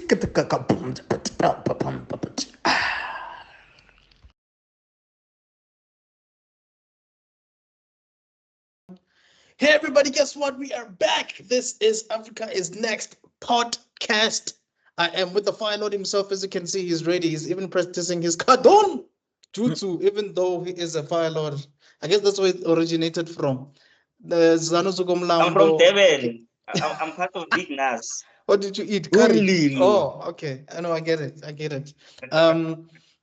Hey everybody, guess what? We are back. This is Africa is Next podcast. I am with the Fire Lord himself. As you can see, he's ready. He's even practicing his Kadon Jutsu, even though he is a Fire Lord. I guess that's where it originated from. The I'm from Zanuzukomlambo. Devon. I'm part of Big Nas. What did you eat? Curry. Ulili. Oh, okay. I know. I get it. I get it.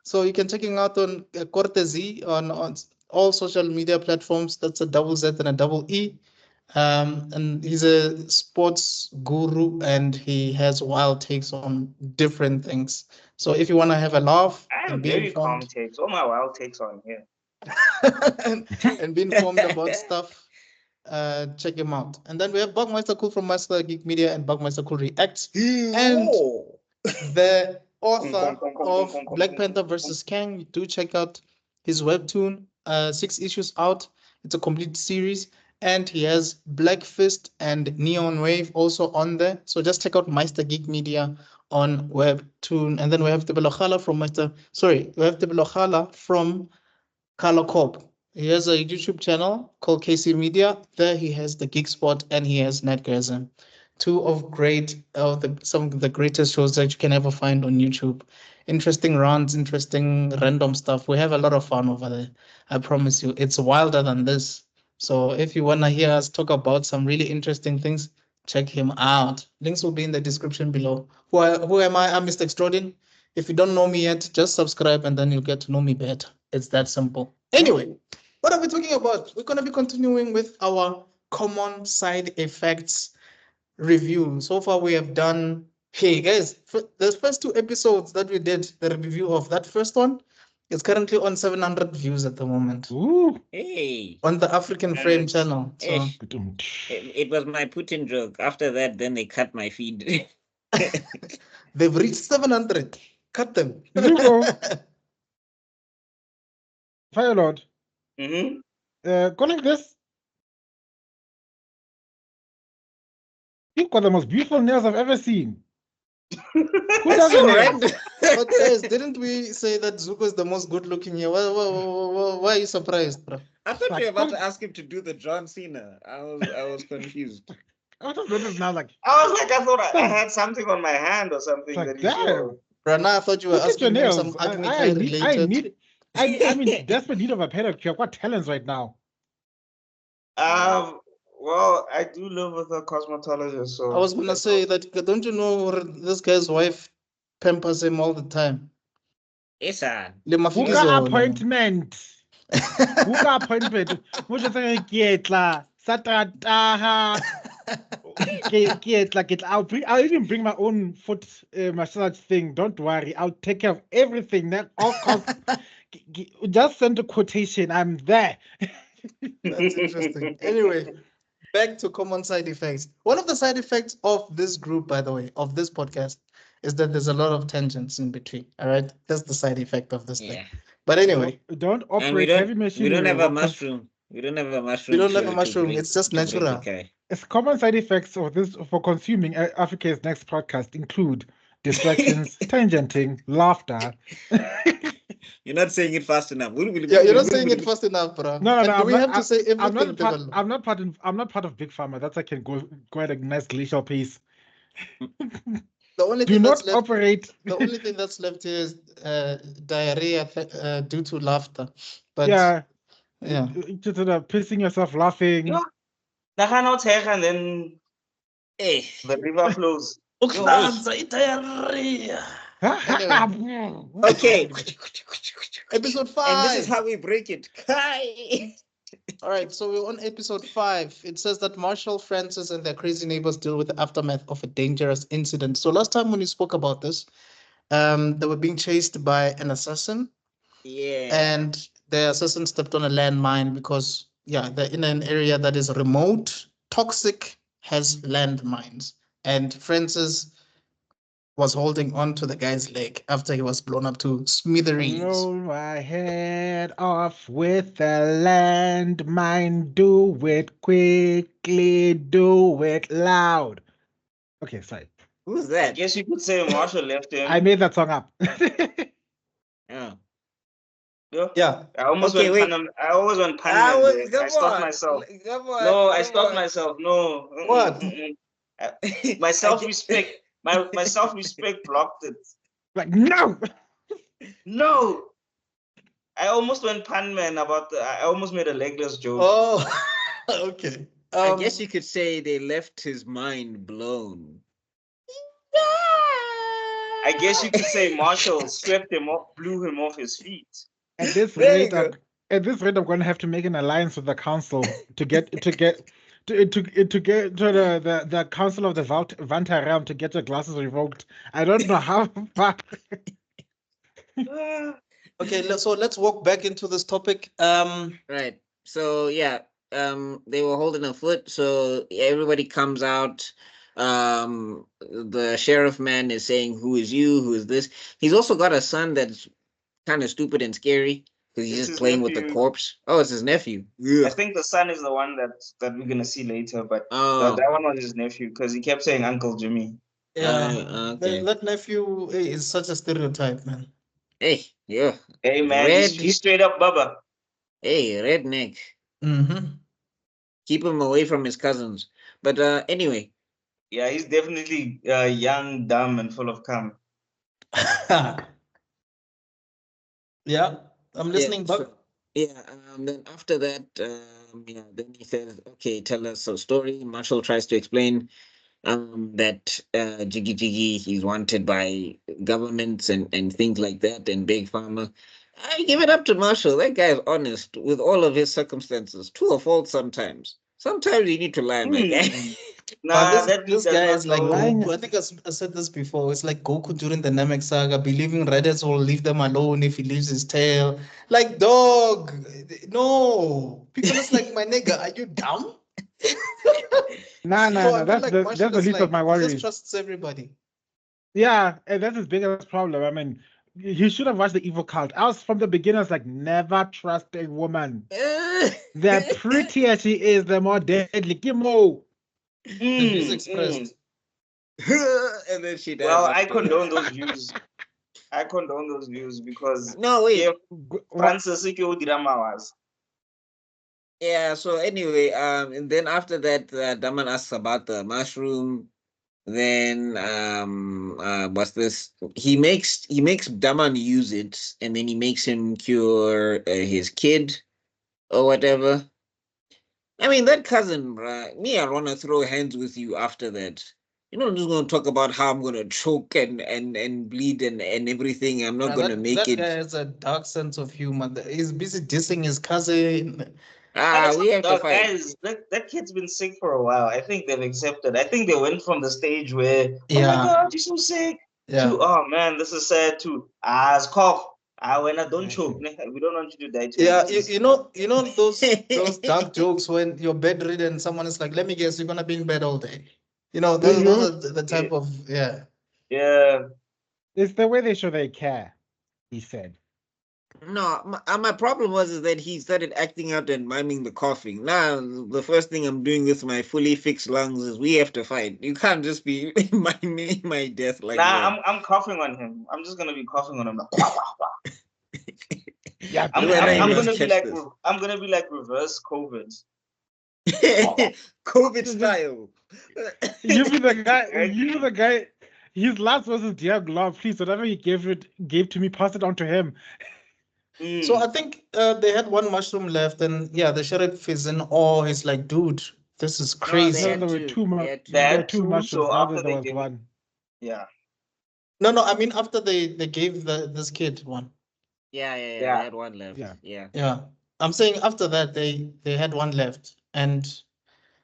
So you can check him out on Cortez on all social media platforms. That's a double Z and a double E. And he's a sports guru and he has wild takes on different things. So if you want to have a laugh I and have be very calm informed takes. All my wild takes on here. and be informed about stuff, check him out. And then we have Bugmeister Cool from Master Geek Media and Bugmeister Cool Reacts. And the author of Black Panther versus Kang, do check out his webtoon, 6 issues out. It's a complete series. And he has Black Fist and Neon Wave also on there. So just check out Meister Geek Media on webtoon. And then we have Tebelokhala from Color Corp. He has a YouTube channel called KC Media. There he has the Geek Spot and he has Netgasm. Two of some of the greatest shows that you can ever find on YouTube. Interesting rounds, interesting random stuff. We have a lot of fun over there. I promise you, it's wilder than this. So if you wanna hear us talk about some really interesting things, check him out. Links will be in the description below. Who am I? I'm Mr. Extraordin. If you don't know me yet, just subscribe and then you'll get to know me better. It's that simple. Anyway, what are we talking about? We're going to be continuing with our common side effects review. So far, we have done, hey guys, the first 2 episodes that we did the review of, that first one is currently on 700 views at the moment. Ooh. Hey. On the African Frame channel. So. It was my Putin joke. After that, then they cut my feed. They've reached 700. Cut them. Fire Lord. Mm-hmm. Go like this. You've got the most beautiful nails I've ever seen. Who does so nails? But guys, didn't we say that Zuko is the most good looking here? Why are you surprised, bro? I thought you were about to ask him to do the John Cena. I was confused. I was noticed now, like I thought I had something on my hand or something. like that you saw. damn. Rana, I thought you were Look at your asking him nails. some Agni I related. I'm in desperate need of a pedicure. I've got talents right now. Well, I do live with a cosmetologist, so I was gonna say that, don't you know this guy's wife pampers him all the time? Yes, sir. Le Book mafikizo, a appointment. Book a appointment. Mo just say kietla. Satata. I'll even bring my own foot massage thing. Don't worry. I'll take care of everything. That all costs. Just send a quotation. I'm there. That's interesting. Anyway, back to common side effects. One of the side effects of this group, by the way, of this podcast, is that there's a lot of tangents in between. All right, that's the side effect of this thing. But anyway, don't And operate heavy machinery. we don't have a mushroom. We don't have a mushroom. we don't have a mushroom. It's just natural. It's common side effects of this for consuming Africa's Next podcast include distractions, tangenting, laughter. You're not saying it fast enough. Yeah, you're not saying it fast enough, bro. No. Do we have to say everything? I'm not part of Big Pharma. That's I can go at a nice glacial pace. The only Do thing not that's left, operate. the only thing that's left here is diarrhea due to laughter. But yeah, yeah. just pissing yourself laughing. And then the river flows. Diarrhea. Okay. Episode 5. And this is how we break it. All right, so we're on episode 5. It says that Marshall, Francis, and their crazy neighbors deal with the aftermath of a dangerous incident. So last time when you spoke about this, they were being chased by an assassin. Yeah. And the assassin stepped on a landmine because, they're in an area that is remote, toxic, has landmines. And Francis was holding on to the guy's leg after he was blown up to smithereens. Roll my head off with a landmine. Do it quickly, do it loud. Okay, sorry. Who's I that? guess you could say Marshall left him. I made that song up. Oh. Yeah. I almost Okay, went wait. I always went I Panman there. was, come I stopped on. myself. Come on. No, I come stopped on. myself. No. What? My self-respect. My self-respect blocked it. Like, no! No. I almost went Panman about I almost made a legless joke. Oh, okay. I guess you could say they left his mind blown. I guess you could say Marshall swept him off, blew him off his feet. At this There you rate, go. I'm going to have to make an alliance with the council to get to get to the council of the Vanta realm to get your glasses revoked. I don't know how far. Okay, so let's walk back into this topic. Right. So yeah, they were holding a foot. So everybody comes out. The sheriff man is saying, "Who is you? Who is this?" He's also got a son that's kind of stupid and scary because he's It's just his playing with the nephew. corpse. Oh, it's his nephew. I think the son is the one that we're gonna see later, but Oh, that one was his nephew because he kept saying Uncle Jimmy. Yeah, okay. that nephew is such a stereotype, man. Hey, yeah. Hey man, Red. he's straight up Bubba. Hey, redneck. Mm-hmm. Keep him away from his cousins. But anyway, Yeah, he's definitely young, dumb, and full of cum. Yeah, I'm listening, yeah, but yeah. Then after that, yeah. Then he says, "Okay, tell us a story." Marshall tries to explain that Jiggy Jiggy he's wanted by governments and things like that and big pharma. I give it up to Marshall. That guy is honest with all of his circumstances. True or false sometimes. Sometimes you need to lie, my guy. Nah, this that dude this does guy not is like know. Lying- Goku. I think I said this before. It's like Goku during the Namek saga, believing Raditz will leave them alone if he leaves his tail. Like, dog, no. Piccolo's like, my nigga, are you dumb? Nah, No, I feel that's like the Marshall is least of my like, he just worries. trusts everybody. Yeah, and that's his biggest problem. I mean, he should have watched the Evil Cult. I was from the beginning. I was like, never trust a woman. The prettier she is, the more deadly. Kimo. The views expressed. And then she died. Well, I after. condone those views. I condone those views because No, wait. yeah, Francis was. Yeah, so anyway, and then after that, Daman asks about the mushroom. Then what's this? He makes Daman use it, and then he makes him cure his kid or whatever. I mean, that cousin, bruh, me, I want to throw hands with you after that. You know, I'm just going to talk about how I'm going to choke and bleed and everything. I'm not Yeah, going to make that guy it. has a dark sense of humor. He's busy dissing his cousin. We have to fight. Guys, that kid's been sick for a while. I think they've accepted. I think they went from the stage where, oh my Yeah. God, you're so sick, Yeah. to, oh man, this is sad, to, it's cough. When I don't choke, we don't want you to die. Yeah, you know those dark jokes when you're bedridden and someone is like, let me guess, you're gonna be in bed all day. You know, those are the type of Yeah. It's the way they show they care, he said. No, my problem was is that he started acting out and miming the coughing. Now, the first thing I'm doing with my fully fixed lungs is we have to fight. You can't just be miming my death like that. I'm coughing on him. I'm just gonna be coughing on him. Yeah, I'm gonna be like reverse COVID. COVID style. you be the guy. You be the guy. His last was his dear glove. Please, whatever he gave to me, pass it on to him. So I think they had one mushroom left, and yeah, the sheriff is in awe. He's like, dude, this is crazy. No, there were two. They There were had two two, mushrooms. so Now after that there they was gave one. Yeah. No, I mean after they gave this kid one. Yeah. They Yeah. had one left. Yeah. Yeah. I'm saying after that they had one left, and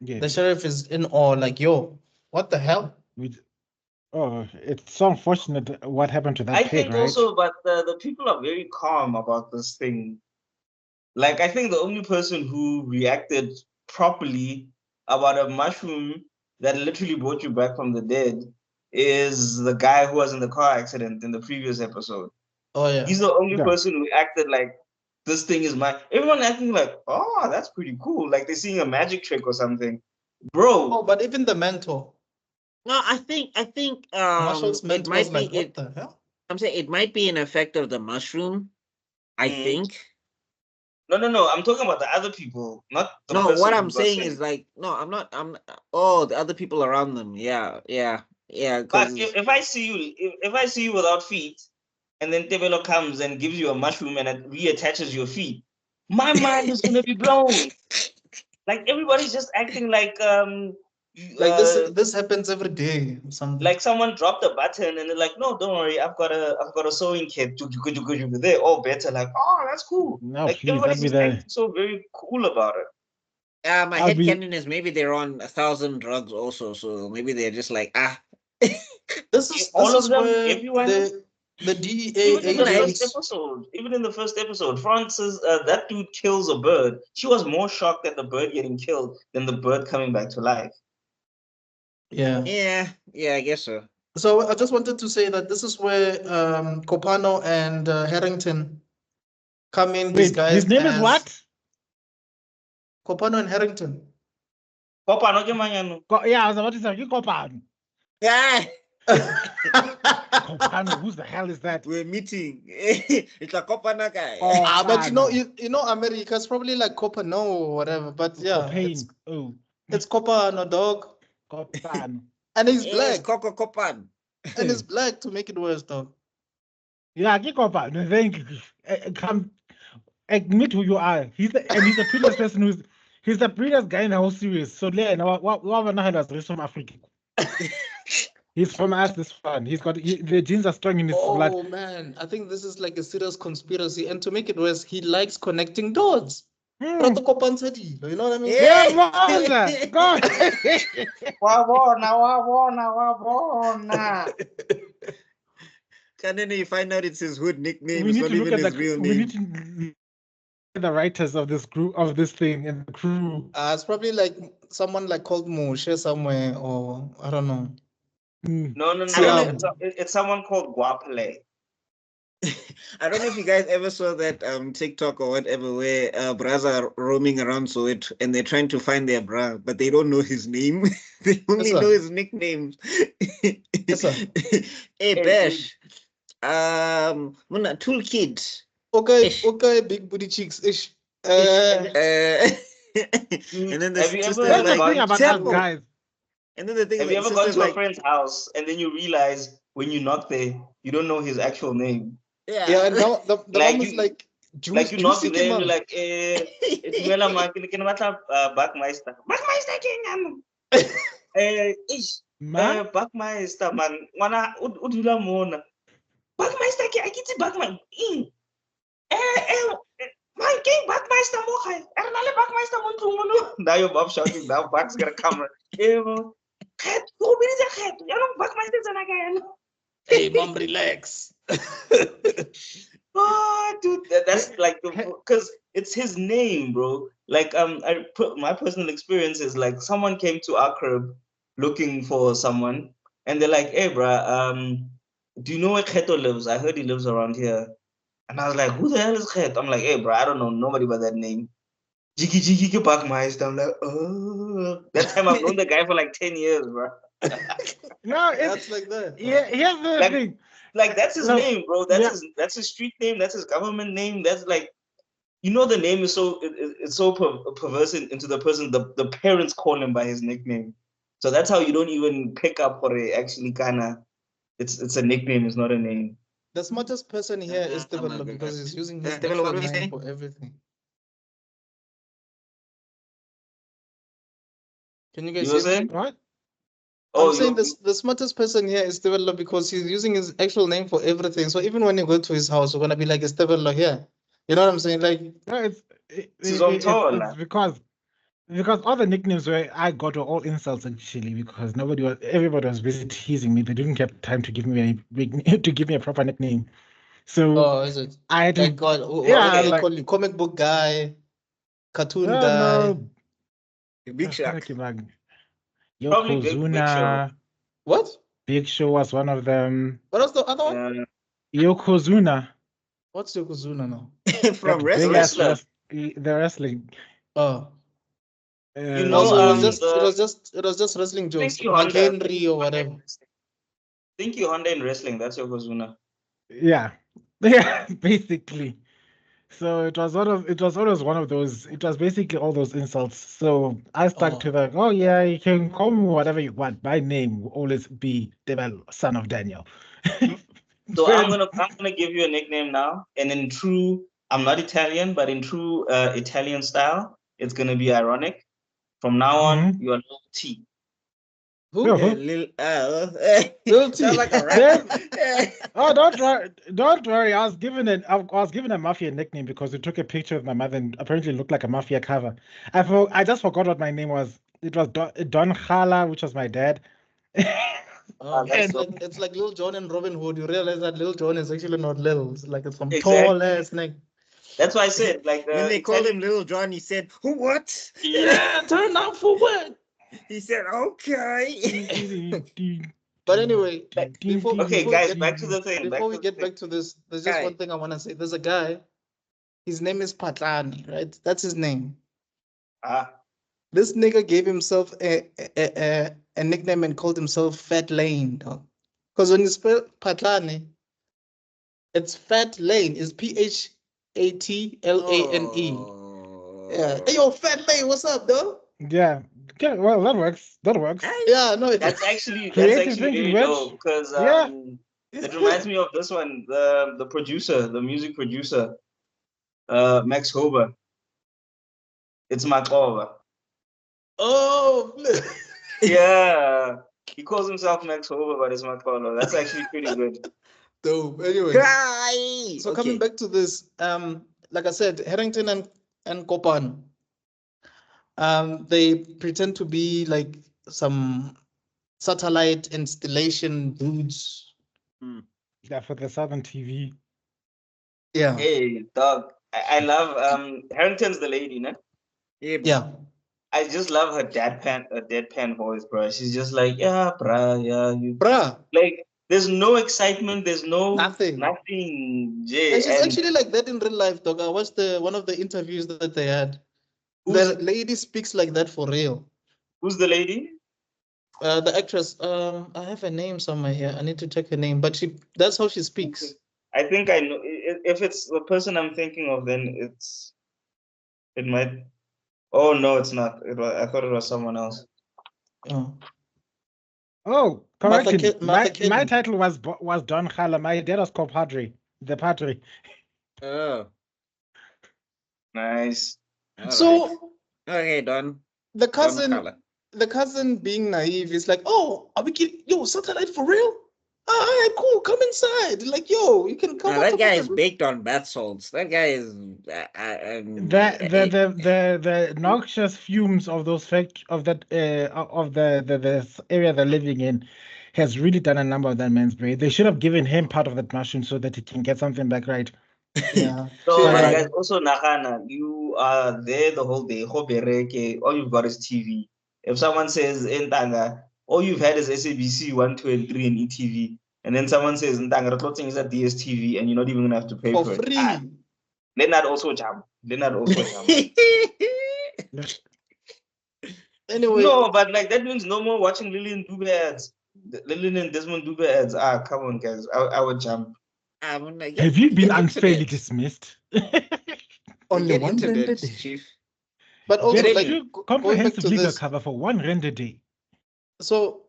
the Yes. sheriff is in awe, like, yo, what the hell? Oh, it's so unfortunate what happened to that I pig, think right? also, but the people are very calm about this thing. Like, I think the only person who reacted properly about a mushroom that literally brought you back from the dead is the guy who was in the car accident in the previous episode. Oh yeah. He's the only Yeah. person who acted like this thing is mine. Everyone acting like, oh, that's pretty cool. Like they're seeing a magic trick or something. Bro. Oh, but even the mentor. No, I think Marshall's it ment might was be like, what it. the hell? I'm saying it might be an effect of the mushroom. I Mm. think. No. I'm talking about the other people, not the No, person what who I'm got saying sent. is like, no, I'm not. Oh, the other people around them. Yeah. But Because if I see you, if I see you without feet, and then Tebelo comes and gives you a mushroom and it reattaches your feet, my mind is gonna be blown. Like everybody's just acting like Like this happens every day. Something. like someone dropped a button and they're like, no, don't worry, I've got a sewing kit. They're all better. Like, oh, that's cool. No, Like please, everybody's that'd be just acting so very cool about it. my I'll head be- canon is maybe they're on 1,000 drugs also, so maybe they're just like This All of is them, where everyone. the DEA Even in the first agents. episode, Francis, that dude kills a bird. She was more shocked at the bird getting killed than the bird coming back to life. Yeah. yeah, I guess so. So I just wanted to say that this is where Copano and Harrington come in Wait, his disguised name is as what? Copano and Harrington. Papa, no ke manyano. Yeah, I was about to say, Kopano. Yeah, Kopano, who the hell is that? we're meeting. It's a kopana guy. Ah, but you know, Kopano. you know, America's probably like Copano or whatever. But yeah, Copain. Oh, it's Copano, dog, Kopano. and he's Yes, black, Coco Copan. and he's black to make it worse, dog. Yeah, Kopano. Thank you. Come, admit who you are. He's the prettiest person he's the prettiest guy in the whole series. So yeah, what he's from Africa. He's from us, this one. The genes are strong in his blood. Oh man, I think this is like a serious conspiracy. And to make it worse, he likes connecting dots. Hmm. You know what I mean? Yeah, Monza. Go. Wabona. And then you find out it's his hood nickname. We It's need not to look even at his real we name. need to look at the writers of this group of this thing and the crew. It's probably like someone like called Moshe somewhere, or I don't know. Hmm. No. I don't know. It's someone called Guapale. I don't know if you guys ever saw that TikTok or whatever where bras are roaming around Soweto and they're trying to find their bra, but they don't know his name. They only sir. know his nicknames. Yes, sir. Hey Bash. Tool Kid. Okay, Ish. okay, big booty cheeks. Ish. And Dude, then the have you sister ever is That's the like, thing about us Temple. guys. And then the thing Have is you like, ever gone sister's to a like, friend's house and then you realize when you knock there, you don't know his actual name? Yeah, and now the Like mom is you- like, Like you knock juicy there and you're mom. like, Tumela man, can batla Backmeister. Backmeister king ish. Man, Backmeister man. Wana udula mona. Backmeister king, I get it Backmeister. Man king Backmeister mo kay. Ernale Backmeister mo tumuno. Now your mom shouting, now Back's gonna come. Head, who be the head? You know Backmeister is again. Hey, mom, relax. Oh, dude, that's like because it's his name, bro. Like, my personal experience is like someone came to our crib looking for someone, and they're like, "Hey, bro, do you know where Kheto lives? I heard he lives around here." And I was like, "Who the hell is Khet?" I'm like, "Hey, bro, I don't know nobody by that name." Jiki Jiki ke Backmeister. I'm like, oh, that time I've known the guy for like 10 years, bro. no, That's like that. yeah. Here's the Like- thing. Like that's his No, name, bro. That's his street name. That's his government name. That's like, the name is so it's so perverse into the person. The parents call him by his nickname, so that's how you don't even pick up for it. Actually, kinda, it's a nickname. It's not a name. The smartest person here is Oh my Develo because goodness. he's using his Develo, what actual were you name saying? for everything. Can you guys You were hear me? saying? what? Oh, I'm saying the smartest person here is Develo because he's using his actual name for everything. So even when you go to his house, you're gonna be like, it's Develo here. You know what I'm saying? Like, No, his own it's tone. because all the nicknames where I got were all insults actually because everybody was busy teasing me. They didn't get time to give me a proper nickname. So oh, is it? I had to, Like God, yeah, what do they like, call you? Comic book guy, cartoon oh guy. no, Big Shack. Probably Big Show. Yokozuna. What? Big Show was one of them. What was the other one? Yokozuna. What's Yokozuna now? From That big wrestling. ass Wrestler. the wrestling. Oh, You Uh, know, Also, the it was just wrestling jokes, Thinky like Honda. Henry or whatever. Thinky Honda in wrestling. That's your Kozuna. yeah, yeah, basically. So it was always one of those. It was basically all those insults. So I stuck to the, oh yeah, you can call me whatever you want. My name will always be Debel, son of Daniel. So But- I'm gonna give you a nickname now, and in true, I'm not Italian, but in true Italian style, it's gonna be ironic. From now on, Mhm. you are Lil T. Who? Yeah, Lil, Lil T. sounds like a rapper. Oh, don't worry. I was given a mafia nickname because we took a picture of my mother and apparently it looked like a mafia cover. I just forgot what my name was. It was Don Khala, which was my dad. Oh, That's And so it's like Lil Jon and Robin Hood. You realize that Lil Jon is actually not Lil. It's like it's some exactly. tall ass neck. That's why I said like When they called him Little John, he said, "What?" Yeah, turn out for what? He said, "Okay." But anyway, Okay, before we guys, get back to the thing. before we get back to this, there's just one Guy. thing I want to say. There's a guy. His name is Patlani, right? That's his name. Ah, This nigga gave himself a nickname and called himself Fat Lane, dog. Because when you spell Patlani, it's Fat Lane. It's Phatlane. Yeah. Hey, yo, Fat Lane, what's up, dog? yeah, yeah. Well, that works. That works. Yeah, no, that's actually Creative thinking, very Rich. dope because Yeah. it reminds me of this one, the producer, the music producer, Max Hober. It's Makova. Oh, Yeah, he calls himself Max Hober, but it's Makova. That's actually pretty good. dope. Anyway, Guy. so coming back to this, like I said, Harrington and Kopan, they pretend to be like some satellite installation dudes. Yeah, for the Southern TV. Yeah, Hey, dog, I love Harrington's the lady, no? yeah. I just love her deadpan voice, bro. She's just like, yeah, bruh, yeah, you Bruh, like. There's no excitement. There's nothing. nothing. And Jay, she's and actually like that in real life, dog. I watched one of the interviews that they had. The lady speaks like that for real. who's the lady? The actress, I have a name somewhere here. I need to check her name, but that's how she speaks. I think I know. If it's the person I'm thinking of, then it might. Oh no, it's not. I thought it was someone else. Oh, Oh, Martha, correction. Martha My Kelly. title was Don Khala. My dad was called Padre, the Padre. Oh, Nice. all right. So Okay, Don. the Don cousin, Khala. the cousin being naive is like, "Oh, are we kidding? Yo, satellite for real? All right, cool. Come inside. Like, yo, you can come Now on that top guy of is the roof." baked on bath salts. That guy is. The noxious fumes of those of that of the area they're living in has really done a number of that man's brain. They should have given him part of that mushroom so that he can get something back right. Yeah. So, But but right. guys, also Nahana, you are there the whole day. Hobereke, all you've got is TV. If someone says Ntanga, all you've had is SABC 1, 2, and 3 and ETV. And then someone says Ntanga, the clothing is at DSTV, and you're not even gonna have to pay For for it. free. Leonard also jump. Leonard also jump. Anyway, No, but like that means no more watching Lillian Dube ads. Lillian and Desmond Dube ads. Come on, guys. I would jump. Have you been unfairly dismissed? only Get one rand a internet, day. chief. But also, Get like, anyway, two going back to comprehensive legal this, cover for 1 rand a day. so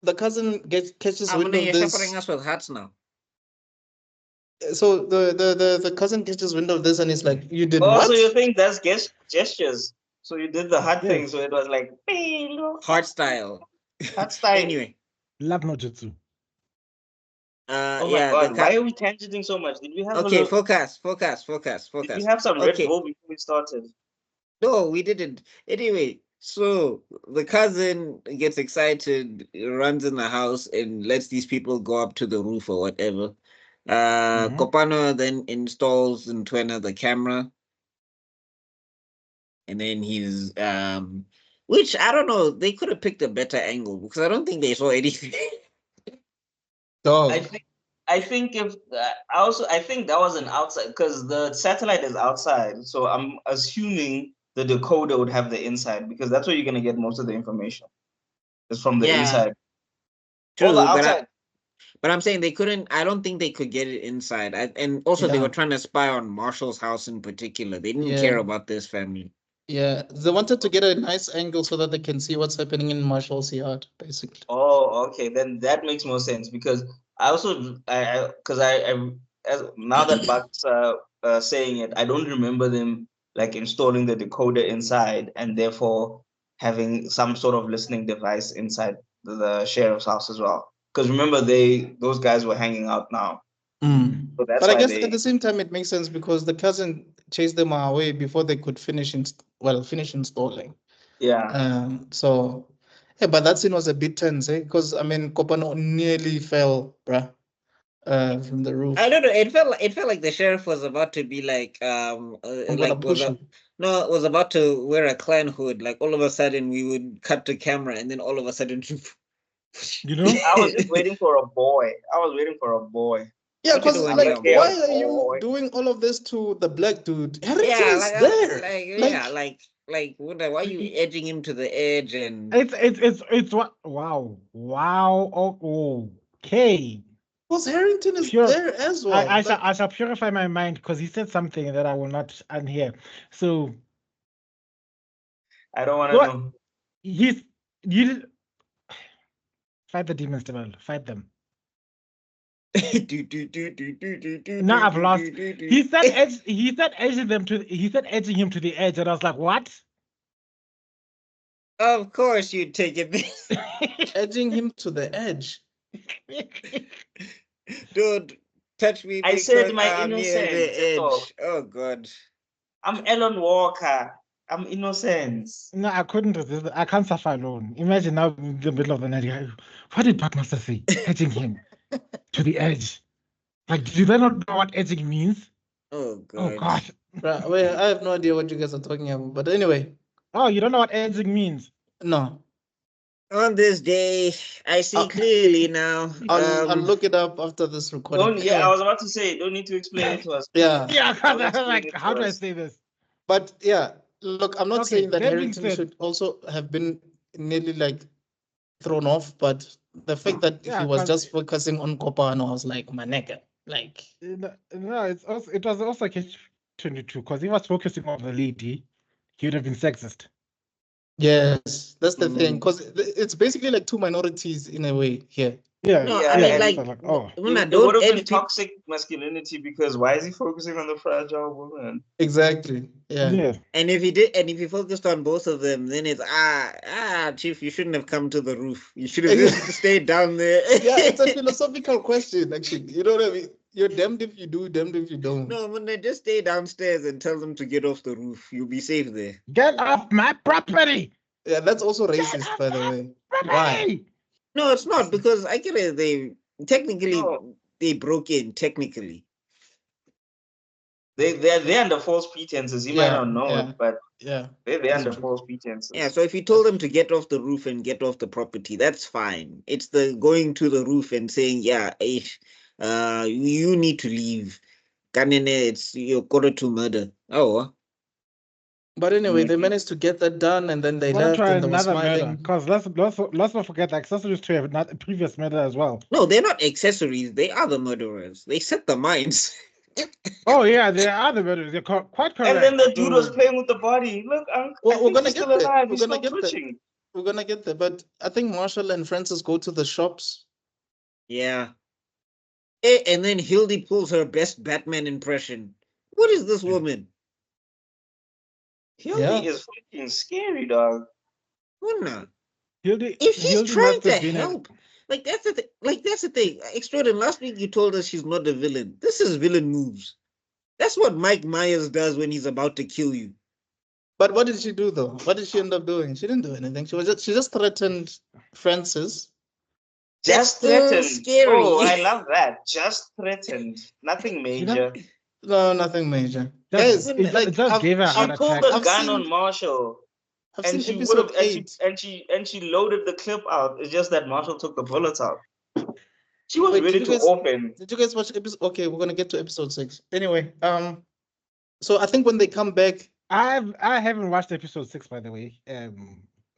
the cousin catches I'm wind gonna of you're shepherding this. us with hats now. So the cousin catches wind of this and he's like, "You did Oh, what?" so you think that's gestures? So you did the hard thing. Yes. So it was like Hard style. hard style. Anyway, Love no jutsu. Oh my yeah, god, why are we tangenting so much? Did we have okay, a focus. did we have some Red Okay, Bull before we started? no, we didn't. Anyway, so the cousin gets excited, runs in the house, and lets these people go up to the roof or whatever. Kopano then installs Ntwena the camera, and then he's which I don't know, they could have picked a better angle because I don't think they saw anything. Dog. I think if I think that was an outside because the satellite is outside, so I'm assuming the decoder would have the inside, because that's where you're gonna get most of the information. It's from the Yeah. inside. True, All the but outside. but I'm saying they couldn't. I don't think they could get it inside. And also they were Yeah. trying to spy on Marshall's house in particular. They didn't Yeah. care about this family. Yeah, they wanted to get a nice angle so that they can see what's happening in Marshall's yard, basically. Oh, okay, then that makes more sense, because I also because I as now that Buck's saying it, I don't remember them like installing the decoder inside and therefore having some sort of listening device inside the sheriff's house as well. Because remember, those guys were hanging out now, so that's But I why guess they. at the same time it makes sense because the cousin chased them away before they could finish installing. Yeah. So yeah, but that scene was a bit tense, eh? Because I mean Kopano nearly fell, bruh, from the roof. I don't know. It felt like the sheriff was about to be like I'm gonna push you. no, was about to wear a clan hood. Like all of a sudden we would cut to camera and then all of a sudden You know? I was just waiting for a boy. Yeah, What you because doing, like, young boy? why are you doing all of this to the black dude? Harrington Yeah, is like there. why are you edging him to the edge and It's what wow. Okay. Because Harrington is Sure. there as well. I shall purify my mind because he said something that I will not unhear. So I don't want to what know. you fight the demons, Devil. Fight them. Now I've lost. He said edging him to the edge, and I was like, what? Of course you'd take it. Edging him to the edge. Don't touch me. I said because my I'm near innocence, the that's all. edge. Oh God. I'm Ellen Walker. I'm innocent. No, I couldn't resist. I can't suffer alone. Imagine now in the middle of the night. What did Buckmaster say? Edging him to the edge. Like, do they not know what edging means? Oh God. Oh God. Right, well, I have no idea what you guys are talking about. But anyway, Oh, you don't know what edging means? no. On this day, I see clearly now. I'll look it up after this recording. Yeah, I was about to say, don't need to explain it to us. Yeah. Yeah, I'll because I was explain like, it to how do I us. say this? But yeah, look, I'm not Okay, saying that that being Harrington said- should also have been nearly like thrown off, but the fact that Yeah, he was 'cause- just focusing on Kopano, I was like, my nigga, like, No, it was also catch-22 because he was focusing on the lady, he would have been sexist. yes, that's the thing. Because it's basically like two minorities in a way here. Yeah. No, Yeah, I mean, and- like, oh, Muna, It would don't have been edge toxic masculinity, because why is he focusing on the fragile woman? Exactly. Yeah. yeah. And if he focused on both of them, then it's Chief, you shouldn't have come to the roof. You should have just stayed down there. Yeah, it's a philosophical question, actually. You know what I mean? You're damned if you do, damned if you don't. No, Muna, just stay downstairs and tell them to get off the roof. You'll be safe there. Get off my property! Yeah, that's also racist, by the way. Why? No, it's not, because I get it. They technically No. they broke in. Technically, They're under false pretenses. You might Yeah, not know yeah. it, but Yeah. they're That's under true. false pretenses. yeah. So if you told them to get off the roof and get off the property, that's fine. It's the going to the roof and saying, "Yeah, you need to leave." Kanene, it's you're quarter to murder. Oh, But anyway, they managed to get that done, and then they Don't left, try and they were another murder, smiling. because let's not forget the accessories to have not a previous murder as well. no, they're not accessories. They are the murderers. They set the mines. Oh yeah, there are the murderers. You're quite correct. And then the dude was playing with the body. Look, Well, I we're think gonna he's get still there. alive. We're He's gonna still get there. twitching. We're gonna get there. But I think Marshall and Francis go to the shops. Yeah. And then Hildy pulls her best Batman impression. What is this woman? Hildy Yeah. is freaking scary, dog. Wuna. Hildy, If she's Hildy trying must have to been a- help, like that's the thing. Extraordinary. Last week you told us she's not a villain. This is villain moves. That's what Mike Myers does when he's about to kill you. But what did she do though? What did she end up doing? She didn't do anything. She just threatened Francis. Just still threatened. scary. Oh, I love that. Just threatened. Nothing major. No, nothing major. Just- Guys, it like just gave her a She heart pulled attack. the I've gun seen- on Marshall, I've and seen she would have, episode 8. and she loaded the clip out. It's just that Marshall took the bullets out. She was Wait, ready did to you guys- open. Did you guys watch episode? Okay, we're gonna get to episode 6. Anyway, so I think when they come back, I haven't watched episode 6, by the way. Okay.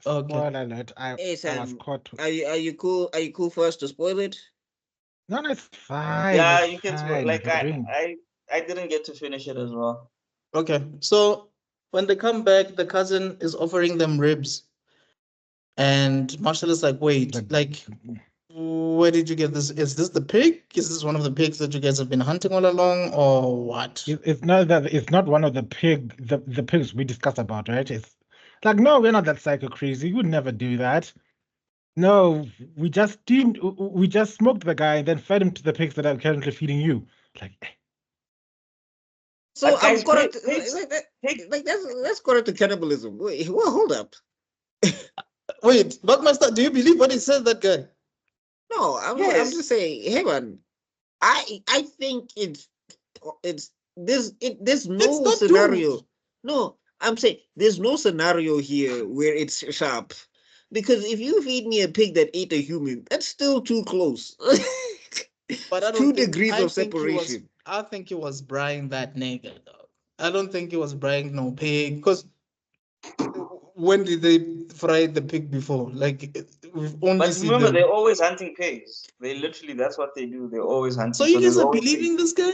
Spoiler alert. Hey I was Sam, caught. are you cool? Are you cool for us to spoil it? No, it's fine. Yeah, It's you can fine. like We're doing. I didn't get to finish it as well. Okay. So when they come back, the cousin is offering them ribs, and Marshall is like, "Wait, like, where did you get this? Is this the pig? Is this one of the pigs that you guys have been hunting all along, or what?" It's not that. It's not one of the pigs we discussed about, right? It's like, no, we're not that psycho crazy. We'd never do that. No, we just smoked the guy and then fed him to the pigs that are currently feeding you. Like, So I'm Guys, caught pigs, like that's caught to cannibalism. Wait, well, hold up. Wait, Buckmaster, do you believe what he said, that guy? No, I'm Yes. just saying, hey man, I think there's no not scenario. doomed. No, I'm saying there's no scenario here where it's sharp. Because if you feed me a pig that ate a human, that's still too close. But I 2 don't think degrees I of think he was separation. I think he was Brian that nigga, dog. I don't think he was Brian no pig, because when did they fry the pig before? Like, we've only but seen remember them. they're always hunting pigs. They literally that's what they do. They're always hunting. So you there's guys are always pigs. believing this guy?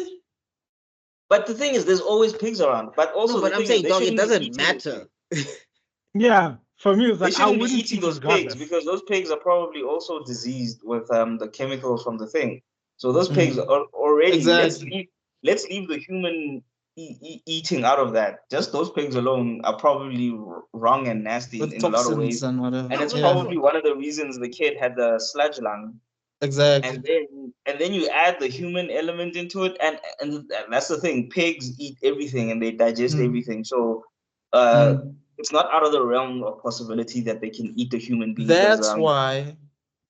But the thing is, there's always pigs around. But also, No, but the I'm thing saying, is, they dog, it shouldn't be doesn't eating those matter. pigs. yeah, for me, it's They like I shouldn't be wouldn't eating eat those it pigs regardless. because those pigs are probably also diseased with the chemicals from the thing. So those pigs Mm. are already. Exactly. Let's leave the human eating out of that. Just those pigs alone are probably wrong and nasty With in a lot of toxins ways. and whatever. And it's No, Yeah, probably one of the reasons the kid had the sludge lung. exactly. And then you add the human element into it, and that's the thing. Pigs eat everything and they digest Mm. everything. So uh, Mm. it's not out of the realm of possibility that they can eat a human being. That's why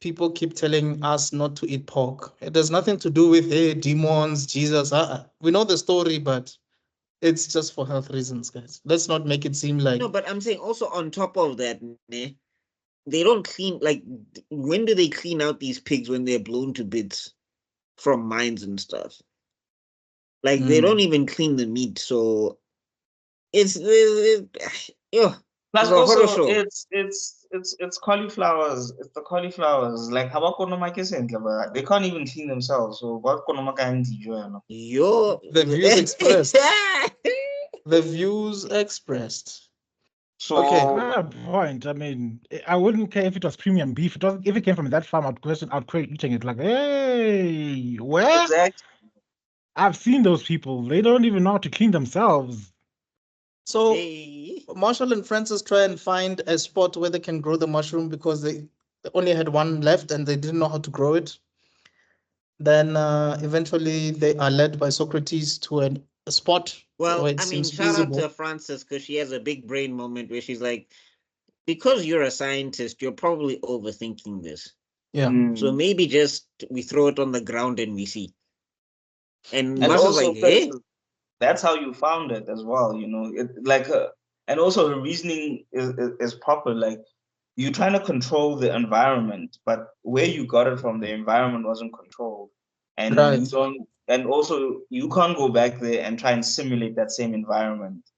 people keep telling us not to eat pork. It has nothing to do with, hey, demons, Jesus. We know the story, but it's just for health reasons, guys. Let's not make it seem like no, but I'm saying also on top of that, they don't clean, like, when do they clean out these pigs when they're blown to bits from mines and stuff? Like, they don't even clean the meat, so it's yeah. Plus, It's a horror also, show. it's cauliflowers. It's the cauliflowers. Like how about they can't even clean themselves. So what Yo, the views expressed. The views expressed. So Okay. Fair point. I mean, I wouldn't care if it was premium beef. If it came from that farm, I'd quit eating it. Like, hey, where? exactly. I've seen those people. They don't even know how to clean themselves. So Hey. Marshall and Francis try and find a spot where they can grow the mushroom because they only had one left and they didn't know how to grow it. Then eventually they are led by Socrates to a spot where Well, it I mean, seems shout out to feasible. Frances because she has a big brain moment where she's like, because you're a scientist, you're probably overthinking this. Yeah. So maybe just we throw it on the ground and we see. And And Marshall's also, like, eh? that's how you found it as well. You know, and also her reasoning is proper. Like you're trying to control the environment, but where you got it from, the environment wasn't controlled, and you Right. don't. And also, you can't go back there and try and simulate that same environment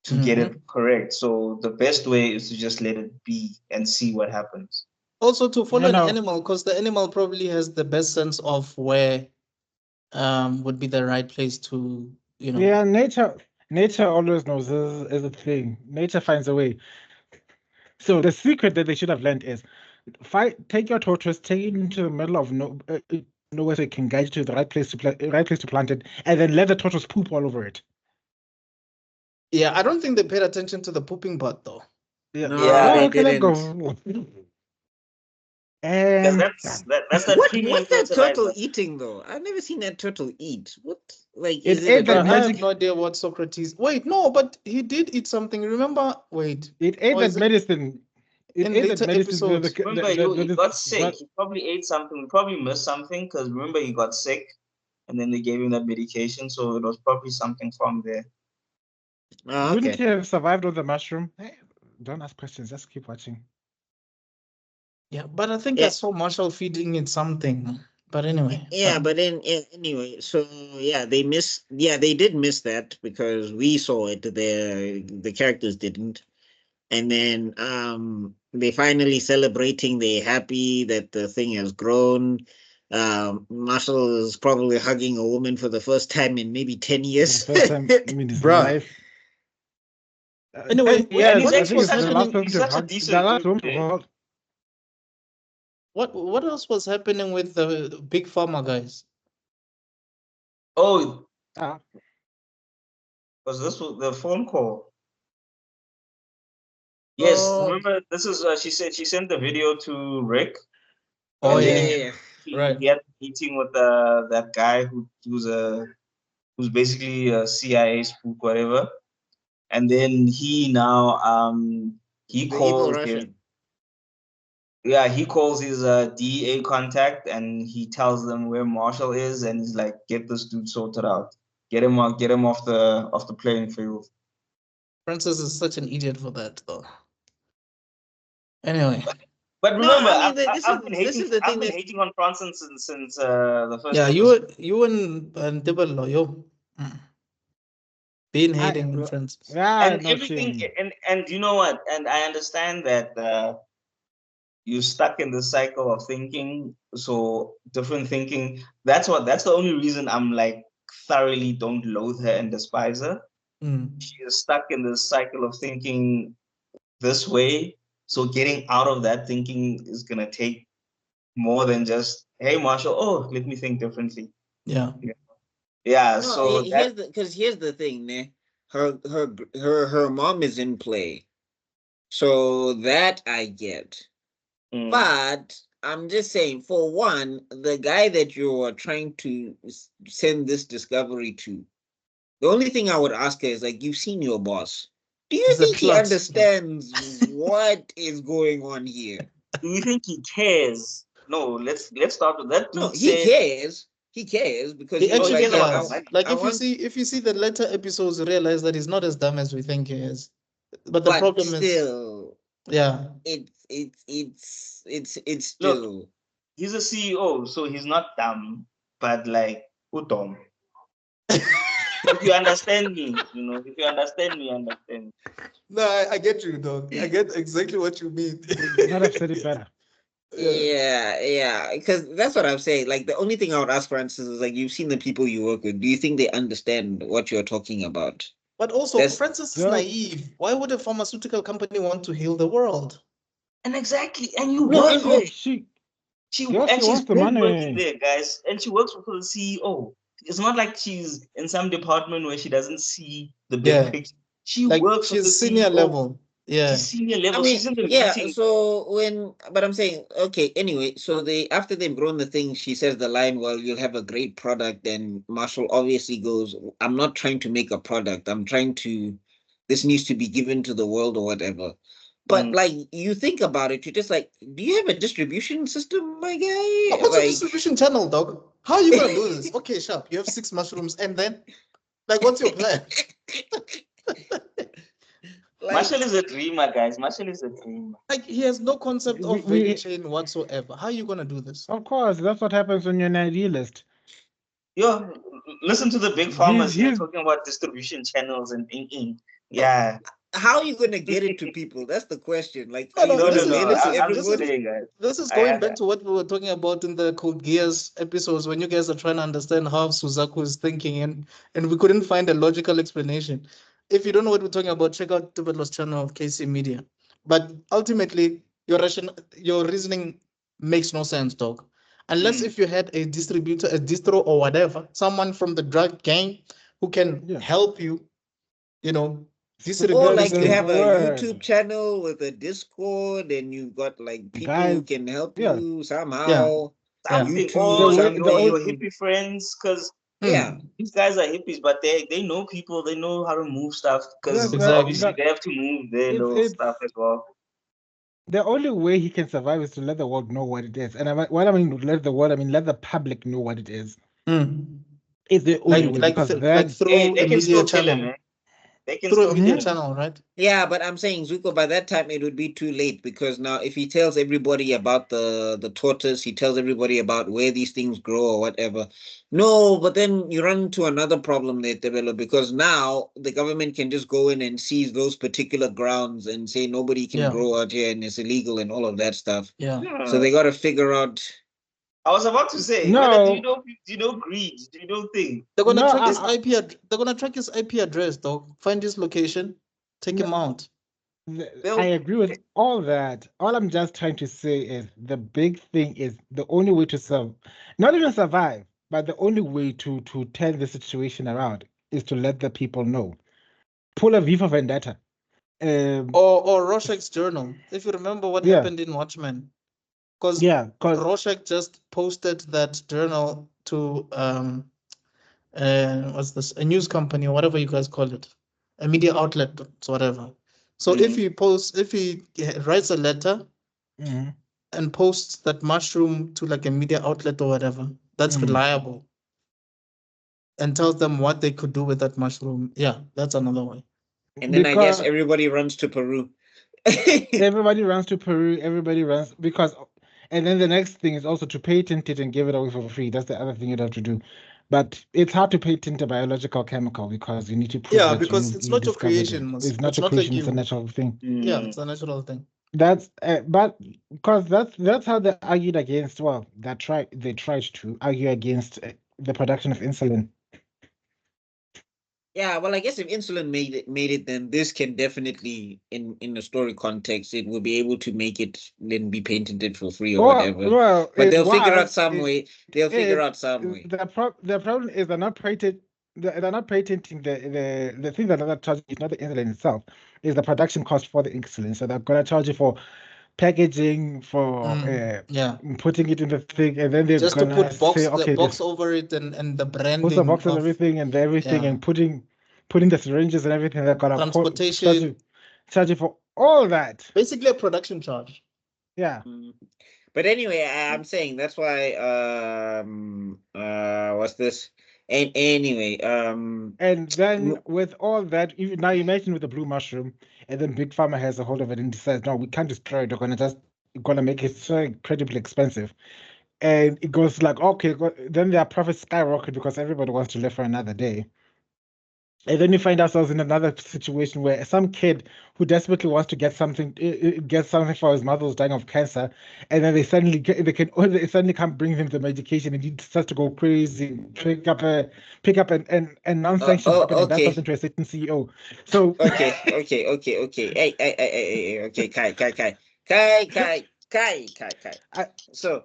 to get it correct. So the best way is to just let it be and see what happens. Also to follow You an know, animal, because the animal probably has the best sense of where would be the right place to, yeah, nature always knows this is a thing. Nature finds a way. So the secret that they should have learned is take your tortoise, take it into the middle of nowhere so it can guide you to the right place to plant it, and then let the tortoise poop all over it. Yeah, I don't think they paid attention to the pooping part though. Yeah. No, Yeah. they Okay, let's didn't. go. Because And that's that premium What's that turtle fertilizer. eating though? I've never seen that turtle eat. What? Like, It is it a ate that I have magic. no idea what Socrates. Wait, no, but he did eat something. Remember? Wait, It ate or that is it medicine. It in ate that later medicine. episodes? Remember, he got sick. He probably ate something. He probably missed something because remember he got sick, and then they gave him that medication. So it was probably something from there. Oh, Wouldn't okay. he have survived on the mushroom? Hey, don't ask questions. Just keep watching. Yeah, but I think I Yeah. saw Marshall feeding it something. But anyway, Yeah, but then anyway, so yeah, they did miss that because we saw it. The characters didn't. And then they finally celebrating, they're happy that the thing has grown. Marshall is probably hugging a woman for the first time in maybe 10 For the years. first time in his Bruh. life. Anyway, yeah, he's I actually think it's such the a- last person he's to such a hug. decent The last dude, woman to eh? hug. what else was happening with the big pharma guys? Oh, Ah, was this the phone call? Yes, Oh, remember this is she said she sent the video to Rick. oh and yeah, then Yeah. right. he had a meeting with that guy who's basically a CIA spook, whatever. And then he now he The evil calls his Russian. he calls his DEA contact and he tells them where Marshall is and he's like, get this dude sorted out. Get him off the playing field. Francis is such an idiot for that, though. Anyway, But No, remember, I mean I've been this hating is the I've thing been that hating on Francis since the first yeah, episode. you and Dibble, yo, been hating on Francis. yeah, And no everything shame. and you know what? And I understand that you're stuck in the cycle of thinking, so different thinking. That's the only reason I'm like thoroughly don't loathe her and despise her. Mm. She is stuck in this cycle of thinking this way. So getting out of that thinking is gonna take more than just, hey Marshall, oh, let me think differently. Yeah. Yeah, no, so that here's the thing, ne? Her mom is in play. So that I get. But I'm just saying, for one, the guy that you're trying to send this discovery to, the only thing I would ask her is like, you've seen your boss. Do you He's a think he slut. understands what is going on here? do you think he cares? No, let's start with that. No, Dude he said, cares. He cares because He he was actually like, cares about yeah, the does. money. Like I if you want, see the later episodes, you realize that he's not as dumb as we think he is. But the but problem is, still, yeah, it's Look, still. he's a CEO, so he's not dumb, but like dumb. If you understand me, if you understand me, understand. no, I get you, dog. I get exactly what you mean. Could not have said it better. Yeah, because that's what I'm saying. Like the only thing I would ask Francis is like, you've seen the people you work with. Do you think they understand what you're talking about? But also, That's- Francis is Yeah. naive. Why would a pharmaceutical company want to heal the world? And exactly, and you No, work and- there. She She Girl, and she she's wants the great money. working there, guys. And she works for the CEO. It's not like she's in some department where she doesn't see the big Yeah. picture. She Like works for the she's senior CEO. level. Yeah. She's senior level. I mean, She's in the yeah. meeting. So but I'm saying, okay. Anyway, so after they've grown the thing, she says the line, "Well, you'll have a great product." And Marshall obviously goes, "I'm not trying to make a product. I'm trying to. This needs to be given to the world or whatever." But like you think about it, you're just like, do you have a distribution system, my guy? What's a Like, distribution channel, dog? How are you gonna do this? Okay, sharp. You have 6 mushrooms, and then, like, what's your plan? Marshall is a dreamer, guys. Marshall is a dreamer. Like, he has no concept of We- value chain whatsoever. How are you gonna do this? Of course, that's what happens when you're an idealist. Yo, listen to the big farmers here he's- talking about distribution channels and thinking. Yeah. how are you gonna get it to people? That's the question. Like, No, are you no, No, gonna no, this no. mail it to I'm just everybody? saying, guys. This is I going had back to what we were talking about in the Code Geass episodes when you guys are trying to understand how Suzaku is thinking, and we couldn't find a logical explanation. If you don't know what we're talking about, check out Tubetlo's channel of KC Media. But ultimately, your reasoning makes no sense, dog. Unless if you had a distributor, a distro or whatever, someone from the drug gang who can Yeah. help you, distribute Or this like you thing. have a Word. YouTube channel with a Discord, and you've got like people who Guys, can help yeah. you somehow. Yeah. something. YouTube, Or The way- you the know, your only- hippie friends, because Yeah. these guys are hippies, but they know people, they know how to move stuff, because Exactly. obviously they have to move their little it's- stuff as well. The only way he can survive is to let the world know what it is. And what I mean, let the world, I mean, let the public know what it is. Mm. It's the only way Like because like then through Hey, they a can media still kill channel. him, eh? They can through a still media hear. channel, right? Yeah, but I'm saying, Zuko, by that time it would be too late, because now if he tells everybody about the tortoise, he tells everybody about where these things grow or whatever. No, but then you run into another problem there, develop, because now the government can just go in and seize those particular grounds and say nobody can Yeah. grow out here and it's illegal and all of that stuff. Yeah. So they got to figure out. I was about to say, No. whether do you know greed? Do you know thing? They're gonna No, track his they're gonna track his IP address, though. Find his location, take him out. I agree with all that. All I'm just trying to say is the big thing is the only way to not even survive, but the only way to turn the situation around is to let the people know. Pull a V for Vendetta. Or Rorschach's journal. If you remember what Yeah. happened in Watchmen. Because Because Rorschach just posted that journal to what's this? A news company or whatever you guys call it. A media outlet, whatever. So if he writes a letter and posts that mushroom to like a media outlet or whatever, that's reliable. And tells them what they could do with that mushroom. Yeah, that's another way. And then I guess Because- everybody runs to Peru. everybody runs to Peru, everybody runs and then the next thing is also to patent it and give it away for free. That's the other thing you'd have to do. But it's hard to patent a biological chemical because you need to prove Yeah, that because it's not your discovered it. creation. It's not It's your not like creation, it's a you. natural thing. Yeah, it's a natural thing. That's but because that's how they argued against. Well, they tried to argue against the production of insulin. Yeah, well, I guess if insulin made it, then this can definitely, in the story context, it will be able to make it, then be patented for free or whatever. Well, But it they'll figure out was- some it- way. They'll figure it- out some way. The problem is they're not patenting. They're not patenting the thing that they're charging is not the insulin itself, is the production cost for the insulin. So they're gonna charge you for packaging, for Yeah. putting it in the thing, and then they're Just to gonna put box say, the okay, box over it and the put branding the box and of everything and everything, yeah. and putting the syringes and everything. They're gonna transportation. charge you for all that. Basically a production charge. Yeah. But anyway, I'm saying that's why. What's this? And anyway, And then with all that, now imagine with the blue mushroom, and then Big Pharma has a hold of it and decides, no, we can't destroy it. We're gonna make it so incredibly expensive. And it goes like, okay, then their profits skyrocket because everybody wants to live for another day. And then you find ourselves in another situation where some kid who desperately wants to get something for his mother who's dying of cancer, and then they suddenly can't bring him the medication, and he starts to go crazy, pick up an non-sanctioned company, and that's something to a certain CEO. So okay. Hey, okay, Kai. So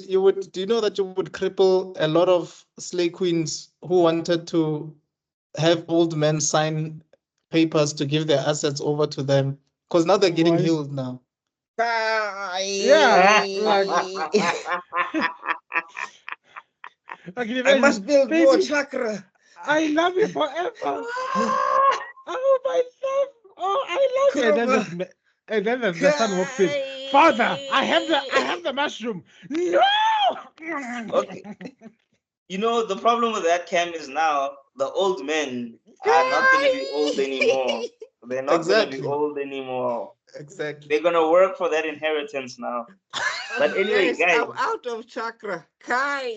you would do you know that you would cripple a lot of slay queens who wanted to have old men sign papers to give their assets over to them because now they're getting Why? healed now. Yeah, I must build more chakra. I love you forever. Oh my love! Oh, I love you. And then the son walks in. Father, I have the mushroom. No. Okay. You know, the problem with that, Cam, is now the old men are not going to be old anymore. They're not going to be old anymore. Exactly. They're going to work for that inheritance now. But anyway, Yes, guys, I'm out of chakra. Kai.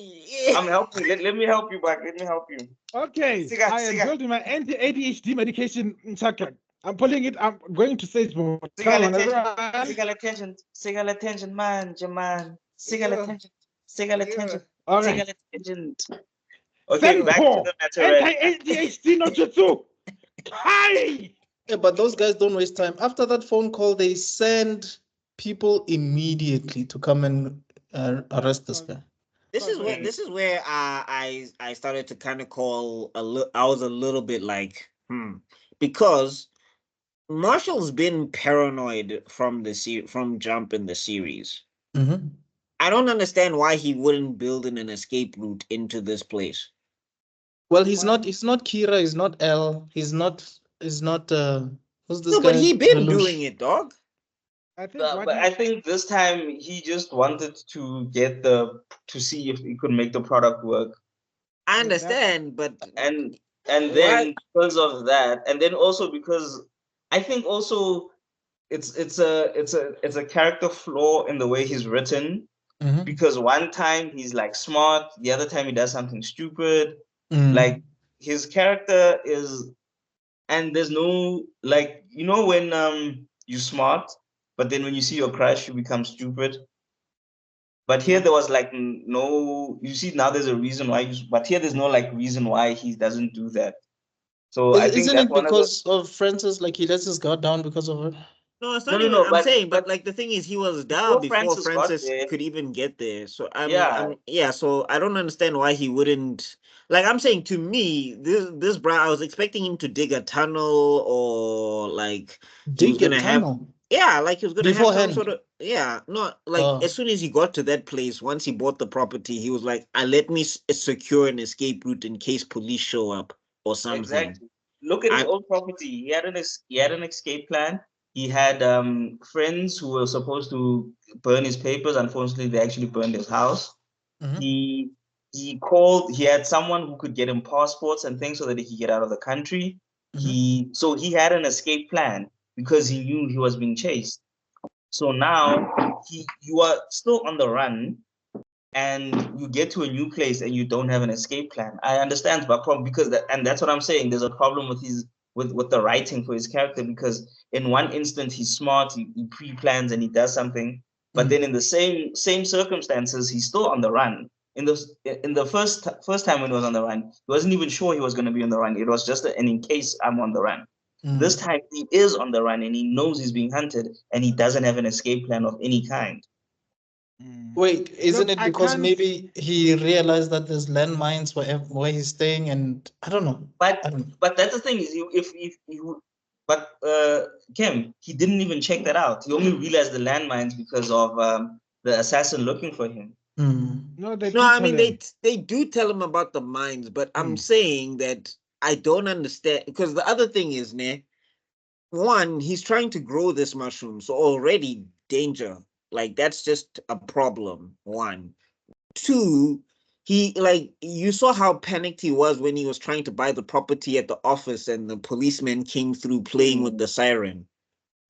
I'm helping. Let me help you back. Let me help you. Okay, I am building my anti-ADHD medication chakra. I'm pulling it. I'm going to say it more. Single attention, man, Jaman. Single attention. All right. Okay, back to the matter. Anti-ADHD no jutsu. Hi. Yeah, but those guys don't waste time. After that phone call, they send people immediately to come and arrest this guy. This is where I started to kind of call I was a little bit like because Marshall's been paranoid from from jump in the series. I don't understand why he wouldn't build in an escape route into this place. Well, he's not Kira, he's not L, he's not who's this guy? But he been doing it, dog. I think this time he just wanted to to see if he could make the product work. I understand, but And then because of that, and then also because I think also it's a character flaw in the way he's written. Mhm. Because one time he's like smart, the other time he does something stupid. Mm. Like his character is, and there's no, like, you know, when you're smart, but then when you see your crush, you become stupid. But here there was like no, you see now there's a reason why but here there's no like reason why he doesn't do that. So I think Isn't that's it one of the because of Francis? Like he lets his guard down because of her. No, it's no not no even. no I'm but saying, but but like the thing is, he was down before before Francis got Francis there, could even get there. So yeah, yeah. So I don't understand why he wouldn't. Like I'm saying, to me, this bro, I was expecting him to dig a tunnel or like he was Dig a gonna have. tunnel Yeah, like he was gonna have some beforehand. sort of not like as soon as he got to that place, once he bought the property, he was like, let me secure an escape route in case police show up or something. exactly. Look at his I old property. He had an escape plan. He had friends who were supposed to burn his papers. Unfortunately, they actually burned his house. Mhm. He called. He had someone who could get him passports and things so that he could get out of the country. He had an escape plan because he knew he was being chased. So now you are still on the run, and you get to a new place and you don't have an escape plan. I understand, but problem because that's what I'm saying. There's a problem with his with the writing for his character, because in one instant he's smart, he pre-plans and he does something, but then in the same circumstances he's still on the run. In the first time when he was on the run, he wasn't even sure he was going to be on the run. It was just an in case I'm on the run. This time he is on the run and he knows he's being hunted and he doesn't have an escape plan of any kind. Wait, isn't Look, it I because can't. maybe he realized that there's landmines where he's staying, and I don't know. But I don't know. but that's the thing is if you but Kim, he didn't even check that out. He only realized the landmines because of the assassin looking for him. No, they No, do I tell mean him. they do tell him about the mines, but I'm saying that I don't understand because the other thing is, ne, one, he's trying to grow this mushroom, so already danger. Like that's just a problem. One. Two, he like you saw how panicked he was when he was trying to buy the property at the office and the policeman came through playing with the siren.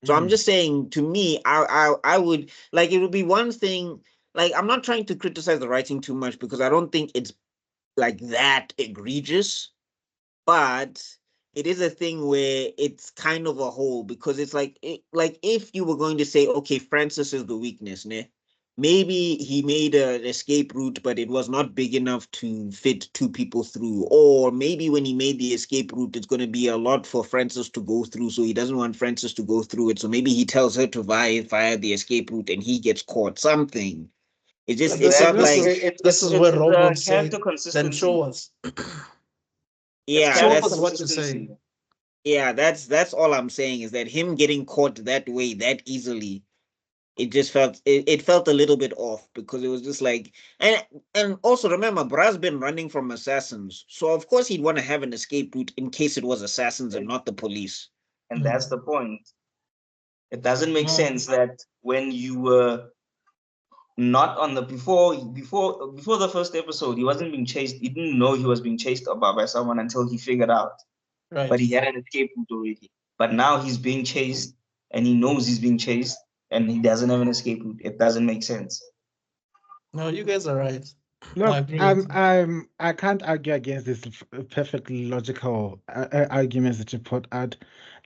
So I'm just saying, to me, I would like it would be one thing. Like I'm not trying to criticize the writing too much because I don't think it's like that egregious, but it is a thing where it's kind of a hole because it's like like if you were going to say, okay, Francis is the weakness, ne? Maybe he made an escape route, but it was not big enough to fit two people through. Or maybe when he made the escape route, it's going to be a lot for Francis to go through, so he doesn't want Francis to go through it. So maybe he tells her to via the escape route, and he gets caught. Something. It felt This like is this is where Rob would say, character then consistency. show us. It's yeah, Show character us that's what you're consistency. saying. yeah, that's all I'm saying is that him getting caught that way that easily, it just it felt a little bit off because it was just like and also remember Bra's been running from assassins, so of course he'd want to have an escape route in case it was assassins and not the police. And that's the point. It doesn't make sense that when you were not on the before the first episode, he wasn't being chased. He didn't know he was being chased by someone until he figured out. But Right. he had an escape route already. But now he's being chased and he knows he's being chased and he doesn't have an escape route. It doesn't make sense. No, you guys are right. I Look, agree with you. I can't argue against this perfectly logical arguments that you put out.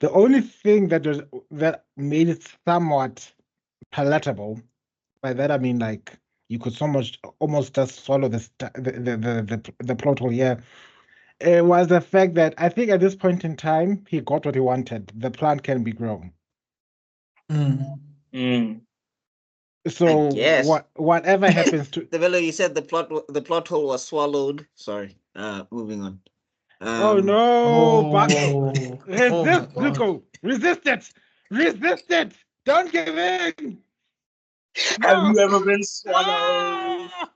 The only thing that made it somewhat palatable, by that I mean like you could so much almost just follow the plot hole here. It was the fact that I think at this point in time he got what he wanted. The plant can be grown. Mm. So Yes. whatever happens to The fellow you said the plot hole was swallowed. Sorry. Moving on. oh no, Oh, oh my resist, God. Zuko, resist it, resist it, don't give in. Have No. you ever been swallowed? Ah!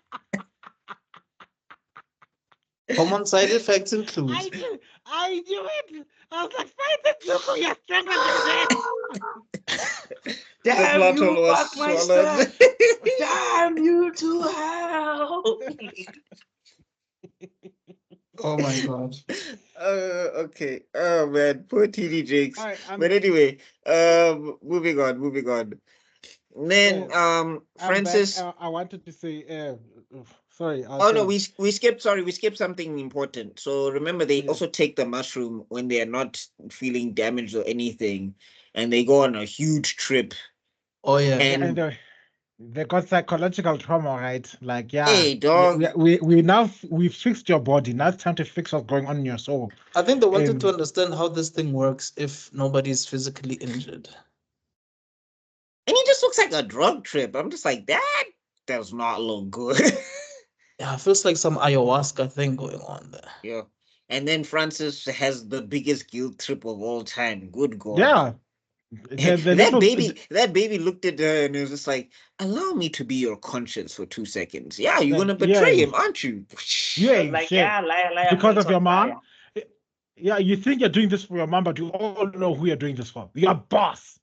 Common side effects include. I knew it. I was like, fight it, Zuko, you're stronger than this. Damn plot you, hole was fuck my swallowed. stuff. Damn you to hell. Oh my God. Okay. Oh man, poor TD Jakes. All right, But anyway, moving on. Then I'm back. Francis. I wanted to say, sorry, I was Oh no, saying, we skipped. Sorry, we skipped something important. So remember, they yeah, also take the mushroom when they are not feeling damaged or anything, and they go on a huge trip. Oh yeah. yeah, and And they got psychological trauma, right? Like, yeah, hey, dog. we've fixed your body. Now it's time to fix what's going on in your soul. I think they wanted to And understand how this thing works if nobody's physically injured. And he just looks like a drug trip. I'm just like, that does not look good. Yeah, it feels like some ayahuasca thing going on there. Yeah. And then Francis has the biggest guilt trip of all time. Good God. yeah, the little That baby looked at her and it was just like, allow me to be your conscience for 2 seconds. Yeah, you're like, gonna yeah, betray him, aren't you? you I was ain't like, shit yeah, liar, because pants of your on fire. mom. Yeah, you think you're doing this for your mom, but you all know who you're doing this for. Your boss.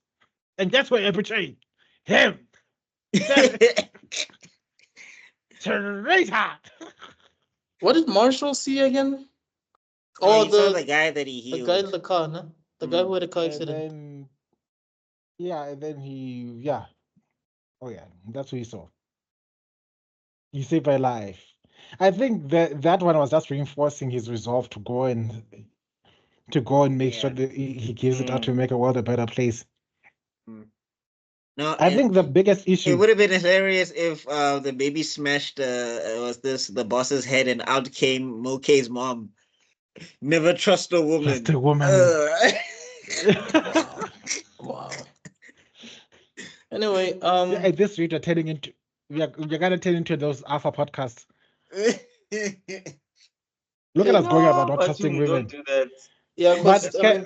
And that's why you're betraying him. Traitor. What did Marshall see again? Oh, Oh, he saw the the guy that he the guy in healed. the car, no? The guy who had a car And accident. then, and then oh yeah, that's what he saw. He saved my life. I think that one was just reinforcing his resolve to go and make sure Yeah. that he gives it out to Mm. make a world a better place. No, I think the biggest it issue, would have been hilarious if the baby smashed the boss's head and out came Moke's mom. Never trust a woman. just a woman. Wow. Wow. Anyway, Yeah, at this rate, we're gonna turn into those alpha podcasts. Look at us going about No, not trusting Batum, women. don't do that. yeah, But because I mean,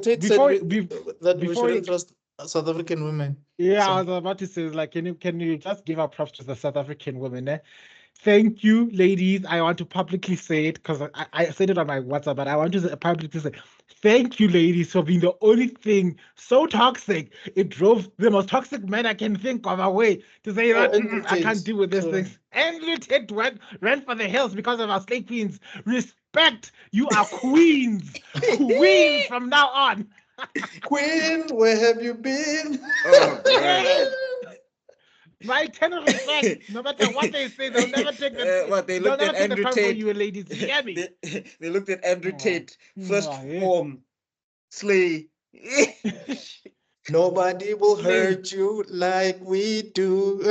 Tate said before that we before shouldn't trust South African women. yeah, So- I was about to say, like, can you just give our props to the South African women? Eh? Thank you, ladies. I want to publicly say it because I said it on my WhatsApp, but I want to publicly say thank you, ladies, for being the only thing so toxic. It drove the most toxic men I can think of away to say that Andrew I can't Tate, deal with this true. thing. Andrew Tate ran for the hills because of our slave queens. Respect, you are queens, queens from now on. Queen, where have you been? Oh, Yes. My eternal respect. No matter what they say, they'll never take the What they they'll looked never at take the Andrew crown for Tate. you, ladies. You hear me? They looked at Andrew Tate, first Yeah. form, slay. Nobody will Slay. hurt you like we do.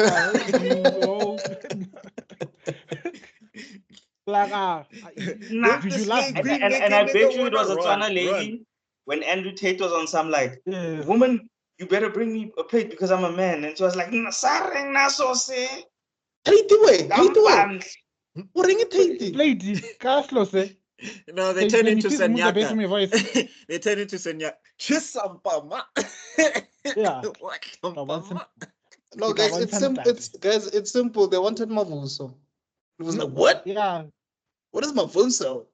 Like Nah. did you the laugh? slay queen make And a I bet nigga you it was wanna a run, Tswana lady when Andrew Tate was on some like, Yes. woman, you better bring me a plate because I'm a man. And she was like, "Nasareng na sauce. Tate, wait, Tate, Gampan." what are you Tate? Lady, Carlos, eh? No, they Hey, turn can you into please move the bass Sanyaka. in my voice? They turn into Sanyaka. Chisampama. Yeah. What? No, guys, it's simple. It's simple. They wanted Mavuso. It was like, what? Yeah. What is Mavuso?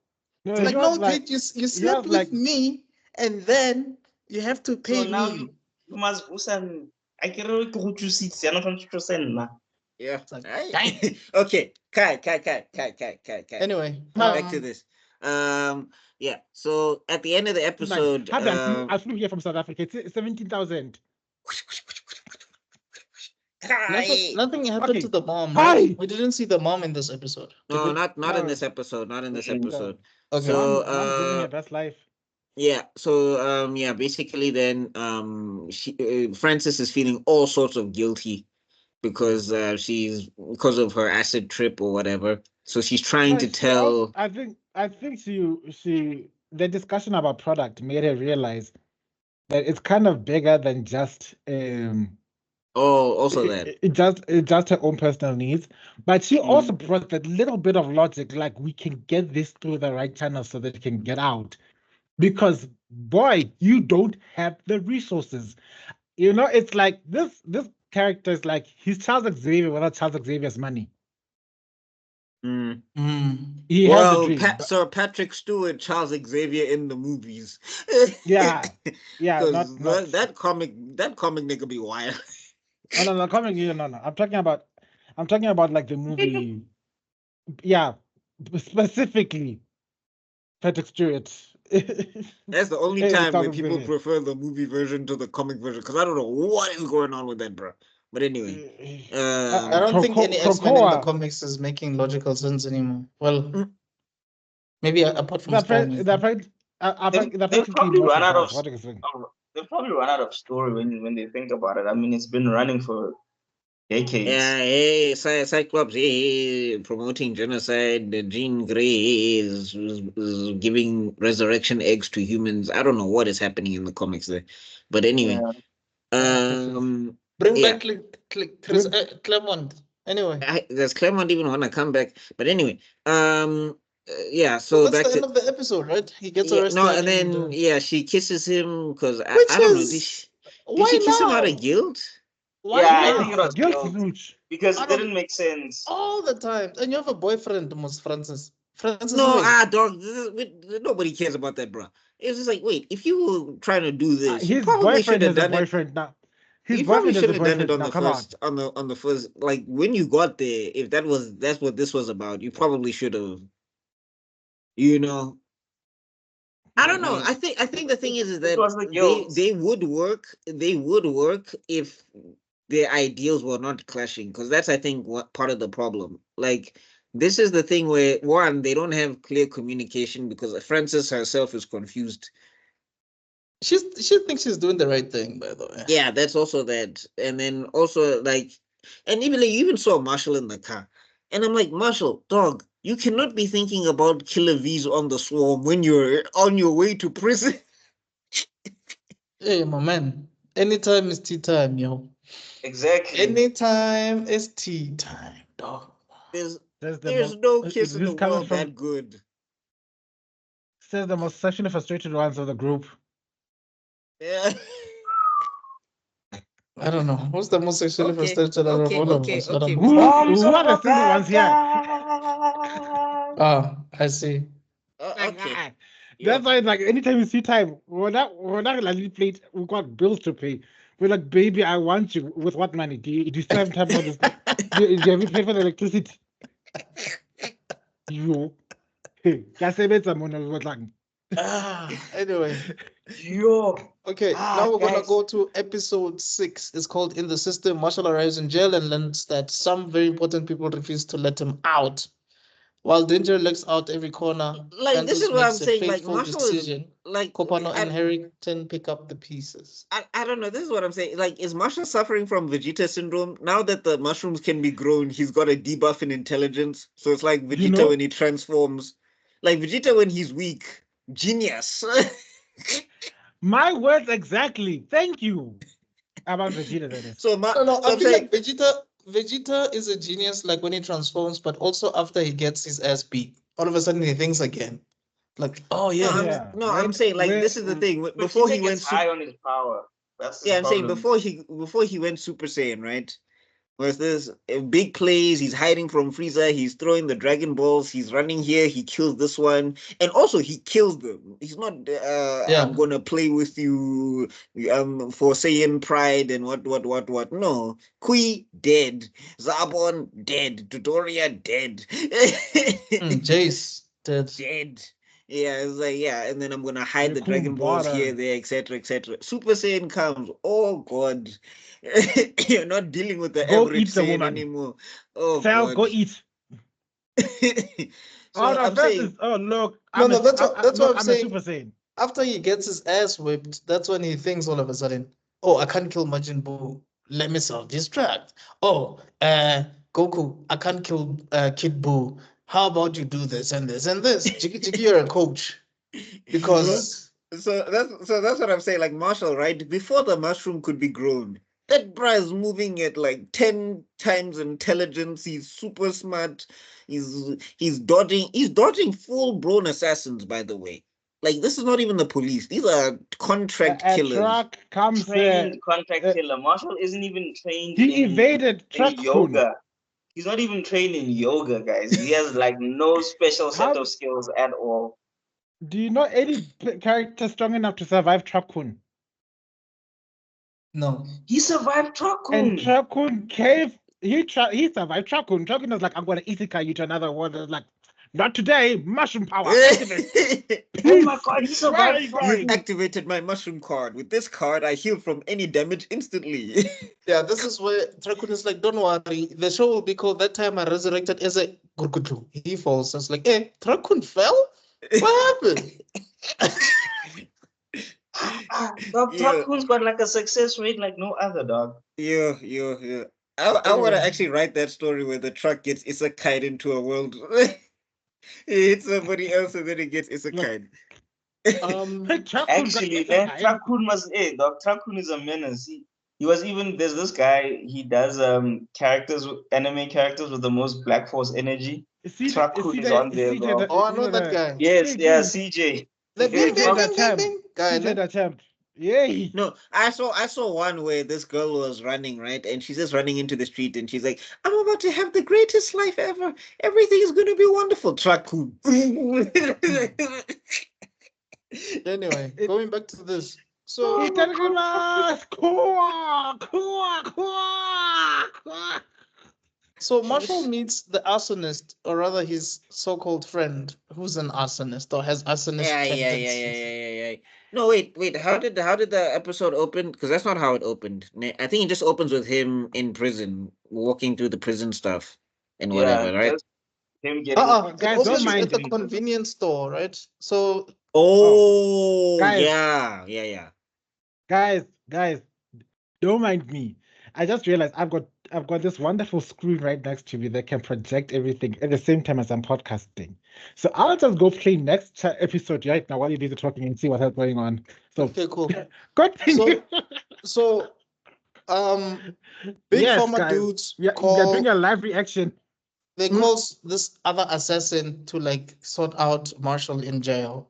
No, It's he like, was no, Tate, you slept was with like, me, and then you have to pay So now me. you must usan. I can't really go to seats. You're not going to send na. Yeah. It's like, Right. dang. Okay. Kai. Anyway, Back to this. Yeah. So at the end of the episode, I flew here from South Africa. It's 17,000. Kai. nothing happened to Okay. the mom, Hi. right? We didn't see the mom in this episode. Did No, we? not in No. this episode. Not in this Mm-mm. episode. Okay. So Mom's living her best life. yeah. So yeah. Basically, then Frances is feeling all sorts of guilty because because of her acid trip or whatever. So she's trying to tell. I think she the discussion about product made her realize that it's kind of bigger than just Oh, also that. just her own personal needs. But she also Mm. brought that little bit of logic, like we can get this through the right channel so that it can get out. Because boy, you don't have the resources. You know, it's like this character is like he's Charles Xavier without Charles Xavier's money. Mm. He has a dream. Sir Patrick Stewart, Charles Xavier in the movies. Yeah, Because not that comic nigga be wild. no, coming here, no. I'm talking about like the movie. Yeah, specifically FedEx Stewart. That's the only Hey, time start where with people the- prefer the movie version to the comic version because I don't know what is going on with that, bro. But anyway, I don't think any X-Men in the Krakoa. comics is making logical sense anymore. Well, Mm. maybe apart from Storm. I think. They've probably run out of. What do you think? They've probably run out of story when they think about it. I mean, it's been running for decades. Yeah, hey, Cyclops, hey, promoting genocide. Jean Grey is giving resurrection eggs to humans. I don't know what is happening in the comics there, but anyway, Bring yeah. back Chris Claremont. Anyway, Does Claremont even want to come back? But anyway, yeah. so So that's back the end to of the episode, right? He gets yeah, arrested. no, and then yeah, she kisses him because which I don't know. is Did she why kiss him out now? of guilt? Why Yeah, I now? think it was Guilt guilt smooch. because it Out of- didn't make sense. all the time. And you have a boyfriend, Miss Francis. Francis No, Wade. dog. Nobody cares about that, bro. It's just like, wait, if you were trying to do this, you His probably should boyfriend have is a done it. boyfriend now. His You probably boyfriend is should a have done it boyfriend on now. the Come first, on the first, like when you got there. If that's what this was about, you probably should have. You know, I don't know. I think the thing is It that was the guilt. they would work. They would work if their ideals were not clashing. Because that's I think what part of the problem. Like this is the thing where one they don't have clear communication because Frances herself is confused. She thinks she's doing the right thing, by the way. Yeah, that's also that. And then also like, and even like, you even saw Marshall in the car, and I'm like, Marshall, dog, you cannot be thinking about killer V's on the swarm when you're on your way to prison. Hey, my man. Anytime is tea time, yo. Exactly. Anytime is tea time, dog. There's There's no kiss in this the coming world from that good. says the most sexually frustrated ones of the group. Yeah. I don't know. Who's the most sexually Okay, frustrated out of okay, all of okay, us? I okay, don't Who know. are the single ones here? Ah, I see. Okay. That's why, like, anytime you see time, we're not like plate. We've got bills to pay. We're like, baby, I want you. With what money? Do you still have time for this? Do you have you paid for the electricity? You. Kasebenza mona lotlang. Anyway. Yo. Okay, Ah, now we're gonna guys. go to episode 6. It's called In the System. Marshall arrives in jail and learns that some very important people refuse to let him out. While danger lurks out every corner, Like this Francis is what I'm makes a saying. Like fateful Marshall is decision. like Copano and Harrington pick up the pieces. I don't know. This is what I'm saying. Like, is Marshall suffering from Vegeta syndrome? Now that the mushrooms can be grown, he's got a debuff in intelligence. So it's like Vegeta You know? when he transforms. Like Vegeta when he's weak. Genius. My words exactly. Thank you. About Vegeta, that is. No, so I I'm feel saying, like Vegeta is a genius, like when he transforms, but also after he gets his ass beat, all of a sudden he thinks again. Like, oh yeah, I'm saying like this is the thing. Before he went high on his power. That's the yeah, I'm saying problem. before he went Super Saiyan, right? Was this big plays? He's hiding from Frieza. He's throwing the Dragon Balls. He's running here. He kills this one, and also he kills them. He's not. Yeah. I'm gonna play with you. For Saiyan pride and what. No, Kui dead. Zabon dead. Dodoria dead. Jace dead. Dead. Yeah, it's like yeah, and then I'm gonna hide the Cool Dragon Balls bottom. here, there, etc., etc. Super Saiyan comes. Oh God, you're not dealing with the Go average eat the Saiyan woman. anymore. Oh Sal, God. go eat. So I'm saying, oh look, No, that's what I'm I'm a saying. Super Saiyan. After he gets his ass whipped, that's when he thinks all of a sudden, oh, I can't kill Majin Buu. Let me self-destruct. Oh, Goku, I can't kill Kid Buu. How about you do this and this and this? Jiggy, you're a coach. Because so that's what I'm saying. Like Marshall, right? Before the mushroom could be grown, that bra is moving at like 10 times intelligence. He's super smart. He's dodging full-blown assassins, by the way. Like this is not even the police. These are contract A killers. truck comes Trained contract killer. Marshall isn't even trained He in evaded truck yoga. He's not even trained in yoga, guys. He has like no special set of skills at all. Do you know any character strong enough to survive Truck-kun? no. He survived Truck-kun. And Truck-kun cave. He survived Truck-kun. Truck-kun was like, I'm gonna isekai you to another world. Like, Not today. Mushroom power. Activate. Oh my god, he Where are survived you from going? Activated my mushroom card. With this card, I heal from any damage instantly. Yeah, this is where Trakun is like, don't worry, the show will be called That Time I Resurrected as a Gurgudlu. He falls. It's like, eh, Trakun fell? What happened? Dog Yeah. Taku's got like a success rate like no other dog. Yeah. I want to actually write that story where the truck gets isekai into a world. He hits somebody else and then it gets isekai. Actually, Takun must dog Takun is a menace. He was even there's this guy, he does characters anime characters with the most black force energy. Takun is on there, bro. Oh, I know that guy. Yes, yeah, CJ. The bing, bing, bing, bing, attempt. bing guy. CJ no? attempt. Yay. No, I saw one where this girl was running, right? And she's just running into the street and she's like, I'm about to have the greatest life ever. Everything is gonna be wonderful. Trakun. Anyway, going back to this. So Marshall meets the arsonist, or rather his so-called friend, who's an arsonist or has arsonist tendencies. Yeah. No, wait. How did the episode open? Because that's not how it opened. I think it just opens with him in prison, walking through the prison stuff and whatever, right? Him getting It guys, opens don't mind at the me. convenience store, right? So guys. Yeah. Guys, don't mind me. I just realized I've got this wonderful screen right next to me that can project everything at the same time as I'm podcasting. So I'll just go play next episode right now while you guys are talking and see what else going on. So okay, cool. continue. So big Yes, pharma guys. dudes We are doing a live reaction. they call this other assassin to like sort out Marshall in jail.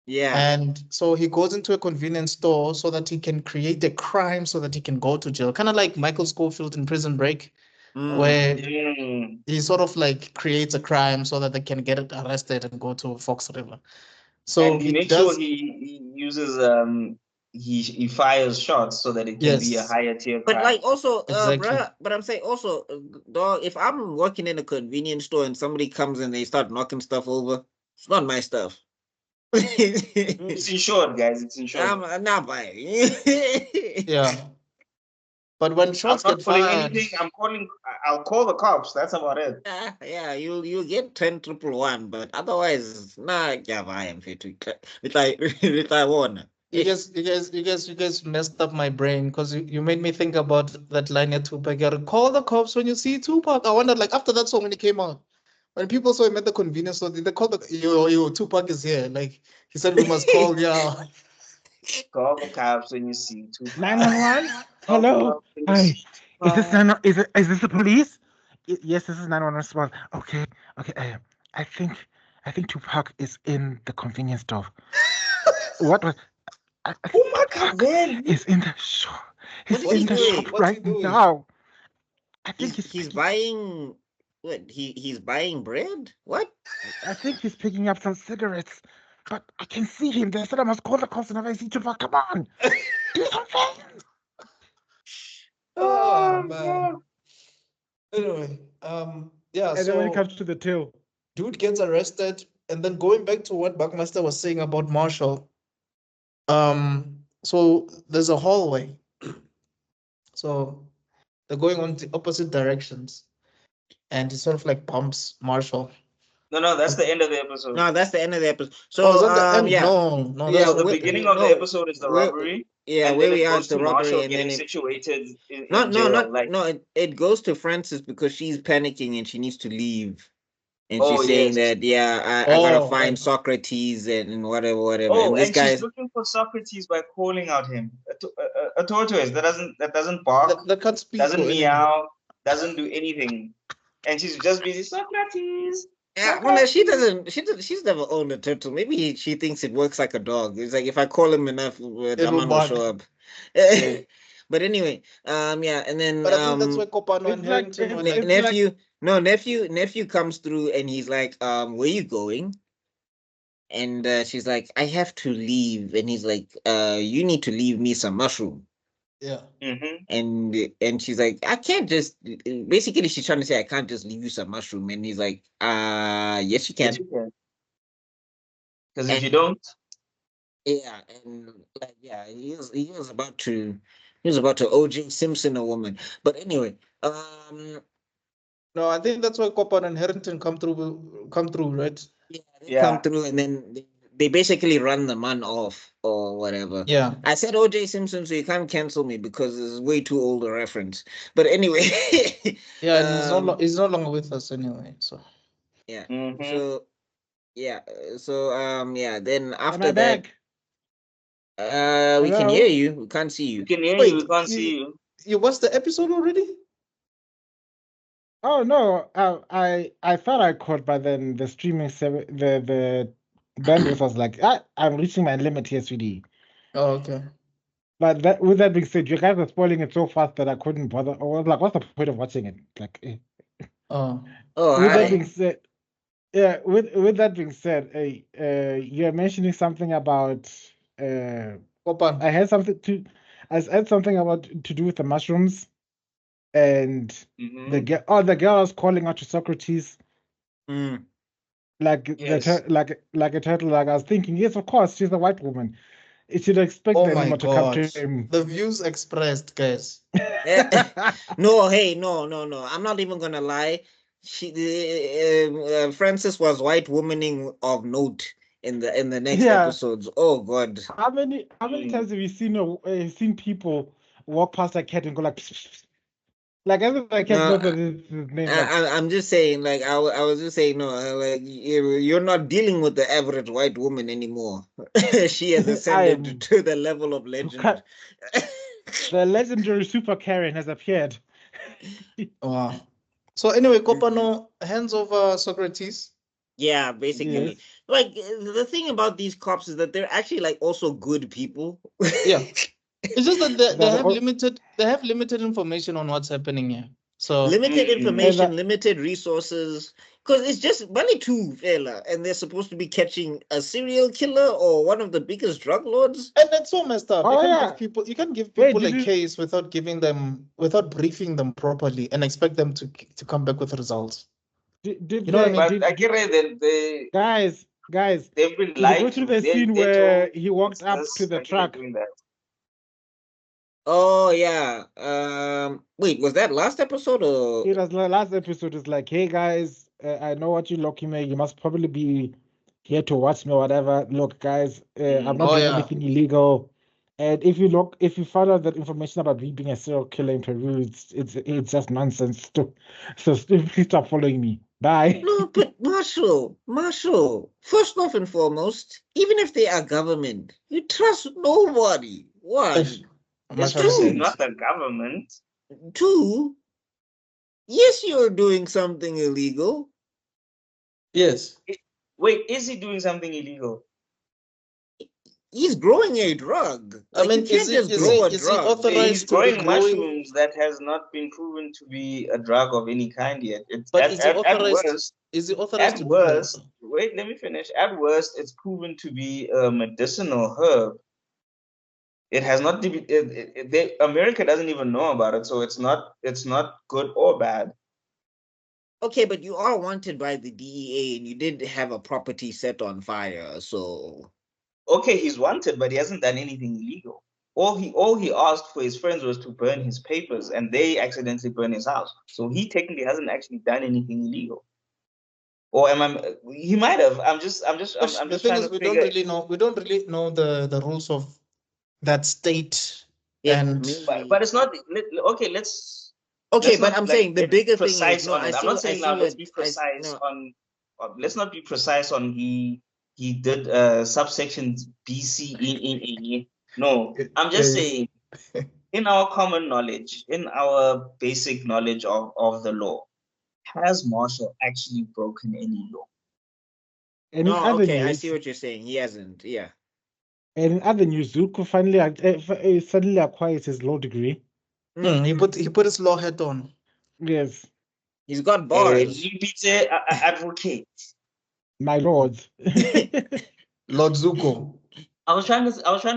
Yeah. And so he goes into a convenience store so that he can create a crime so that he can go to jail. Kind of like Michael Scofield in Prison Break, where he sort of like creates a crime so that they can get it arrested and go to Fox River. So and he makes does, sure he uses he fires shots so that it can be a Yes. higher tier But crime. like also, Exactly. but I'm saying also, dog, if I'm working in a convenience store and somebody comes and they start knocking stuff over, it's not my stuff. It's insured, guys. It's insured. I'm not buying. Yeah. But when I'm shots not get calling fired, anything. I'll call the cops. That's about it. Yeah, you'll get 10,111, but otherwise, nah, yeah, I am fit to I want. you guys messed up my brain because you made me think about that line at Tupac. You gotta call the cops when you see Tupac. I wondered, like, after that song when it came out, when people saw him at the convenience store, did they call the yo Tupac is here? Like he said, we must call. Yeah. Call the cops when you see Tupac. 911. Hello. Hi. Is this is this the police? Yes, this is 911 response. Okay. I think Tupac is in the convenience store. What was? Oh my god, man! Is in the shop. He's What is in the he doing? shop What's he right doing? now. I think He's buying what? He's buying bread? What? I think he's picking up some cigarettes. But I can see him. They said I must call the cops whenever I see Tupac. Come on. Do something. Oh man. Anyway, yeah. And then when it comes to the till, dude gets arrested, and then going back to what Buckmaster was saying about Marshall, so there's a hallway. So they're going on the opposite directions, and he sort of like bumps Marshall. No, that's the end of the episode. No, that's the end of the episode. So, is that the end? yeah. No, Yeah, So the beginning of the episode is the robbery. Yeah, and where then we it are goes the to robbery Marshall and getting then situated in jail. it goes to Francis because she's panicking and she needs to leave. And Oh, she's saying yes. that, I gotta find Socrates and whatever. Oh, and this and guy she's looking for Socrates by calling out him. A tortoise that doesn't bark, that can't speak doesn't or anything. meow, doesn't do anything, and she's just busy Socrates. Yeah, well, she's never owned a turtle. Maybe she thinks it works like a dog. It's like if I call him enough, Daman will show up. But anyway, yeah, and then But I think that's why Kopano and Harrington were like, nephew comes through and he's like, where you going? And she's like, I have to leave. And he's like, you need to leave me some mushroom. Yeah. And she's like, I can't just, basically she's trying to say I can't just leave you some mushroom, and he's like, yes you can. Yes, you can. Because if And you don't, yeah, and like yeah, he was about to OJ Simpson a woman. But anyway, No, I think that's why Copper and Harrington come through, right? yeah, they come yeah. through and then they basically run the man off or whatever. Yeah. I said OJ Simpson, so you can't cancel me because it's way too old a reference. But anyway, Yeah, and he's no um, longer with us anyway. So yeah. Mm-hmm. So yeah, yeah. Then Am after I that, back? we can hear Hello? you. We can't see We you. can hear you. We wait, can't see you. you watched the episode already? Oh no, I thought I caught, but then the the bandwidth was like, I'm reaching my limit here, sweetie. Oh, okay. But with that being said, you guys are spoiling it so fast that I couldn't bother. I was like, what's the point of watching it? Like, Oh, Oh, with that hi. being said, yeah. With that being said, you're mentioning something about. Copper. I had something to. I had something about to do with the mushrooms, and Mm-hmm. the girl was calling out to Socrates. Mm. Like Yes. like a turtle. Like I was thinking, yes, of course, she's a white woman. It should expect Oh the my animal to come God. to him. The views expressed, guys. No, hey, no. I'm not even gonna lie. Francis was white womaning of note in the next Yeah. episodes. Oh God. How many times have you seen people walk past a cat and go like, pss, pss, pss. Like as if the cat No, knows that it's his name. Like, I'm just saying, like I was just saying, no, like you're not dealing with the average white woman anymore. She has I ascended am to the level of legend. the legendary super Karen has appeared. Wow. So anyway, Copper, no, hands over Socrates. Yeah, Yes. basically. Like the thing about these cops is that they're actually like also good people. Yeah. It's just that they That have all- limited information on what's happening here. So Limited Mm. information, that limited resources. Because it's just money too, fella. And they're supposed to be catching a serial killer or one of the biggest drug lords. and that's so messed up. oh yeah. You can give Wait, people did a you case without briefing them properly and expect them to come back with results. did You know what I the mean? But did, I did get it that guys they've been did you go lied through to. the scene They told where he walked it's up to this. the I get it truck? doing that. Oh yeah. Wait, was that last episode or It was the last episode. It's like, hey guys, I know what you're looking at. You must probably be here to watch me or whatever. Look, guys, I'm not Oh doing yeah. anything illegal. And if you find out that information about me being a serial killer in Peru, it's just nonsense. So please stop following me. Bye. no? But Marshall. First off and foremost, even if they are government, you trust nobody. One, Mashallah Especially said. not the government. two. Yes, you're doing something illegal. Yes. Wait, is he doing something illegal? He's growing a drug. I Like you mean, can't just grow a is he drug. He's authorized to be growing growing? mushrooms that has not been proven to be a drug of any kind yet. It's But is he at authorized? worst, Is he authorized at to do that? worst, wait, let me finish. At worst, it's proven to be a medicinal herb. It has not America doesn't even know about it, so it's not good or bad. Okay, but you are wanted by the DEA and you did have a property set on fire, so Okay, he's wanted, but he hasn't done anything illegal. All he asked for his friends was to burn his papers, and they accidentally burned his house. So he technically hasn't actually done anything illegal. Or am I? He might have. I'm The just thing trying is, to figure. we don't really know the rules of that state. yeah, And But it's not okay. okay, Let's but not I'm like saying the get bigger thing is precise no, on it. I'm not saying I now see let's what be I precise no on. Let's not be precise on he did subsections B C E. No, I'm just yes, saying in our common knowledge, in our basic knowledge of the law, has Marshall actually broken any law? And in no, other okay, I see news, what you're saying. He hasn't, yeah. Zuko finally suddenly acquires his law degree. he put his law hat on. Yes, He's got bars. Lipite advocate. my lord. Lord Zuko. I was trying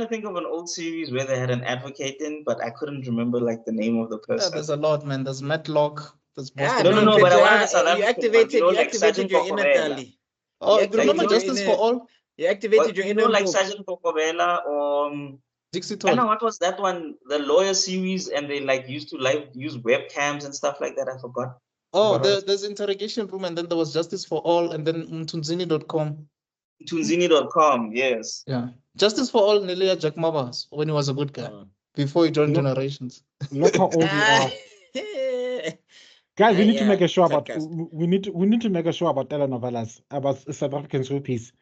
to think of an old series where they had an advocate in, but I couldn't remember like the name of the Yeah, person. there's a lot, man. There's Matlock. There's Ah, Boston. No, but I wanted the South you African one. activated Like Sergeant your inner Kokobela. Kali. Oh, You remember activated your Justice for inner- All? You activated your inner like book. Sergeant Kokobela or Dixie I know Todd. what was that one? The lawyer series, and they like used to use webcams and stuff like that. I forgot. Oh, Forgot. there's Interrogation Room, and then there was Justice for All, and then mtunzini.com. Tunzini.com, yes. Yeah. Justice for All, Nelia Jack Mabas, when he was a good guy, Oh. before he joined Look- Generations. Look how old we Ah. are. Guys, we need to Yeah, make a show about typecast. we need to make a show about telenovelas, about South African soapies.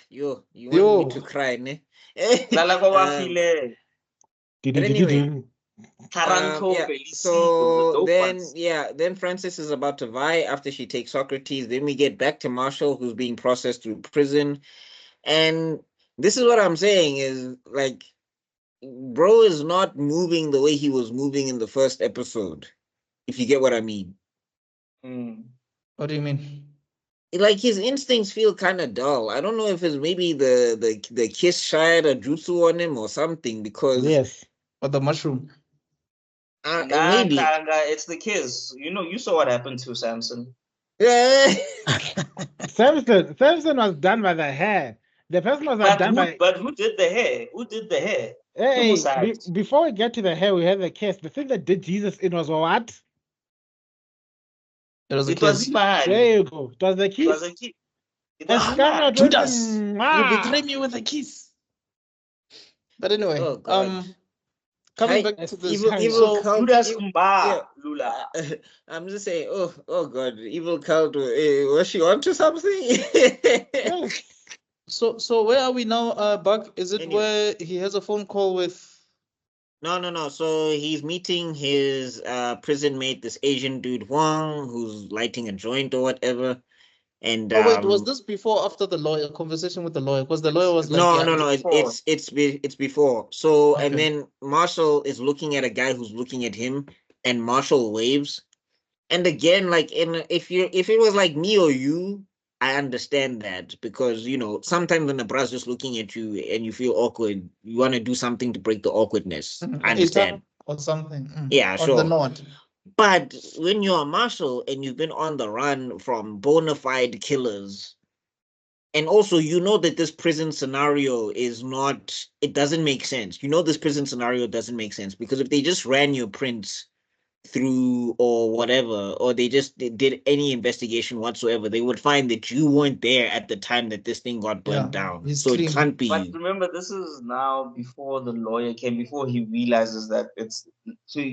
You want me to cry, ne? Lala kwa wafile. But anyway, Taranto yeah. Felicito, So the dope then, ones. then Frances is about to vie after she takes Socrates. Then we get back to Marshall, who's being processed through prison, and this is what I'm saying is like, bro is not moving the way he was moving in the first episode, if you get what I mean. What do you mean? Like his instincts feel kind of dull. I don't know if it's maybe the kiss shied a jutsu on him or something, because Yes. Or the mushroom? maybe. It's the kids. You saw what happened to Samson. Samson was done by the hair. The person was done by. But who did the hair? Who did the hair? Hey, Suicide. before we get to the hair, we had the kiss. The thing that did Jesus in was what? It was a It was kiss. Iman. There you go. It was the It was kiss. a kid. It And was Scanner Iman. told Judas, him, you betray me with a kiss. But anyway, Oh, God. coming Hi, back to this, evil cult. Judas Yeah. Mba, Lula. I'm just saying, oh God, evil cult. Was she onto something? yes. So where are we now, Buck? Is it Anyway. where he has a phone call with? No. So he's meeting his prison mate, this Asian dude Huang, who's lighting a joint or whatever. And Oh wait, was this before or after the lawyer conversation with the lawyer? Because the lawyer was like, no, yeah, no, before. it's before. So Okay. and then Marshall is looking at a guy who's looking at him, and Marshall waves. And again, like if it was like me or you, I understand that, because sometimes when the bra's just looking at you and you feel awkward, you want to do something to break the awkwardness. I understand. Or something. Yeah, Or sure. the nod. But when you're a marshal and you've been on the run from bona fide killers, and also that this prison scenario it doesn't make sense. This prison scenario doesn't make sense, because if they just ran your prints through or whatever, or they just did any investigation whatsoever, they would find that you weren't there at the time that this thing got burnt down. He's So clean. it can't be But you. remember, this is now before the lawyer came, before he realizes that it's. So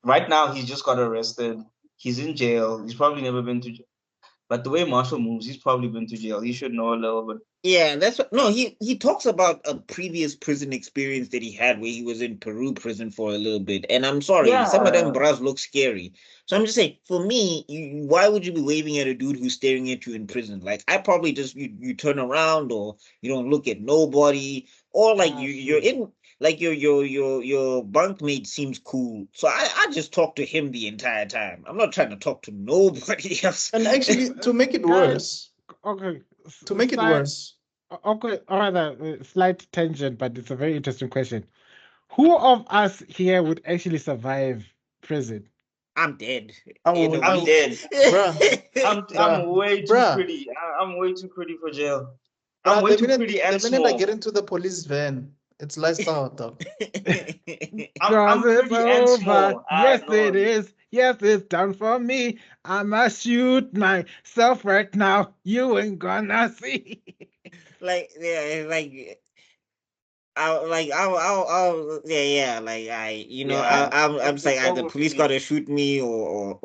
right now, he's just got arrested. He's in jail. He's probably never been to jail. But the way Marshall moves, he's probably been to jail. He should know a little bit. Yeah, that's what. No, he talks about a previous prison experience that he had where he was in Peru prison for a little bit. And I'm sorry, some of them bras look scary. So I'm just saying, for me, why would you be waving at a dude who's staring at you in prison? Like, I probably just you turn around, or you don't look at nobody, or like you're in, like your bunkmate seems cool. So I just talk to him the entire time. I'm not trying to talk to nobody else. And actually, to make it worse, Okay. worse. Okay, rather slight tangent, but it's a very interesting question. Who of us here would actually survive prison? I'm dead. I'm dead. Bruh. I'm way too Bruh. pretty. I'm way too pretty for jail. Bruh, I'm way too pretty and the minute I small. get into the police van, it's lights out, dog. I'm Cause pretty and small. Yes, No. it is. Yes, it's done for me. I'ma shoot myself right now. You ain't gonna see. Like, yeah, like I'm like the police gotta shoot me or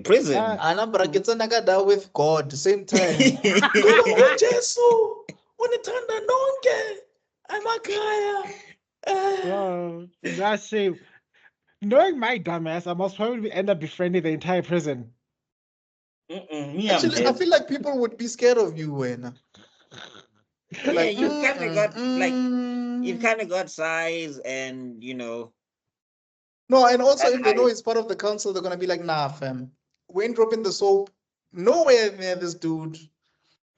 prison. Ana bracketsanaga with God same time. Jesu, unitanda nonke. Amakhaya. Oh, that's shame. Knowing my dumbass, I must probably end up befriending the entire prison. Actually, I feel like people would be scared of you when. Like, you've kind of got size, and No, and also if they know it's part of the council, they're gonna be like, nah, fam, we ain't dropping the soap nowhere near this dude.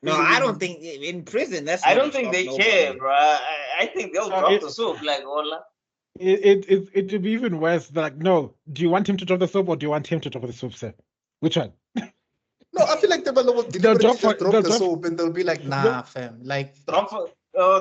No, I don't think in prison that's I not don't a think stop they nobody. care, bro. I think they'll So drop the soap like Ola. It would be even worse. They're like, no, do you want him to drop the soap or do you want him to drop the soap, sir? Which one? No, I feel like they will deliberately drop just drop they'll the drop- soap and they'll be like, nah, fam. Like, Drop for,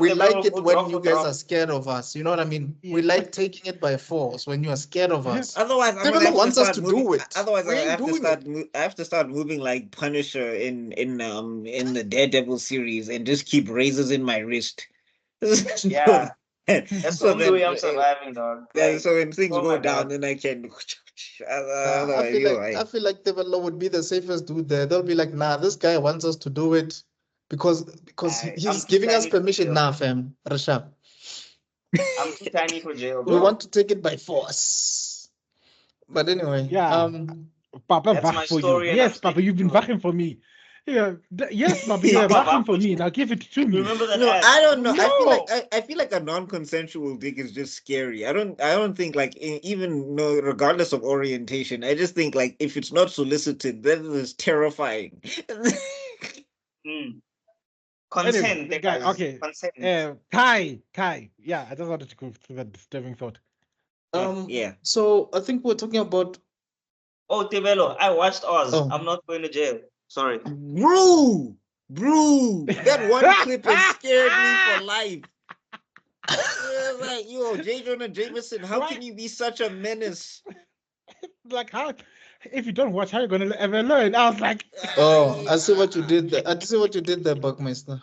we they like will it go when drop you for guys drop. are scared of us. You know what I mean? We Yeah. like taking it by force when you are scared of us. Otherwise, I'm They gonna will have to want us start to moving. do it. Otherwise, We I ain't have to doing start. it. I have to start moving like Punisher in the Daredevil series and just keep razors in my wrist. Yeah. That's so the only way I'm then, surviving, dog. then Like, so when things oh go my down, God. then I can. Nah, I feel like I feel like Develo would be the safest dude there. They'll be like, nah, this guy wants us to do it because I'm he's too giving us tiny for permission. jail. Nah, fam, Rashab. I'm too tiny for jail, We bro. want to take it by force. But anyway, Yeah. Papa That's my vach for you. story and Yes, I'm Papa, sticking you've been to it. vaching for me. Yeah, yes, Papa, you were Papa vaching vach for for me. you. Now give it to me. Remember that No, ad? I don't know. No. I feel like a non-consensual dick is just scary. I don't think like even no, regardless of orientation. I just think like if it's not solicited, that is terrifying. Mm. Anyway, Consent, guy, guys. okay. Consent. Kai. Yeah, I just wanted to go through that disturbing thought. Yeah. So I think we're talking about Oh, Tevelo, I watched Oz. Oh. I'm not going to jail. Sorry. Bro, that one clip has scared me for life. Like, yo, J. Jonah Jameson, how can you be such a menace? Like, how? If you don't watch, how are you going to ever learn? I was like, Oh, I see what you did there. I see what you did there, Buckminster.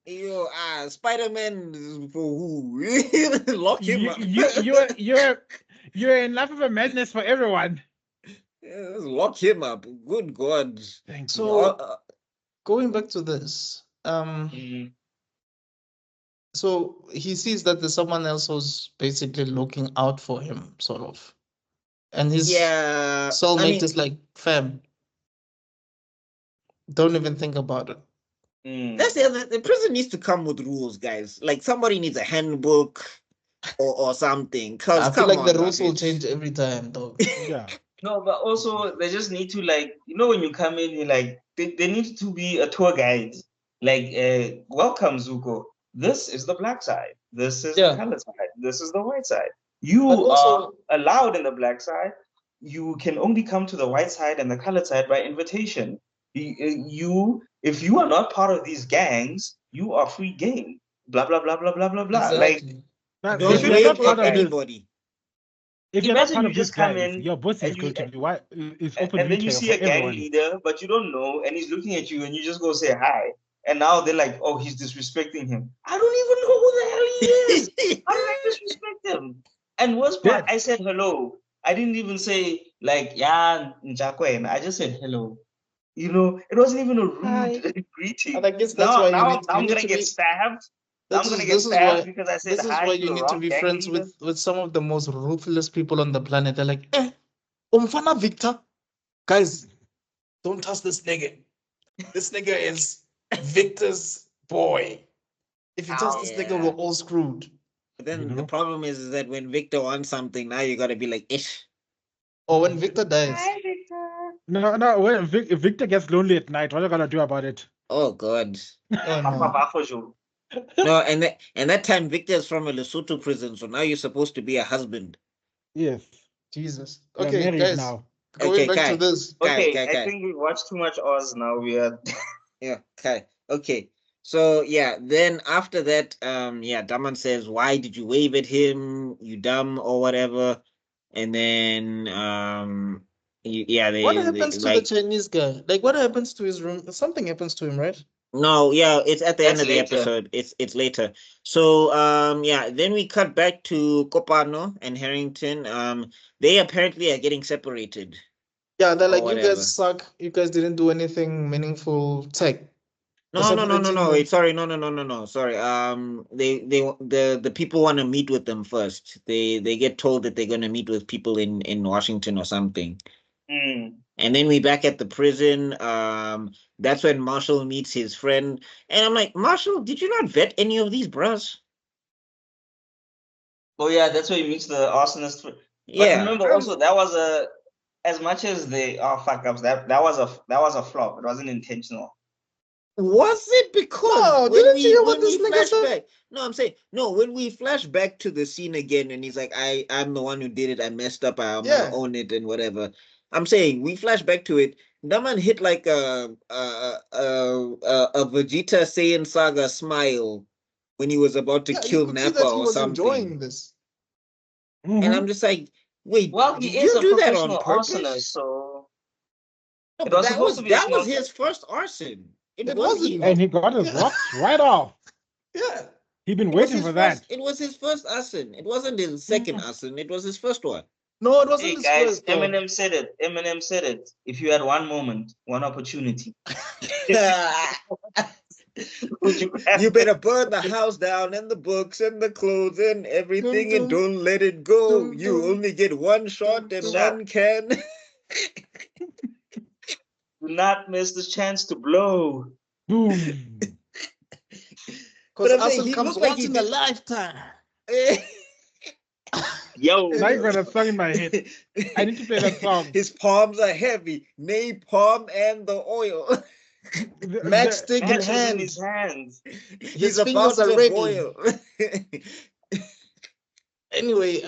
Yo, Spider-Man is for who? Lock him up. you're enough of a madness for everyone. Yeah, lock him up. Good God. Thank you. So going back to this, so he sees that there's someone else who's basically looking out for him, sort of. And his soulmate is like, fam, don't even think about it. That's the prison needs to come with rules, guys. Like somebody needs a handbook or something. Cause I feel come like on, the rules will change every time, though. Yeah. No, but also they just need to, like, you know, when you come in, you like they need to be a tour guide. Like, welcome, Zuko. This is the black side. This is the color side. This is the white side. You But also- are allowed in the black side. You can only come to the white side and the colored side by invitation. If you are not part of these gangs, you are free game. Blah blah blah blah blah blah blah. Exactly. Like, Don't if you're not wave part at of this, anybody. if you're not Imagine part you of these just come guys, in your boss is and going to be is and open then you retail see for a gang everyone. leader, but you don't know, and he's looking at you, and you just go say hi. And now they're like, "Oh, he's disrespecting him." I don't even know who the hell he is. How did I disrespect him? And worst part, I said hello. I didn't even say like "yeah, Njakwen." I just said hello. You know, it wasn't even a rude greeting. And I guess that's why I'm gonna get stabbed. I'm gonna get This is stabbed why because I said this is hi why to you the need to wrong be gang friends leader. with some of the most ruthless people on the planet. They're like, Umfana Victor, guys, don't touch this nigga. This nigga is Victor's boy. If you touch this nigga, we're all screwed. But then the problem is that when Victor wants something, now you gotta be like, ish. Or when Victor dies. Hi, Victor. No. When if Victor gets lonely at night, what are you gonna do about it? Oh God. Oh no. No, and that time Victor's from a Lesotho prison, so now you're supposed to be a husband. Yes. Jesus. We're Okay, married guys. now. Going Okay, back Kai. to this. Okay, Kai. I think we watched too much Oz now. We are Yeah, Kai. Okay. So yeah, then after that, Daman says, "Why did you wave at him? You dumb or whatever." And then What happens to the Chinese guy? Like, what happens to his room? Something happens to him, right? No, yeah, it's at the end of the later. episode. It's later. So then we cut back to Kopano and Harrington. They apparently are getting separated. Yeah, they're like, you whatever. guys suck. You guys didn't do anything meaningful. Tech. No. Sorry, no. Sorry. The people want to meet with them first. They get told that they're gonna meet with people in Washington or something. And then we back at the prison. That's when Marshall meets his friend, and I'm like, Marshall, did you not vet any of these bros? Oh yeah, that's where he meets the arsonist. But remember, also that was as much as they are fuck ups. That was a flop. It wasn't intentional. Was it because No, when didn't you hear what when this we nigga flash said? back? No, I'm saying no. When we flash back to the scene again, and he's like, I'm the one who did it. I messed up. I'm Yeah. gonna own it and whatever." I'm saying we flash back to it. Daman hit like a Vegeta Saiyan Saga smile when he was about to Yeah, you kill could see Nappa that he or was something, enjoying this. and I'm just like, "Wait, Well, he did is you a do that on professional arsonist, purpose?" so No, it but was supposed to be a that was small his thing. first arson. It It was wasn't. And he got his Yeah. rocks right off. Yeah. He'd been It was waiting his for first. that. It was his first arson. It wasn't his second arson. It was his first one. No, it Hey wasn't his guys, first though. Eminem said it. Eminem said it. If you had one moment, one opportunity, would you grab You it? better burn the house down and the books and the clothes and everything, Dum, and dum, don't let it go. dum, You dum, only get one shot dum, and dum. one can. Do not miss the chance to blow. Boom. But Because I'm saying arson he comes looked like once he in a did. lifetime. Yo, Now you got a song in my head. I need to play that song. His palms are heavy. Napalm and the oil. Matchstick in matches in hand. his hands. He's His about fingers are to ready. boil. Anyway,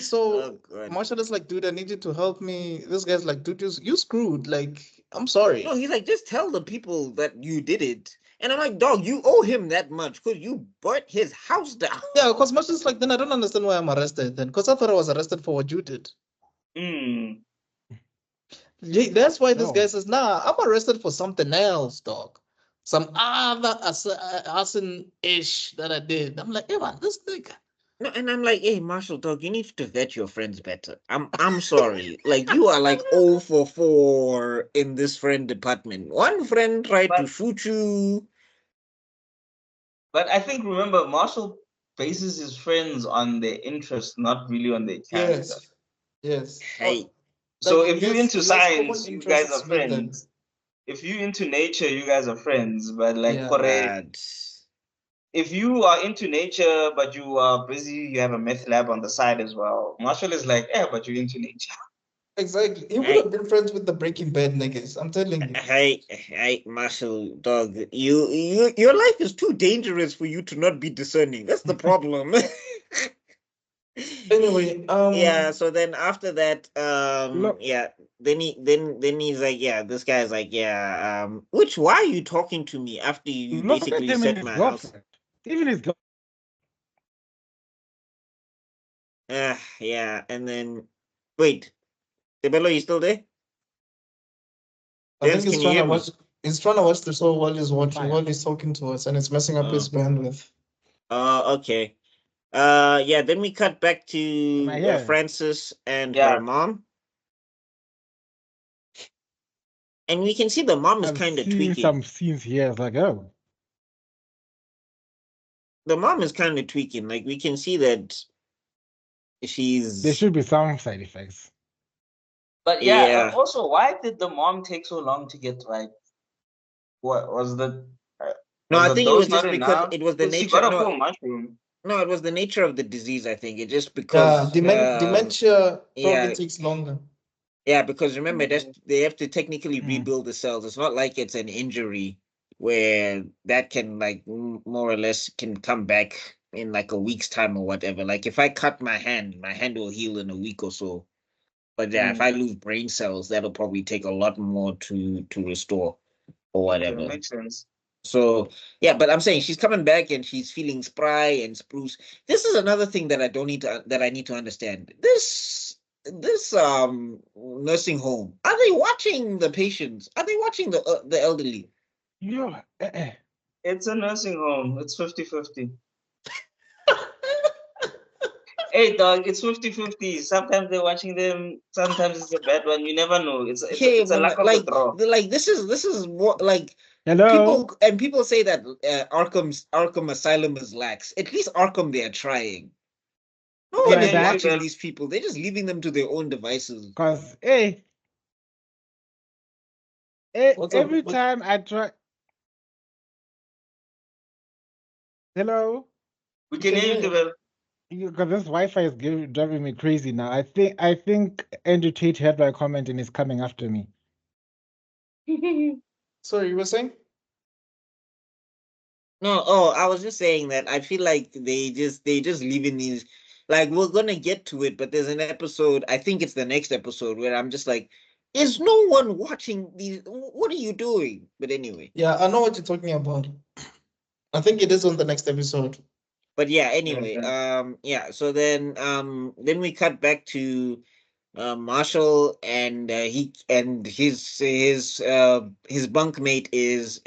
so Oh, God. Marshall is like, dude, I need you to help me. This guy's like, dude, you screwed. Like, I'm sorry. No, he's like, just tell the people that you did it. And I'm like, dog, you owe him that much because you burnt his house down. Yeah, because Marshall's like, then I don't understand why I'm arrested then. Because I thought I was arrested for what you did. Mm. Yeah, that's why this No. guy says, nah, I'm arrested for something else, dog. Some other arson-ish that I did. I'm like, hey, man, this nigga. No, and I'm like, hey, Marshall, dog, you need to vet your friends better. I'm sorry. Like, you are like 0 for 4 in this friend department. One friend tried to But shoot you. but I think remember Marshall bases his friends on their interest, not really on their character. Yes. Yes. Hey, So Like, if you're yes, into yes, common science, you guys interests are make them. friends. If you're into nature, you guys are friends. But like Yeah. bad. if you are into nature but you are busy, you have a meth lab on the side as well. Marshall is like, yeah, but you're into nature. Exactly. He would Hey, have been friends with the Breaking Bad niggas. I'm telling you. hey, Marshall, dog, your life is too dangerous for you to not be discerning. That's the problem. Anyway, Yeah, so then after that, Look, yeah, then he's like, yeah, this guy's like, yeah, why are you talking to me after you look at basically him and set his my house? girlfriend. Even his girlfriend. Yeah, and then wait, Debello, you still there? I Gents, think can you hear me? he's trying to watch the show while he's watching, Fire. while he's talking to us, and it's messing up his bandwidth. Okay. Yeah, then we cut back Am I to here? Frances and Yeah. her mom. And we can see the mom is I've kind of seen tweaking. some scenes here. It's like, oh, The mom is kind of tweaking. Like, we can see that there she's should be some side effects. But yeah, yeah. also, why did the mom take so long to get right? What was the No, I the think it dose was just not because enough? it was the Because she nature. got a No, full mushroom. no, it was the nature of the disease. I think it just Yeah, because dementia yeah. probably takes longer. Yeah, because remember they have to technically Mm. rebuild the cells. It's not like it's an injury where that can like more or less can come back in like a week's time or whatever. Like if I cut my hand will heal in a week or so. But yeah, if I lose brain cells, that'll probably take a lot more to restore or whatever. Okay, makes sense. So yeah, but I'm saying she's coming back and she's feeling spry and spruce. This is another thing that I need to understand. This nursing home, are they watching the patients? Are they watching the elderly? Yo, It's a nursing home. It's 50-50. Hey, dog, it's 50-50. Sometimes they're watching them. Sometimes it's a bad one. You never know. It's a luck of the draw. Like this is what like hello. people say that Arkham Asylum is lax. At least Arkham they are trying. No Am one I is back? watching these people. They're just leaving them to their own devices. Because, hey, every What- time I try. Hello? We can hear you, Devel. Because this Wi-Fi is driving me crazy now. I think Andrew Tate heard my comment and is coming after me. Sorry, you were saying? No, I was just saying that I feel like they just leave in these, like, we're gonna get to it, but there's an episode, I think it's the next episode, where I'm just like, is no one watching these? What are you doing? But anyway. Yeah, I know what you're talking about. I think it is on the next episode. But yeah, anyway, Yeah. so then we cut back to Marshall, and he and his bunkmate is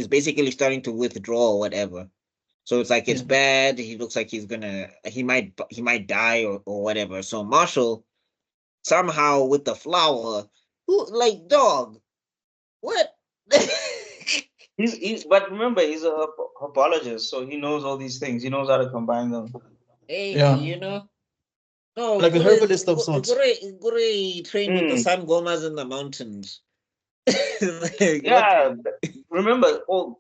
basically starting to withdraw or whatever. So it's like it's Yeah. bad. He looks like he might die or whatever. So Marshall somehow with the flower, who, like, dog, what? But remember, he's a herbologist, so he knows all these things. He knows how to combine them. Hey, Yeah. you know. No, Like a herbalist of sorts. Gure trained with the Mm. sun gomas in the mountains. Like, what? Yeah, remember, all.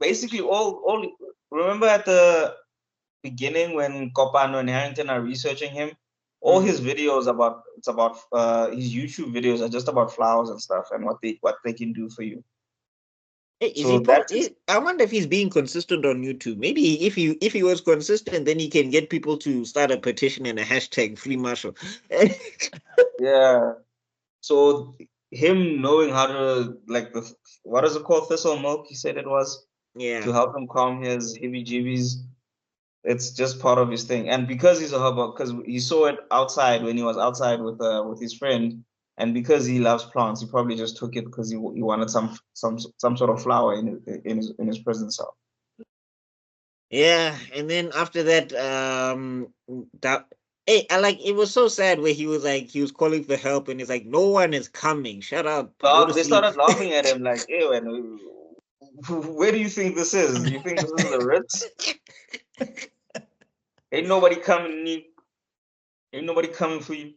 Remember at the beginning when Copan and Harrington are researching him, all his videos about his YouTube videos are just about flowers and stuff and what they can do for you. Hey, is So he that's I wonder if he's being consistent on YouTube. Maybe if he was consistent, then he can get people to start a petition and a hashtag free Marshall. yeah. So him knowing how to, like, the what is it called, thistle milk? He said it was to Yeah. help him calm his heebie-jeebies. It's just part of his thing, and because he's a herb, because he saw it outside when he was outside with his friend, and because he loves plants, he probably just took it because he wanted some sort of flower in his prison cell. Yeah, and then after that, that hey, I like, it was so sad where he was calling for help and he's like, no one is coming. Shut up. Go to They sleep. started laughing at him like, "Ew, and where do you think this is? You think this is the Ritz? Ain't nobody coming. Ain't nobody coming for you."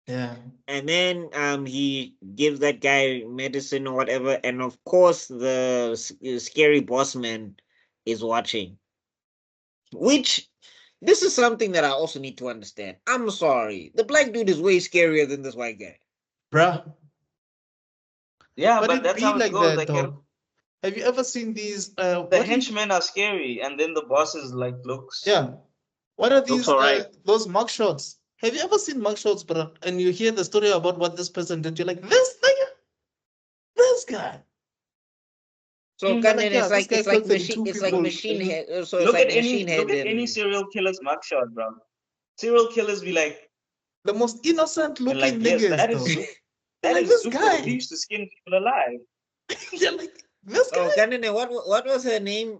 Yeah. And then he gives that guy medicine or whatever, and of course the scary boss man is watching. Which, this is something that I also need to understand. I'm sorry, the black dude is way scarier than this white guy. Bruh. Yeah, But but it that's be how it like goes. that, Like, dog. Have you ever seen these the what do you- henchmen are scary, and then the boss is like, looks Yeah. What are looks these alright. those mugshots? Have you ever seen mugshots, bro? And you hear the story about what this person did, you're like, this nigga, this guy. So Mm. Kandan, Like, yeah, this guy it's like killed machine, 32 it's like people. machine head. So it's Look like at machine head. any serial killer's mugshot, bro. Serial killers be like, The most innocent and like, looking yes, niggas, that is though. super, that Like is this super. guy. We used to skin people alive. You're like, this guy. Oh, Kandan, what was her name?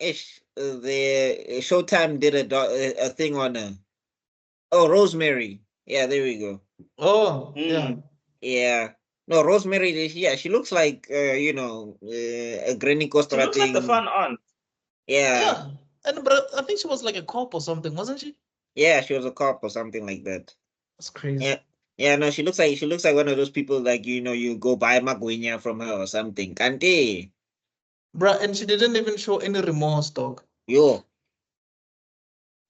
Ish, the Showtime did a thing on her. Oh, Rosemary. Yeah, there we go. Oh, yeah. Mm. Yeah. No, Rosemary, yeah, she looks like a Granny Costa She looks like the thing. fun aunt. Yeah. Yeah. And but I think she was like a cop or something, wasn't she? Yeah, she was a cop or something like that. That's crazy. Yeah. Yeah, no, she looks like one of those people, like, you go buy magwinya from her or something. Kante. Bruh, and she didn't even show any remorse, dog. Yo.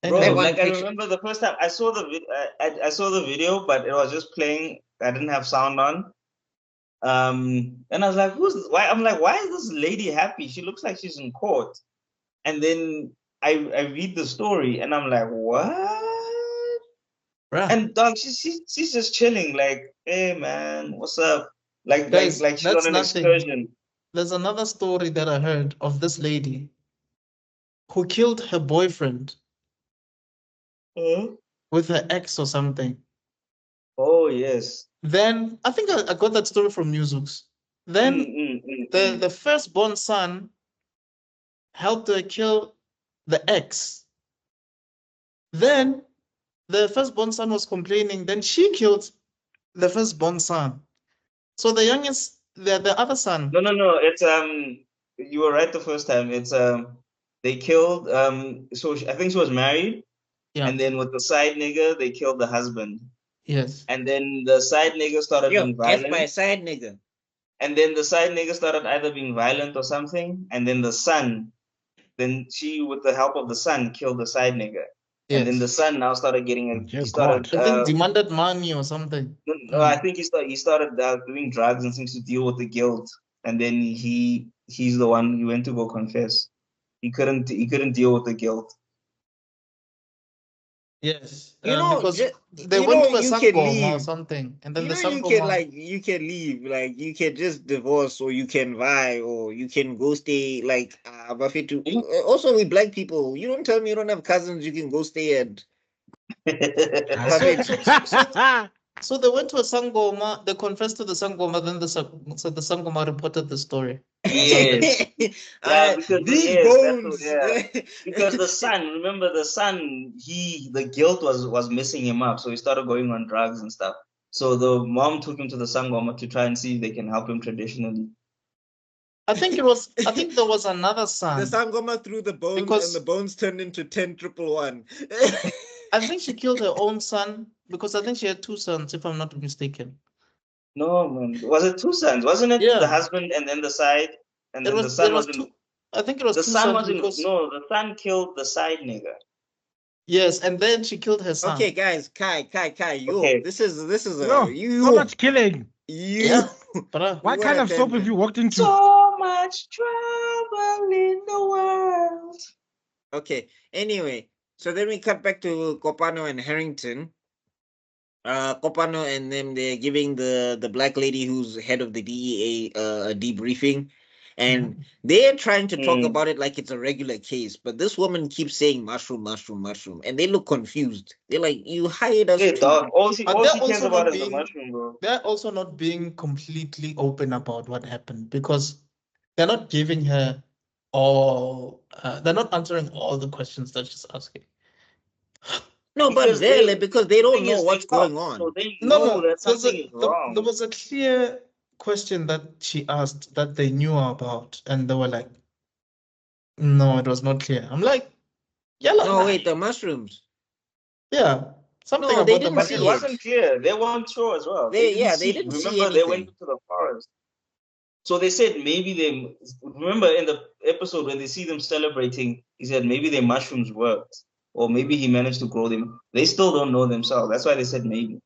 And That Bro, one like, I picture. remember the first time I saw I saw the video, but it was just playing. I didn't have sound on. And I was like, why? I'm like, why is this lady happy? She looks like she's in court. And then I read the story, and I'm like, what? bruh, And dog, she's just chilling, like, hey man, what's up? Like guys, like she's that's on an nothing. excursion. There's another story that I heard of this lady who killed her boyfriend with her ex or something. Oh yes. Then I think I got that story from Newsooks. Then the firstborn son helped her kill the ex. Then the firstborn son was complaining. Then she killed the firstborn son. So the youngest, the other son. No. It's you were right the first time. It's they killed so I think she was married, Yeah. and then with the side nigga they killed the husband, Yes. and then the side nigga started Yo, being guess violent, my side nigga. and then the side nigga started either being violent or something, and then the son, then she with the help of the son killed the side nigga. And then the Yes. son now started getting Dear he started I think demanded money or something. no, I think he started doing drugs and things to deal with the guilt. And then he's the one he went to go confess. He couldn't deal with the guilt. Yes. You know, Because they you went know, to a you can sangoma or leave. something, and then You the know, you can sangoma. you can leave, like you can just divorce, or you can vie, or you can go stay like Buffy to. Also, with black people, you don't tell me you don't have cousins. You can go stay at So, Buffy. so, so, so, so they went to a sangoma. They confessed to the sangoma. Then so the sangoma reported the story. Yes. Yeah, because These yes, that's what, bones. yeah. Because the son, remember the son, the guilt was messing him up, so he started going on drugs and stuff. So the mom took him to the sangoma to try and see if they can help him traditionally. I think it was. I think there was another The son Sangoma threw the bones, and the because bones turned into 10,111. I think she killed her own son because I think she had two sons, if I'm not mistaken. No, man. Was it two sons? Wasn't it Yeah. the husband and then the side? And It then was. the son It was wasn't. two. I think it was The two son sons wasn't. because No, the son killed the side nigga. yes, and then she killed her son. Okay, guys, Kai, yo, Okay. this is Yo, you so much killing. you. Yeah, but What kind of soap have you walked into? So much trouble in the world. Okay. Anyway, so then we cut back to Copano and Harrington. Copano and them, they're giving the black lady who's head of the DEA a debriefing, and they're trying to talk about it like it's a regular case, but this woman keeps saying mushroom, and they look confused. They're like, "You hired us Yeah, to." dog. All she But they're cares also about not is the being mushroom, bro. they're also not being completely open about what happened because they're not giving her all they're not answering all the questions that she's asking. No, but Because really, because they don't thing know is, what's they talk, going on. so they No, know that there's something is there wrong. was a clear question that she asked that they knew about, and they were like, no, it was not clear. I'm like, yellow. No, wait, the mushrooms. Yeah, something No, they about the didn't But it see mushrooms. wasn't clear. They weren't sure as well. They didn't They see. didn't see Remember, they went anything. into the forest. So they said maybe they remember in the episode when they see them celebrating, he said maybe their mushrooms worked, or maybe he managed to grow them. They still don't know themselves. That's why they said maybe.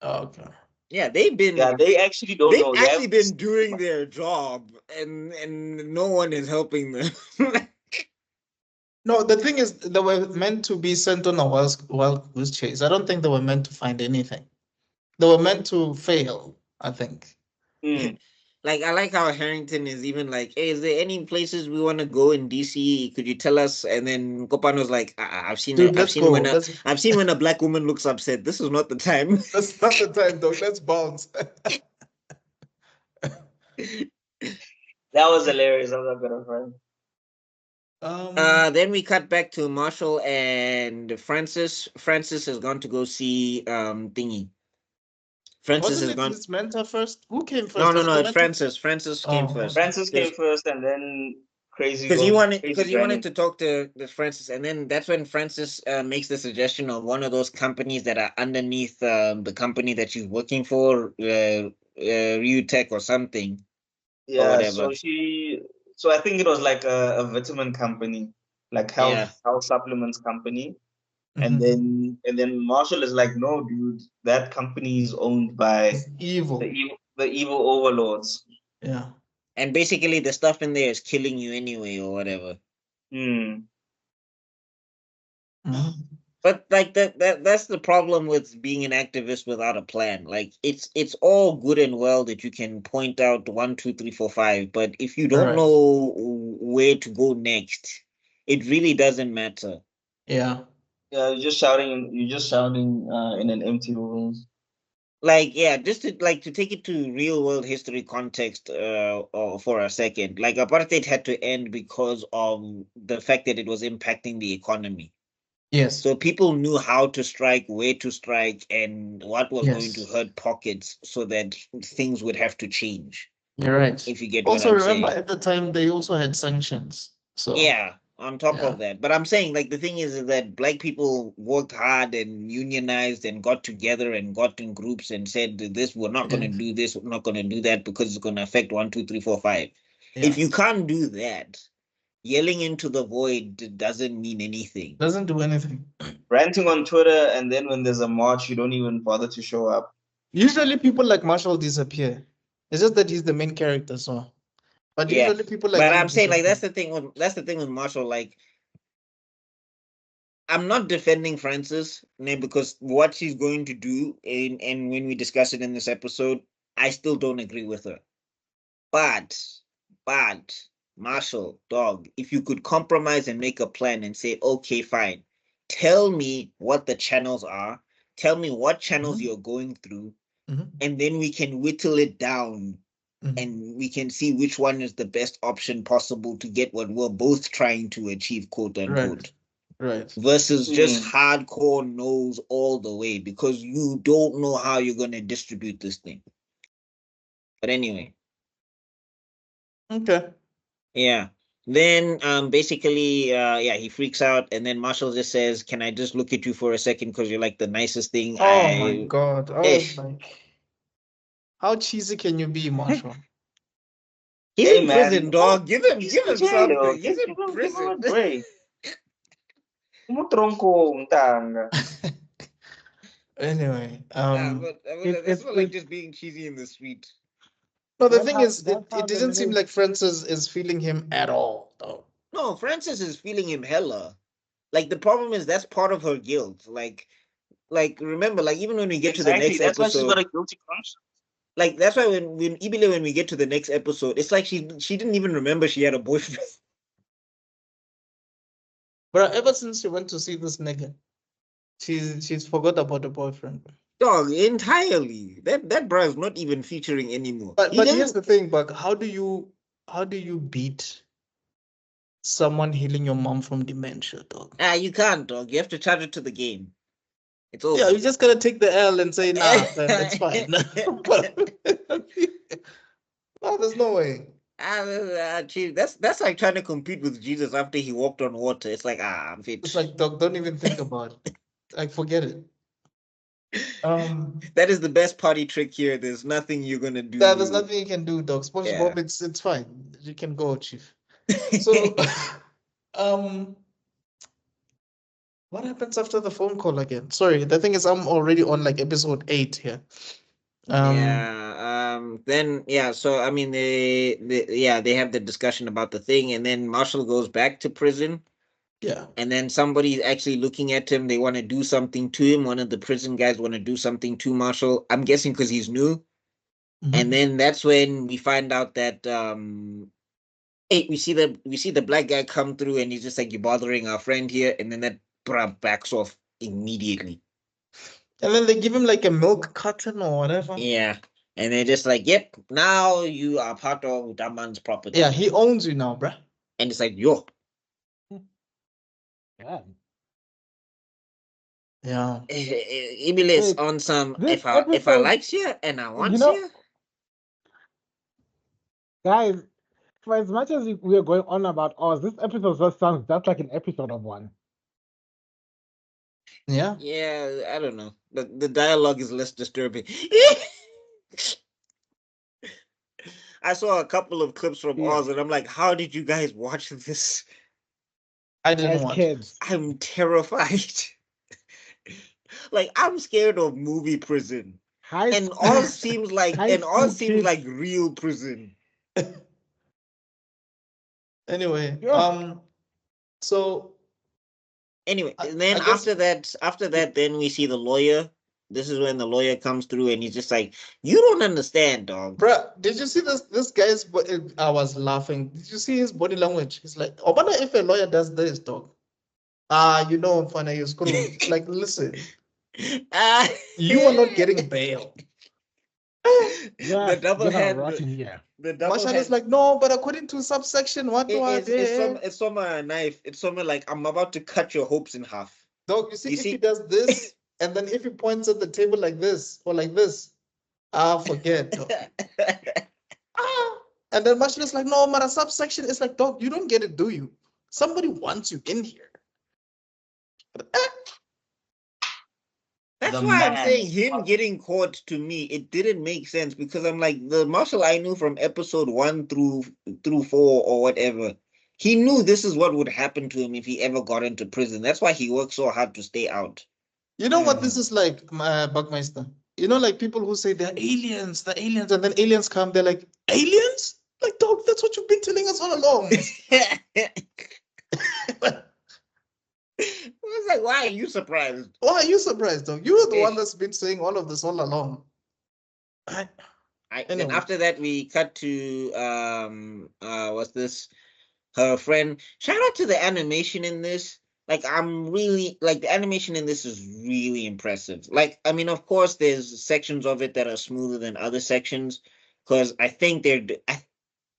Okay. Yeah, they've been. Yeah, they actually don't They've know. They actually have been doing their job, and no one is helping them. No, the thing is, they were meant to be sent on a wild goose chase. I don't think they were meant to find anything. They were meant to fail, I think. Like, I like how Harrington is even like, "Hey, is there any places we want to go in DC? Could you tell us?" And then Kopano's like, "I've seen Dude, I've let's seen go. when Let's I've seen when a black woman looks upset. This is not the time." that's not the time, dog. Let's bounce. That was hilarious. I was not gonna friend. Then we cut back to Marshall and Francis. Francis has gone to go see Thingy. Francis Wasn't has it gone. his mentor first? Who came No, first? Was it the it's mentor? Francis. Francis came Oh, first. Francis came first, and then crazy Because he crazy wanted to talk to the Francis, and then that's when Francis makes the suggestion of one of those companies that are underneath the company that she's working for, Ryu Tech or something, or Yeah, whatever. so I think it was like a vitamin company, like health supplements company. And then Marshall is like, no, dude, that company is owned by it's evil. the evil overlords. Yeah. And basically, the stuff in there is killing you anyway, or whatever. Mhm. But like that's the problem with being an activist without a plan. Like it's all good and well that you can point out 1, 2, 3, 4, 5, but if you don't Right. know where to go next, it really doesn't matter. Yeah. Yeah, you're just shouting in an empty room. Like, yeah, just to take it to real world history context for a second. Like, apartheid had to end because of the fact that it was impacting the economy. Yes. So people knew how to strike, where to strike, and what was going to Yes. hurt pockets so that things would have to change. You're right. If you get what Also, I'm remember saying. at the time they also had sanctions. So Yeah, on top yeah. of that. But I'm saying, like, the thing is that black people worked hard and unionized and got together and got in groups and said, this, we're not going to do this, we're not going to do that because it's going to affect 1, 2, 3, 4, 5. Yeah. If you can't do that, Yelling into the void doesn't mean anything. Doesn't do anything. Ranting on Twitter, and then when there's a march, you don't even bother to show up. Usually people like Marshall disappear. It's just that he's the main character, so. But Yeah, usually people like but him I'm saying like disappear. that's the thing with Marshall. Like, I'm not defending Frances, because what she's going to do, and when we discuss it in this episode, I still don't agree with her. But Marshall, dog, if you could compromise and make a plan and say, okay, fine, tell me what the channels are, tell me what channels Mhm. you're going through, Mhm. and then we can whittle it down Mhm. and we can see which one is the best option possible to get what we're both trying to achieve, quote unquote. Right. Versus just hardcore knows all the way, because you don't know how you're going to distribute this thing. But anyway, Okay. yeah. Then basically yeah, he freaks out, and then Marshall just says, "Can I just look at you for a second because you're like the nicest thing Oh my God. I was Ish. like, how cheesy can you be, Marshall? He's Hey, in man. prison, dog. Give him He's in jail. something. He's Give in him a prison." break. Umutronco, mtanga. Anyway, That's not like it's just being cheesy in the street. no, the that's thing how is, that's how it the didn't seem minute like Francis is feeling him at all, though. No, Frances is feeling him hella. Like, the problem is that's part of her guilt. Like remember, like, even when we get to the Exactly. next That's why she's got episode, a guilty conscience. like, that's why when Ibile, when we get to the next episode, it's like she didn't even remember she had a boyfriend. But ever since she went to see this nigga, she's forgot about the boyfriend. Dog, entirely. That bro is not even featuring anymore. But He but here's doesn't. the thing, Buck. How do you beat someone healing your mom from dementia, dog? You can't, dog. You have to charge it to the game. It's Yeah, over. you just gotta take the L and say, nah, man, it's fine. But no, there's no way. Chief, that's like trying to compete with Jesus after he walked on water. It's like, I'm fit. It's like, dog, don't even think about it. Like, forget it. That is the best party trick here. There's nothing you're gonna do. There's nothing you can do, dog. SpongeBob, Yeah. it's fine. You can go, Chief. So, what happens after the phone call again? Sorry, the thing is, I'm already on like episode 8 here. Yeah. Then yeah. So I mean, they have the discussion about the thing, and then Marshall goes back to prison. Yeah. And then somebody's actually looking at him. They want to do something to him. One of the prison guys want to do something to Marshall. I'm guessing because he's new. Mhm. And then that's when we find out that hey, we see the black guy come through, and he's just like, "You're bothering our friend here," and then that bruh backs off immediately. And then they give him like a milk carton or whatever. Yeah. And they're just like, "Yep, now you are part of that man's property." Yeah, he owns you now, bruh. And it's like, yo, yeah. Yeah. Iblis Wait, on some, this if I episode, likes you and I you want know, you. guys, for as much as we are going on about Oz, this episode just sounds just like an episode of one. Yeah. Yeah, I don't know. The dialogue is less disturbing. I saw a couple of clips from Yeah. Oz, and I'm like, how did you guys watch this? I didn't As watch kids. I'm terrified. Like, I'm scared of movie prison. High And school, Oz seems like high school kids. real prison. it. Anyway, Yeah. so Anyway, I, and then I guess after that, then we see the lawyer. This is when the lawyer comes through, and he's just like, "You don't understand, dog." bruh, did you see this guy's I was laughing. Did you see his body language? He's like, oh, but if a lawyer does this, dog. You know, funny, you screwed. Like, listen, you are not getting bail. Yeah, The double get a hand. rotten here. The double Marshall hand. is like, no, but according to subsection, what It's from a knife. It's from a, like, I'm about to cut your hopes in half. dog, you see, You if see- he does this, and then if he points at the table like this, or like this, forget, dog. And then Marshall is like, no, but a subsection is like, dog, you don't get it, do you? Somebody wants you in here. That's The why I'm man. saying him getting caught, to me, it didn't make sense, because I'm like, the Marshall I knew from episode 1 through 4 or whatever, He knew this is what would happen to him if he ever got into prison. That's why he worked so hard to stay out. You know what this is like, Buckmeister? You know, like people who say they're aliens, and then aliens come, they're like, aliens? Like, dog, that's what you've been telling us all along. I was like, why are you surprised? Why are you surprised, dog? You're the Eh. one that's been saying all of this all along. Then Anyway. after that, we cut to what's this? Her friend. Shout out to the animation in this. Like, I'm really like the animation in this is really impressive. Like, I mean, of course, there's sections of it that are smoother than other sections, because I think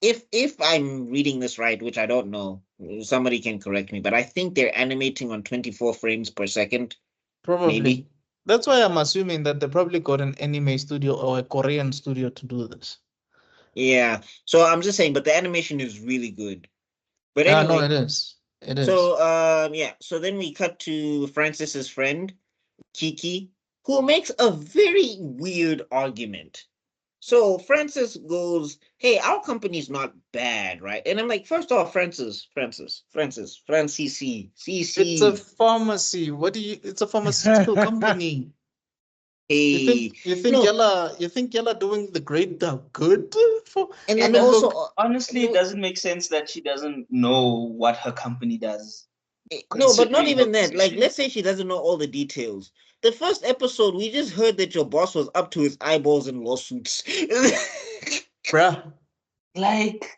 if I'm reading this right, which I don't know, somebody can correct me, but I think they're animating on 24 frames per second. Probably. Maybe. That's why I'm assuming that they probably got an anime studio or a Korean studio to do this. Yeah. So I'm just saying, but the animation is really good. But Yeah, anyway, no, it is. It is. so yeah. So then we cut to Francis's friend, Kiki, who makes a very weird argument. So Francis goes, "Hey, our company's not bad, right?" And I'm like, first off, Francis, CC. It's a pharmacy. What do you? It's a pharmaceutical company. Hey, You think Yella doing the great good for? and And then also, look, honestly, it doesn't make sense that she doesn't know what her company does. no, but not Considering even her that. Like, position. let's say she doesn't know all the details. The first episode, we just heard that your boss was up to his eyeballs in lawsuits. Bruh. Like,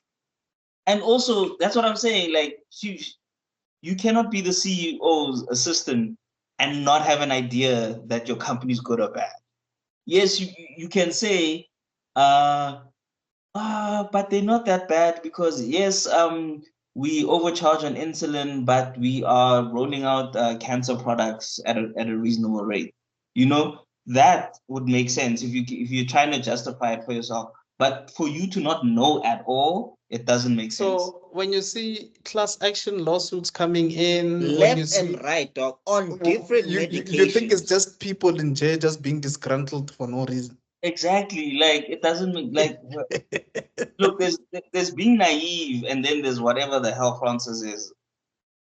and also that's what I'm saying. Like, you cannot be the CEO's assistant and not have an idea that your company's good or bad. Yes, you can say, but they're not that bad because yes, we overcharge on insulin, but we are rolling out cancer products at a reasonable rate. You know, that would make sense if you're trying to justify it for yourself. But for you to not know at all, it doesn't make sense. So when you see class action lawsuits coming in, when you Left see and right, dog, on different you medications. think it's just people in jail just being disgruntled for no reason. Exactly. Like it doesn't make like look, there's being naive and then there's whatever the hell Francis is.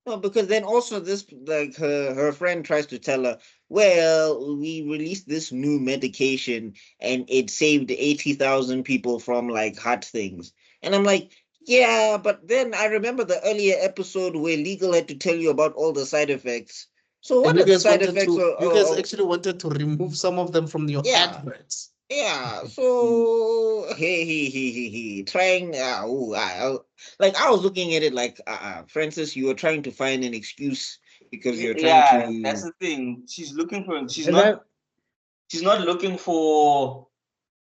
No, because then also this, like, her friend tries to tell her, well, we released this new medication and it saved 80,000 people from like heart things. And I'm like, yeah, but then I remember the earlier episode where legal had to tell you about all the side effects. So what And you are the guys side wanted effects? to you guys actually wanted to remove some of them from your Yeah. adverts. Yeah, so he trying. Like I was looking at it like, Francis, you were trying to find an excuse because you're trying to. That's the thing. She's looking for. She's And not. She's not looking for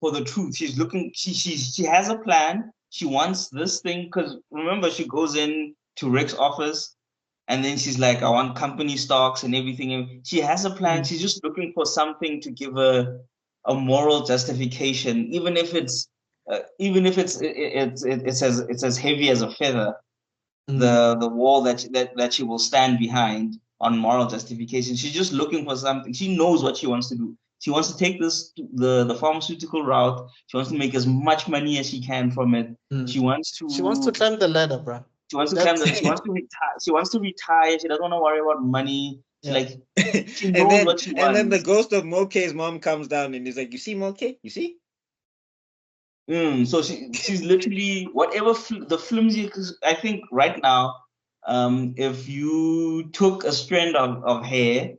the truth. She's looking. She has a plan. She wants this thing because remember she goes in to Rick's office, and then she's like, "I want company stocks and everything." She has a plan. She's just looking for something to give her a moral justification, even if it's it's as heavy as a feather. The wall that she will stand behind on moral justification. She's just looking for something. She knows what she wants to do. She wants to take this the pharmaceutical route. She wants to make as much money as she can from it. She wants to climb the ladder, bro. She wants to climb the. She wants to retire. She wants to retire. She doesn't want to worry about money. She she knows what she wants. And then the ghost of Moke's mom comes down and he's like, "You see, Moke? You see?" So she's literally whatever the flimsy. I think right now, if you took a strand of hair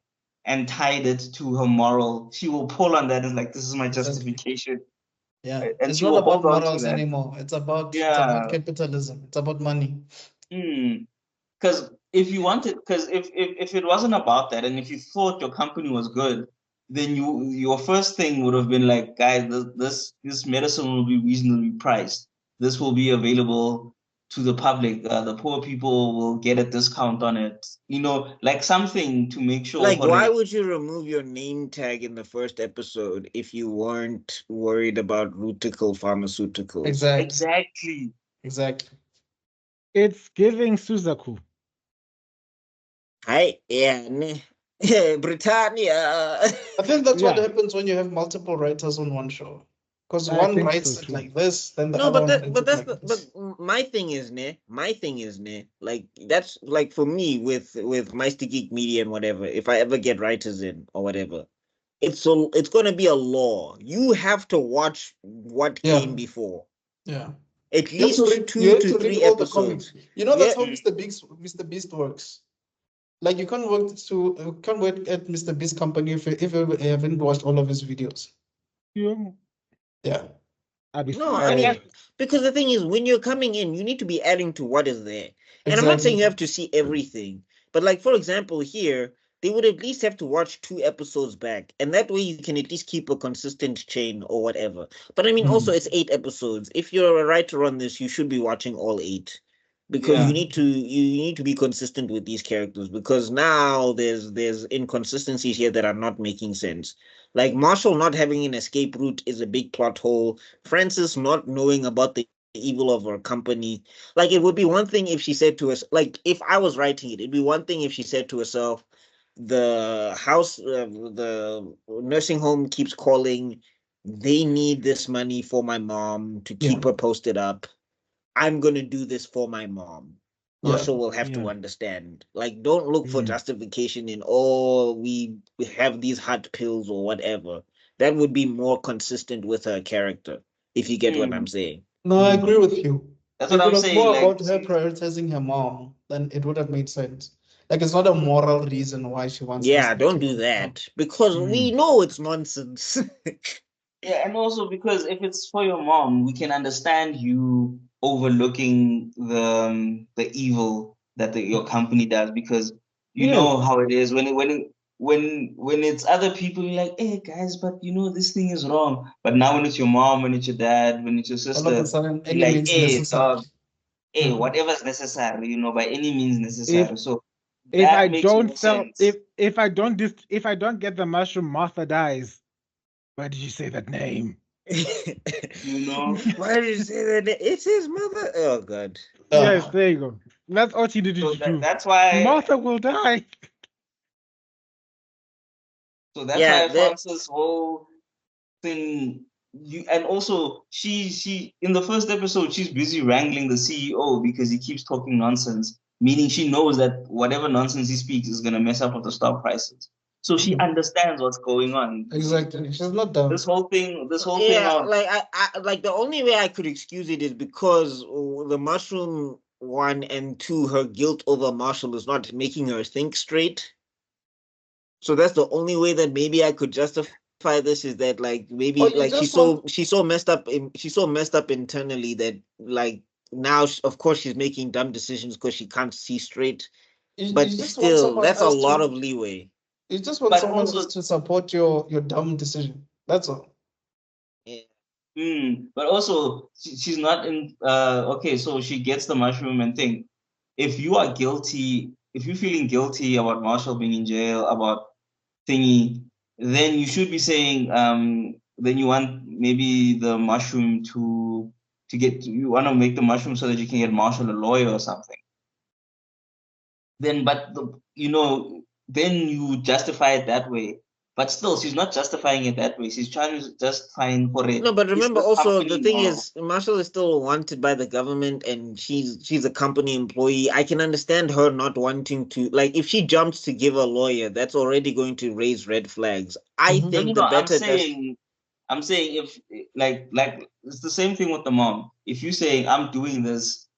and tied it to her moral, she will pull on that and like, this is my justification. Yeah, and it's she not will about hold on to morals that. anymore. It's about capitalism. It's about money. Because if you wanted, because if it wasn't about that, and if you thought your company was good, then your first thing would have been like, guys, this medicine will be reasonably priced. This will be available to the public. The poor people will get a discount on it. You know, like something to make sure. Like, why would you remove your name tag in the first episode if you weren't worried about Rutical Pharmaceuticals? Exactly. It's giving Suzaku. Hi, Britannia. I think that's what happens when you have multiple writers on one show. Because I one think writes so it too. like this, then the No, other but one that, writes but it that's like the, this. my thing is, ne, like that's like for me with my Geek Media and whatever. If I ever get writers in or whatever, it's gonna be a law. You have to watch what Yeah, came before. yeah. At You have to least read. You two have to to read three all the comics. episodes. You know Yeah, that's how Mr. Beast works. Like you can't work at Mr. Beast company if you haven't watched all of his videos. Yeah, Yeah, I'd be no, I Yeah, mean, fired. because the thing is, when you're coming in, you need to be adding to what is there. And I'm not saying exactly. you have to see everything, but like for example, here they would at least have to watch 2 episodes back, and that way you can at least keep a consistent chain or whatever. But I mean, also Mm. it's 8 episodes. If you're a writer on this, you should be watching all 8 because yeah. you need to be consistent with these characters because now there's inconsistencies here that are not making sense. Like Marshall not having an escape route is a big plot hole. Francis not knowing about the evil of her company. Like it would be one thing if she said to us, like if I was writing it, it'd be one thing if she said to herself, the nursing home keeps calling. They need this money for my mom to Yeah, keep her posted up. I'm gonna do this for my mom. yeah. Marshall will have to Yeah. understand. Like, don't look for Mm. justification in oh, we have these hot pills or whatever. That would be more consistent with her character, if you get what I'm Mm, saying. No, I agree with you. that's what If it I'm was saying. more Like, about her prioritizing her mom, then it would have made sense. Like it's not a moral reason why she wants this Yeah, thing don't to do go down. that because we Mm. know it's nonsense. yeah, and also because if it's for your mom, we can understand you overlooking the evil that your company does because you Yeah. know how it is when it's other people, you're like, hey guys, but you know this thing is wrong. But now when it's your mom, when it's your dad, when it's your All of a sister, sudden, you're any like, means hey necessary. dog, hey, Mhm. whatever's necessary, by any means If necessary. So if I that makes don't more sell sense. if I don't get the mushroom, Martha dies. Why did you say that name? You know. Why did you say that? It's his mother. Oh God. Yes, Yeah. there you go. That's all she needed So to do. that's why Martha will die. So that's Yeah, why that Francis' whole thing, and also she in the first episode she's busy wrangling the CEO because he keeps talking nonsense, meaning she knows that whatever nonsense he speaks is gonna mess up with the stock prices. So she Mhm. understands what's going on. Exactly. She's not dumb. This whole thing yeah, of like I like the only way I could excuse it is because the mushroom 1 and 2, her guilt over Marshall is not making her think straight. So that's the only way that maybe I could justify this is that like Or maybe you like just want she's so messed up internally that like now of course she's making dumb decisions because she can't see straight. you But just want still, someone that's a else lot to of leeway. you just want but someone else also to support your dumb decision. That's all. Yeah. but also she's not in okay, so she gets the mushroom and think if you are guilty, if you're feeling guilty about Marshall being in jail, about thingy, then you should be saying, then you want maybe the mushroom to get, you want to make the mushroom so that you can get Marshall a lawyer or something. Then, but then you justify it that way. But still, she's not justifying it that way. She's trying to justify for it. No, but Is remember the also the company thing moral? is Marshall is still wanted by the government and she's a company employee. I can understand her not wanting to like if she jumps to give a lawyer, that's already going to raise red flags. I Mhm. No, no, think no. the I'm better just saying, if like it's the same thing with the mom. If you say I'm doing this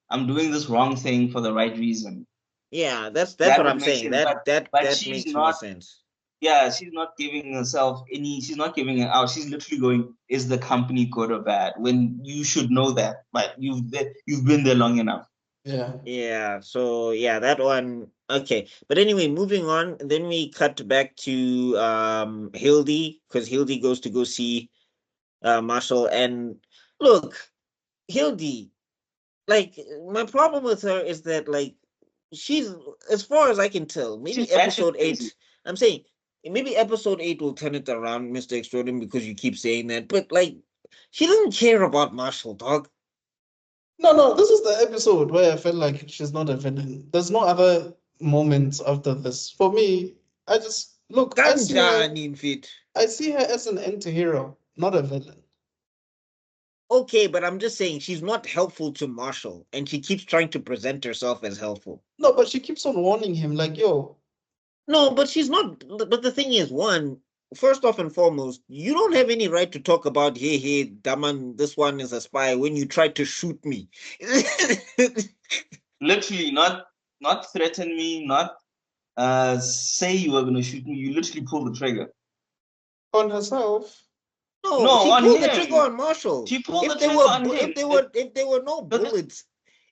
wrong thing for the right reason, yeah, that's that what would I'm make saying. sense. That But she's makes more not. sense. Yeah, she's not giving herself any. She's not giving it out. She's literally going, "Is the company good or bad?" When you should know that, but you've been there long enough. Yeah. Yeah, so yeah, that one okay. But anyway, moving on, then we cut back to Hildy because Hildy goes to go see Marshall and look, Hildy, like my problem with her is that like she's as far as I can tell, She's maybe batshit episode crazy. 8. I'm saying maybe episode 8 will turn it around, Mr. Extraordinary, because you keep saying that. But like she doesn't care about Marshall, dog. No, no, this is the episode where I felt like she's not a villain. There's no other moments after this. For me, I just look, Kanjani in fit. I see her as an anti-hero, not a villain. Okay, but I'm just saying she's not helpful to Marshall, and she keeps trying to present herself as helpful. No, but she keeps on warning him, like, yo. No, but she's not. But the thing is, one, first off and foremost, you don't have any right to talk about, hey, Daman, this one is a spy when you tried to shoot me. Literally, not threaten me, not say you were gonna shoot me. You literally pulled the trigger. On herself. No, she on pulled the him. trigger on Marshall. She pulled the If there trigger were on him. if there were no bullets,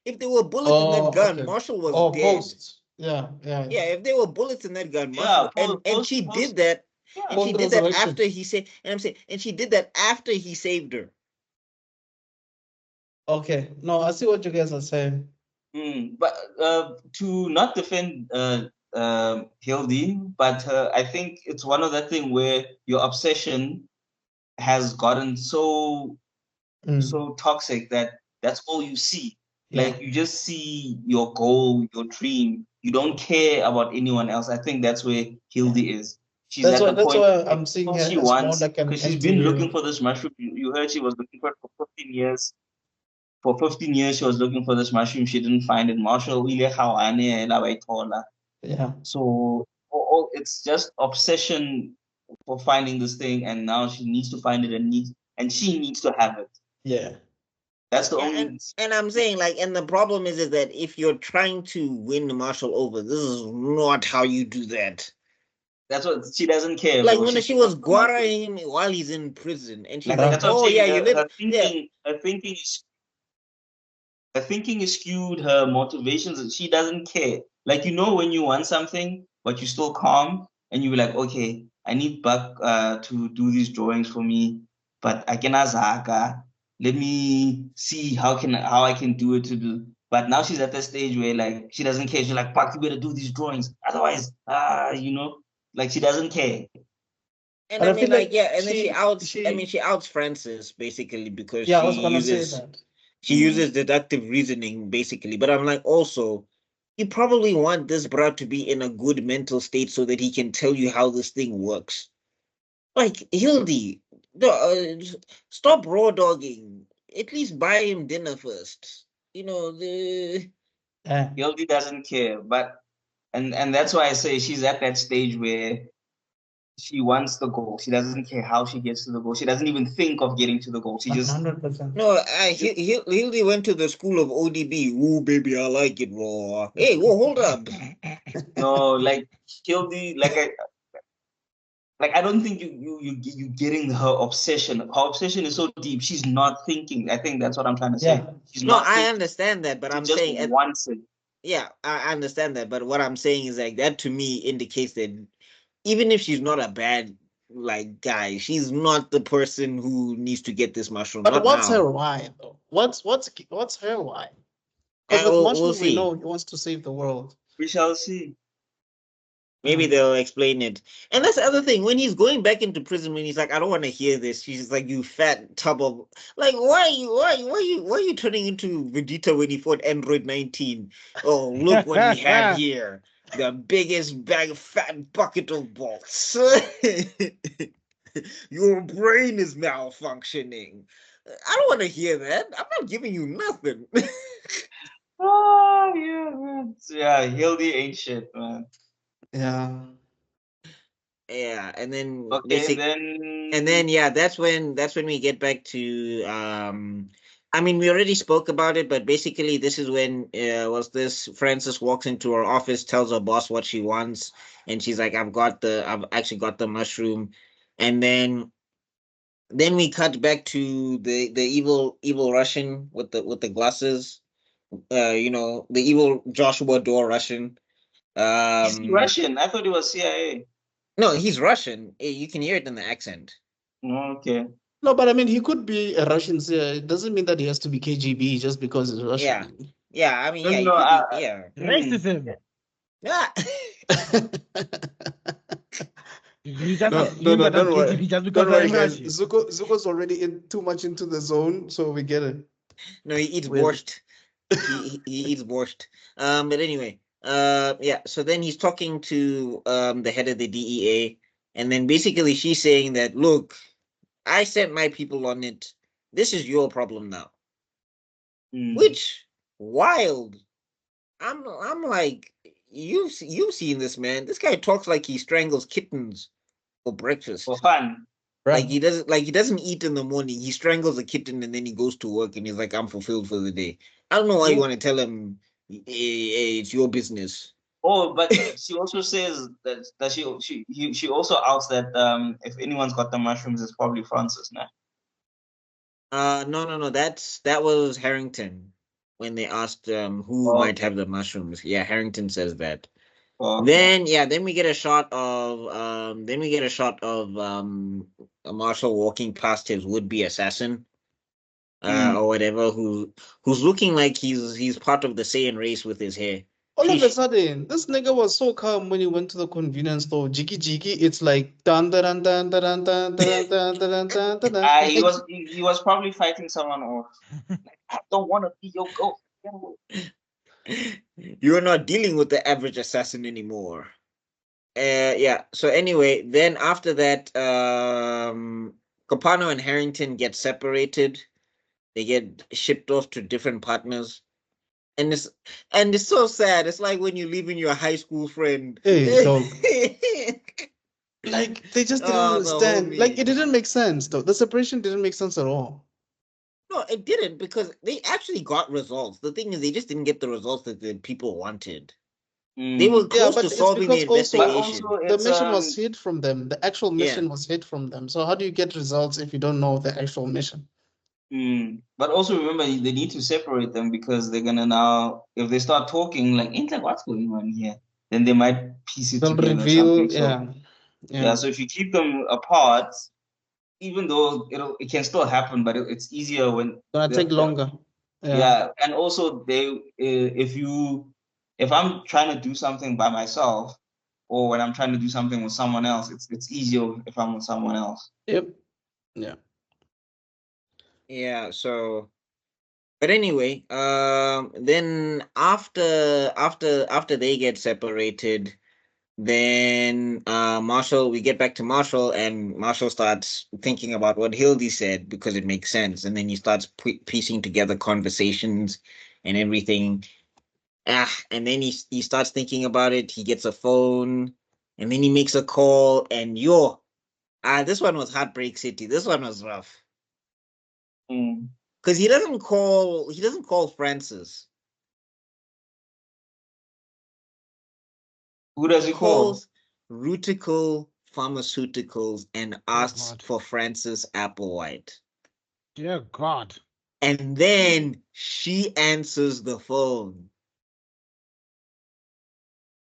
if there were bullets in that gun, okay. Marshall was Oh, dead. post. Yeah. Yeah, if there were bullets in that gun, Yeah, Marshall, and she did that, Yeah. and she did that after he said, and I'm saying, and she did that after he saved her. Okay. No, I see what you guys are saying. But to not defend Hildy, but I think it's one of that thing where your obsession has gotten so toxic that that's all you see. Yeah. Like you just see your goal, your dream. You don't care about anyone else. I think that's where Hildy is. She's That's at why the point I'm seeing her she as more wants, like an because she's been looking anti-hero. for this mushroom. You heard she was looking for it for 15 years. For 15 years, she was looking for this mushroom. She didn't find it. Marshall, Yeah. so it's just obsession for finding this thing, and now she needs to find it and she needs to have it. Yeah. That's the Yeah, only. and I'm saying, like, and the problem is that if you're trying to win Marshall over, this is not how you do that. That's what she doesn't care. Like Bro. when she was guaraing him while he's in prison, and she's Like like, that's what I'm "Oh saying. yeah, you live." Her Yeah, thinking is her thinking is skewed. Her motivations. She doesn't care. Like when you want something, but you're still calm, and you be like, okay, I need Buck to do these drawings for me, but I cannot Zaka. Let me see how I can do it to do. But now she's at that stage where like she doesn't care. She's like, Buck, you better do these drawings. Otherwise, like she doesn't care. and But I I feel mean, like, like yeah, and then she outs. she I mean, she outs Francis basically because yeah, I was gonna say that. she uses deductive reasoning basically. But I'm like, also, you probably want this brat to be in a good mental state so that he can tell you how this thing works. Like Hildy, stop raw dogging. At least buy him dinner first. Yeah. Hildy doesn't care, but and that's why I say she's at that stage where she wants the goal. She doesn't care how she gets to the goal. She doesn't even think of getting to the goal. She just 100%. No, Hildy went to the school of ODB. Ooh, baby, I like it raw. Hey, whoa, hold up. no, like Hildy, like I don't think you getting her obsession. Her obsession is so deep. She's not thinking. I think that's what I'm trying to say. Yeah. She's No, not I thinking. understand that, but She I'm just saying, wants it. yeah, I understand that. But what I'm saying is like that to me indicates that even if she's not a bad like guy, she's not the person who needs to get this mushroom. But Not what's now. her why though? What's her why? Because with We'll Marshall, we see. know he wants to save the world. We shall see. Maybe they'll explain it. And that's the other thing. When he's going back into prison, when he's like, I don't want to hear this. She's like, you fat tub of like, why are you turning into Vegeta when he fought Android 19? Oh, look what we have here. The biggest bag fat bucket of balls. Your brain is malfunctioning. I don't want to hear that. I'm not giving you nothing. Oh yeah, man. Yeah, Hildy ain't shit, man. Yeah. Yeah, and then Okay, then yeah, that's when we get back to I mean we already spoke about it, but basically this is when Frances walks into her office, tells her boss what she wants, and she's like, I've actually got the mushroom. And then we cut back to the evil Russian with the glasses. The evil Joshua Door Russian. he's Russian. I thought he was CIA. No, he's Russian. You can hear it in the accent. Okay. No, but I mean, he could be a Russian. So it doesn't mean that he has to be KGB just because he's Russian. Yeah. I mean, No, yeah, no, you could be, yeah. Racism. Yeah. You just No, assume that I'm don't worry. KGB just because Don't worry, I'm guys. Russian. Zuko's already too much into the zone, so we get it. No, he eats Well- borscht. He eats borscht. But anyway, yeah. So then he's talking to the head of the DEA, and then basically she's saying that, look, I sent my people on it. this is your problem now. Mm. Which wild. I'm like, you've seen this man. This guy talks like he strangles kittens for breakfast. For fun. Like he doesn't eat in the morning. He strangles a kitten and then he goes to work and he's like, I'm fulfilled for the day. I don't know why you want to tell him, hey, it's your business. Oh, but she also says that she also outs that if anyone's got the mushrooms, it's probably Francis now. No. That was Harrington when they asked who might have the mushrooms. Yeah, Harrington says that. Oh, Then we get a shot of Marshall walking past his would-be assassin, or whatever, who's looking like he's part of the Saiyan race with his hair. All of a Sheesh. sudden, this nigga was so calm when he went to the convenience store. Jiggy jiggy, it's like dun dun dun dun dun dun dun dun dun dun dun dun. he was probably fighting someone off. Like, I don't want to be your ghost. Get away. You're not dealing with the average assassin anymore. Yeah. So anyway, then after that, Copano and Harrington get separated. They get shipped off to different partners. And it's so sad. It's like when you're leaving your high school friend. Hey, dog. Like they just didn't Oh, the understand. Like homie. it didn't make sense though. The separation didn't make sense at all. No, it didn't, because they actually got results. The thing is, they just didn't get the results that the people wanted. They were Yeah, close but to it's solving the because investigation. also the it's, mission was hid from them. The actual Yeah. mission was hid from them. So how do you get results if you don't know the actual mission? But also remember, they need to separate them because they're gonna now, if they start talking like, ain't like what's going on here, then they might piece it They'll together. reveal, Something. So, yeah. yeah. So if you keep them apart, even though it can still happen, but it's easier when Gonna take longer. Yeah, and also if I'm trying to do something by myself, or when I'm trying to do something with someone else, it's easier if I'm with someone else. Yep. Yeah. Yeah. So, but anyway, then after they get separated, then Marshall, we get back to Marshall, and Marshall starts thinking about what Hildy said because it makes sense, and then he starts piecing together conversations and everything. And then he starts thinking about it. He gets a phone, and then he makes a call, and this one was Heartbreak City. This one was rough because he doesn't call Francis. Who does he call? Calls Ruticle Pharmaceuticals and asks for Francis Applewhite. Dear God. And then she answers the phone.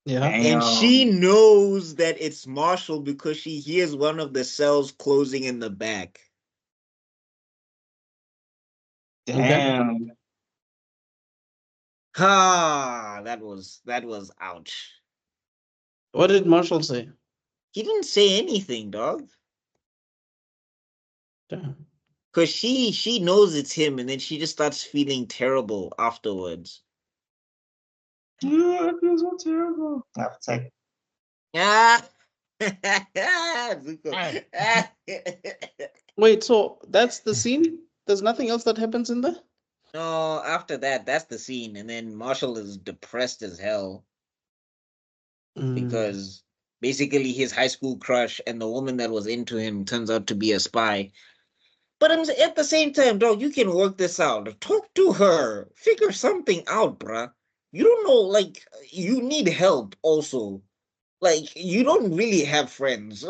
Yeah. And she knows that it's Marshall because she hears one of the cells closing in the back. Damn. That was ouch. What did Marshall say? He didn't say anything, dog. Damn. Because she knows it's him, and then she just starts feeling terrible afterwards. Yeah, it feels so terrible. It's like, Wait, so that's the scene? There's nothing else that happens in there? No, after that's the scene, and then Marshall is depressed as hell because basically his high school crush and the woman that was into him turns out to be a spy. But at the same time, dog, you can work this out. Talk to her. Figure something out, bruh. You don't know, like, you need help also. Like, you don't really have friends.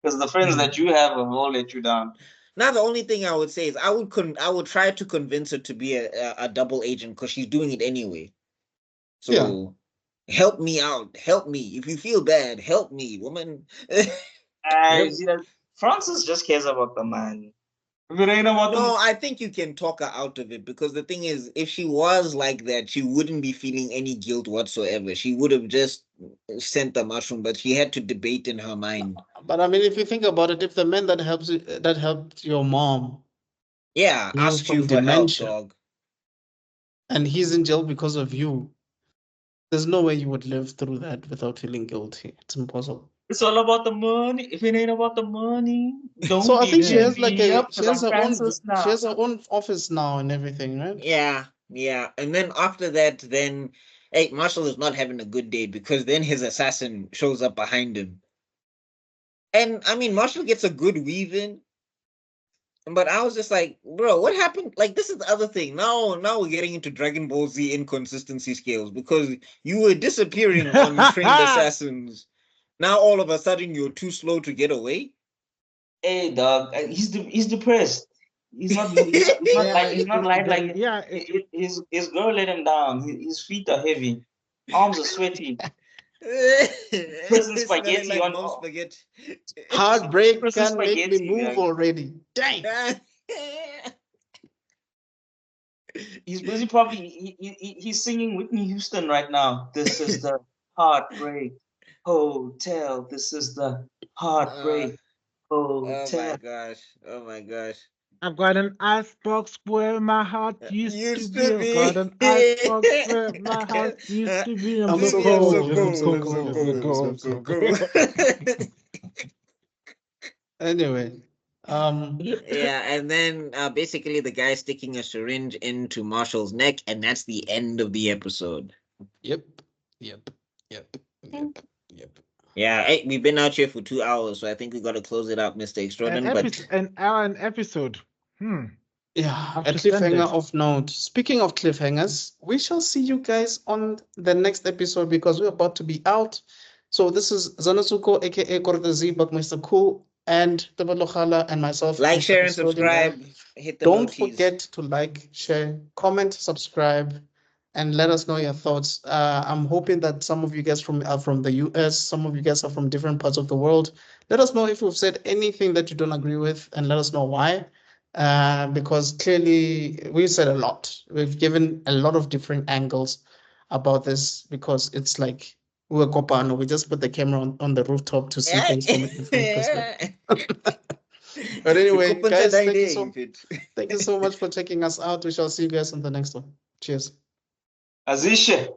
because the friends that you have all let you down. Now, the only thing I would say is I would try to convince her to be a double agent because she's doing it anyway. So help me out. Help me. If you feel bad, help me, woman. See that Francis just cares about the man. If it ain't about No, I think you can talk her out of it because the thing is, if she was like that, she wouldn't be feeling any guilt whatsoever. She would have just sent the mushroom, but she had to debate in her mind. But I mean, if you think about it, if the man that helped your mom, asked you from for dementia, help, dog, and he's in jail because of you, there's no way you would live through that without feeling guilty. It's impossible. It's all about the money. If it ain't about the money, So don't I be think she Yeah. has hitting like me a up because I'm Francis she now. has her own office now and everything, right? Yeah, yeah. And then after that, then hey, Marshall is not having a good day because then his assassin shows up behind him. And I mean, Marshall gets a good weave in, but I was just like, bro, what happened? Like, this is the other thing. Now we're getting into Dragon Ball Z inconsistency scales because you were disappearing on trained assassins. Now all of a sudden you're too slow to get away. Hey, dog, he's depressed. He's not light like Yeah, his girl let him down. His feet are heavy, arms are sweaty. Prison Smelling spaghetti like on mom's spaghetti. Heartbreak prison can make me spaghetti. move already. Dang. He's busy probably he's singing Whitney Houston right now. This is the heartbreak hotel. This is the uh, heartbreak oh my hotel. gosh. Oh my gosh. I've got an icebox where my heart used to Used be. to I've be. got an icebox where my heart used to be. I'm I'm so so Baby, I'm so cold, cold. you're so I'm so cold. cold, So you're so cold. cold. So cold, so so cold. cold. Anyway, Yeah, and then basically the guy sticking a syringe into Marshall's neck, and that's the end of the episode. yep, yep, yep, yep, yep. Yeah, hey, we've been out here for 2 hours, so I think we got to close it out, Mr. Extraordin. But An hour an episode. Yeah, I've a cliffhanger descended. of note. Speaking of cliffhangers, we shall see you guys on the next episode because we're about to be out. So this is Zanatsuko, aka Kordazi, Mr. Cool, and Tabalokhala, and myself, like, Mr. share, and Extraordinaire. subscribe. Hit the Don't noties. forget to like, share, comment, subscribe, and let us know your thoughts. I'm hoping that some of you guys are from the US, some of you guys are from different parts of the world. Let us know if we've said anything that you don't agree with, and let us know why. Because clearly we've said a lot. We've given a lot of different angles about this because it's like we're Kopano. We just put the camera on the rooftop to see things from a different perspective. But anyway, guys, thank you so much for checking us out. We shall see you guys on the next one. Cheers. Azisha.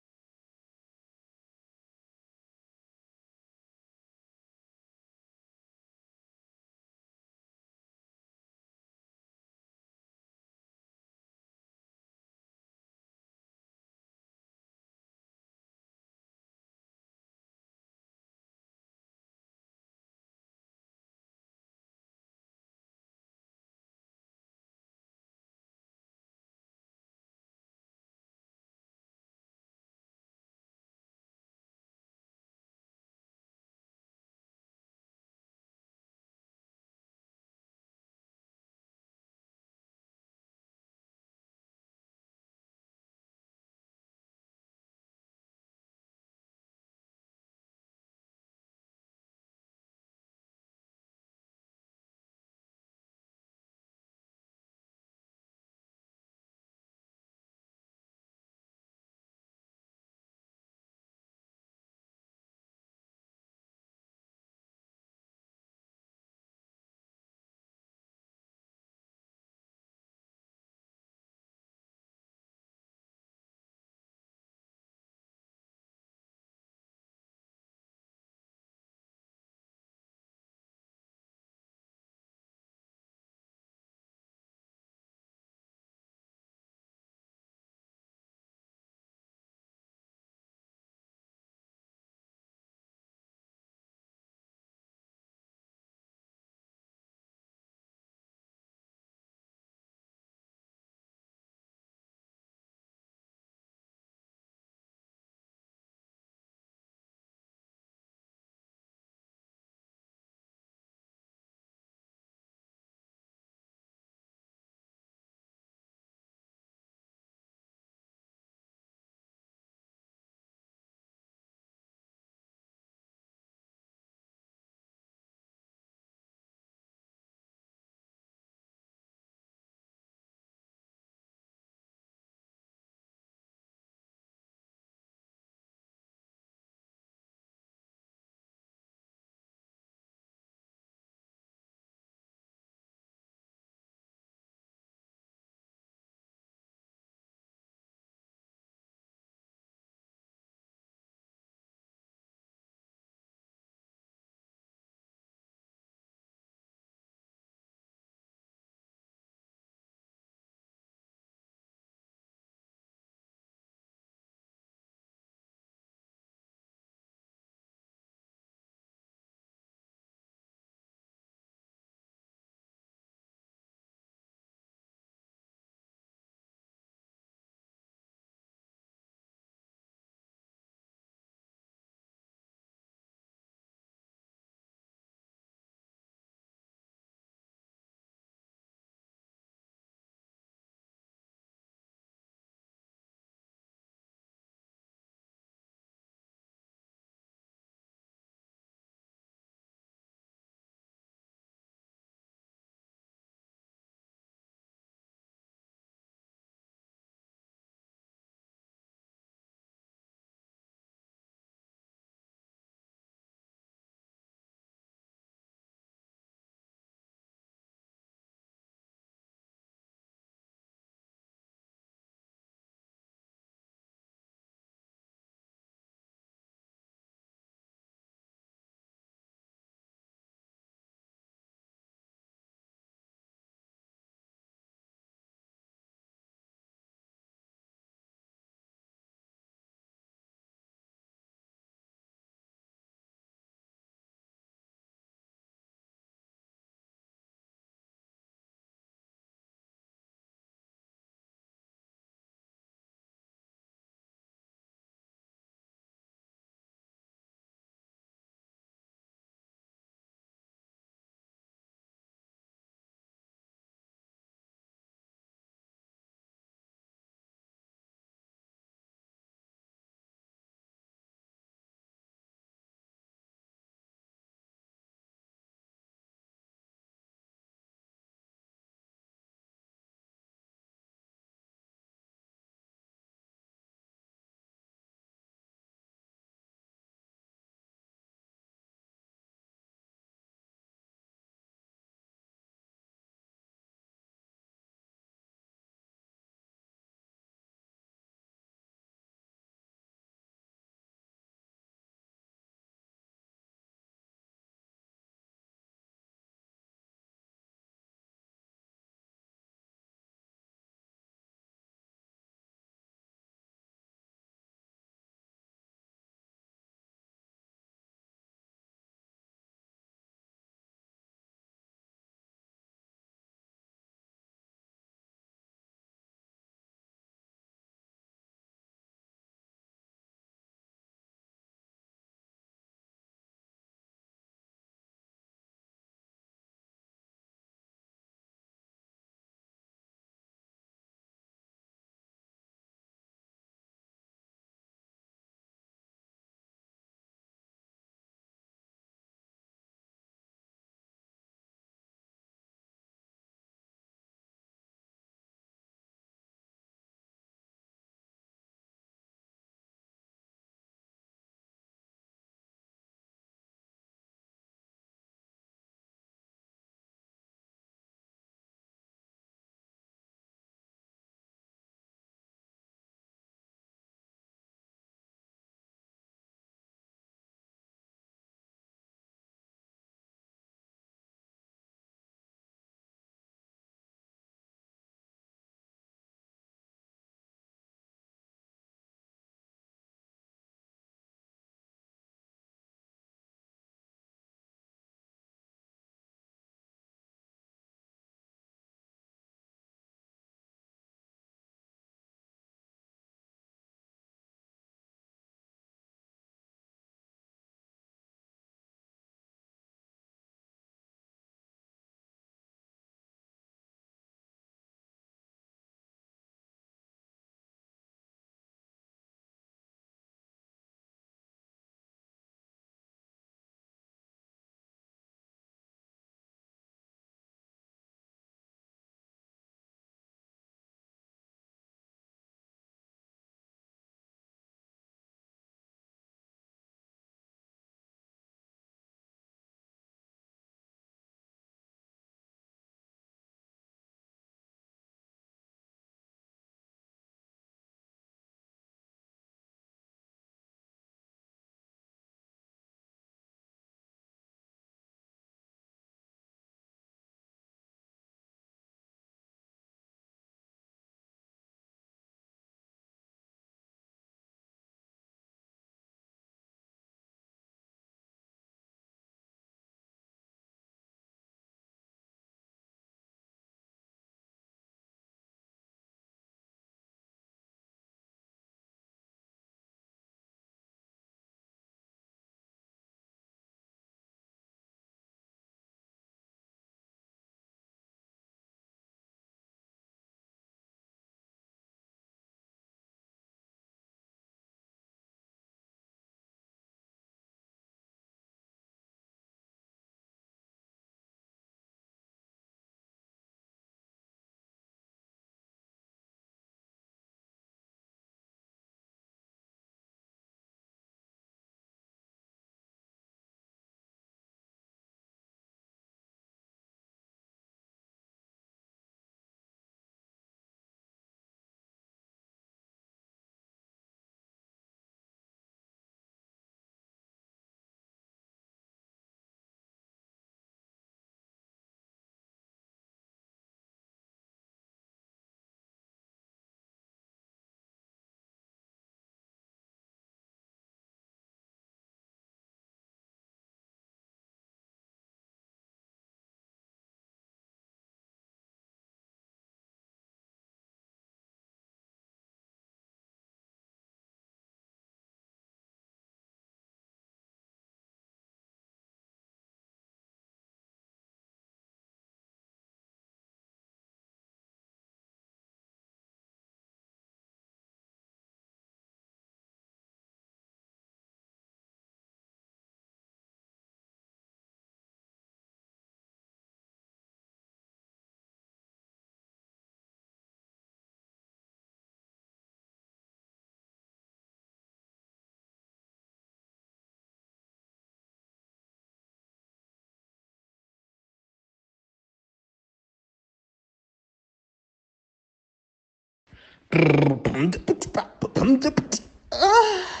Ah.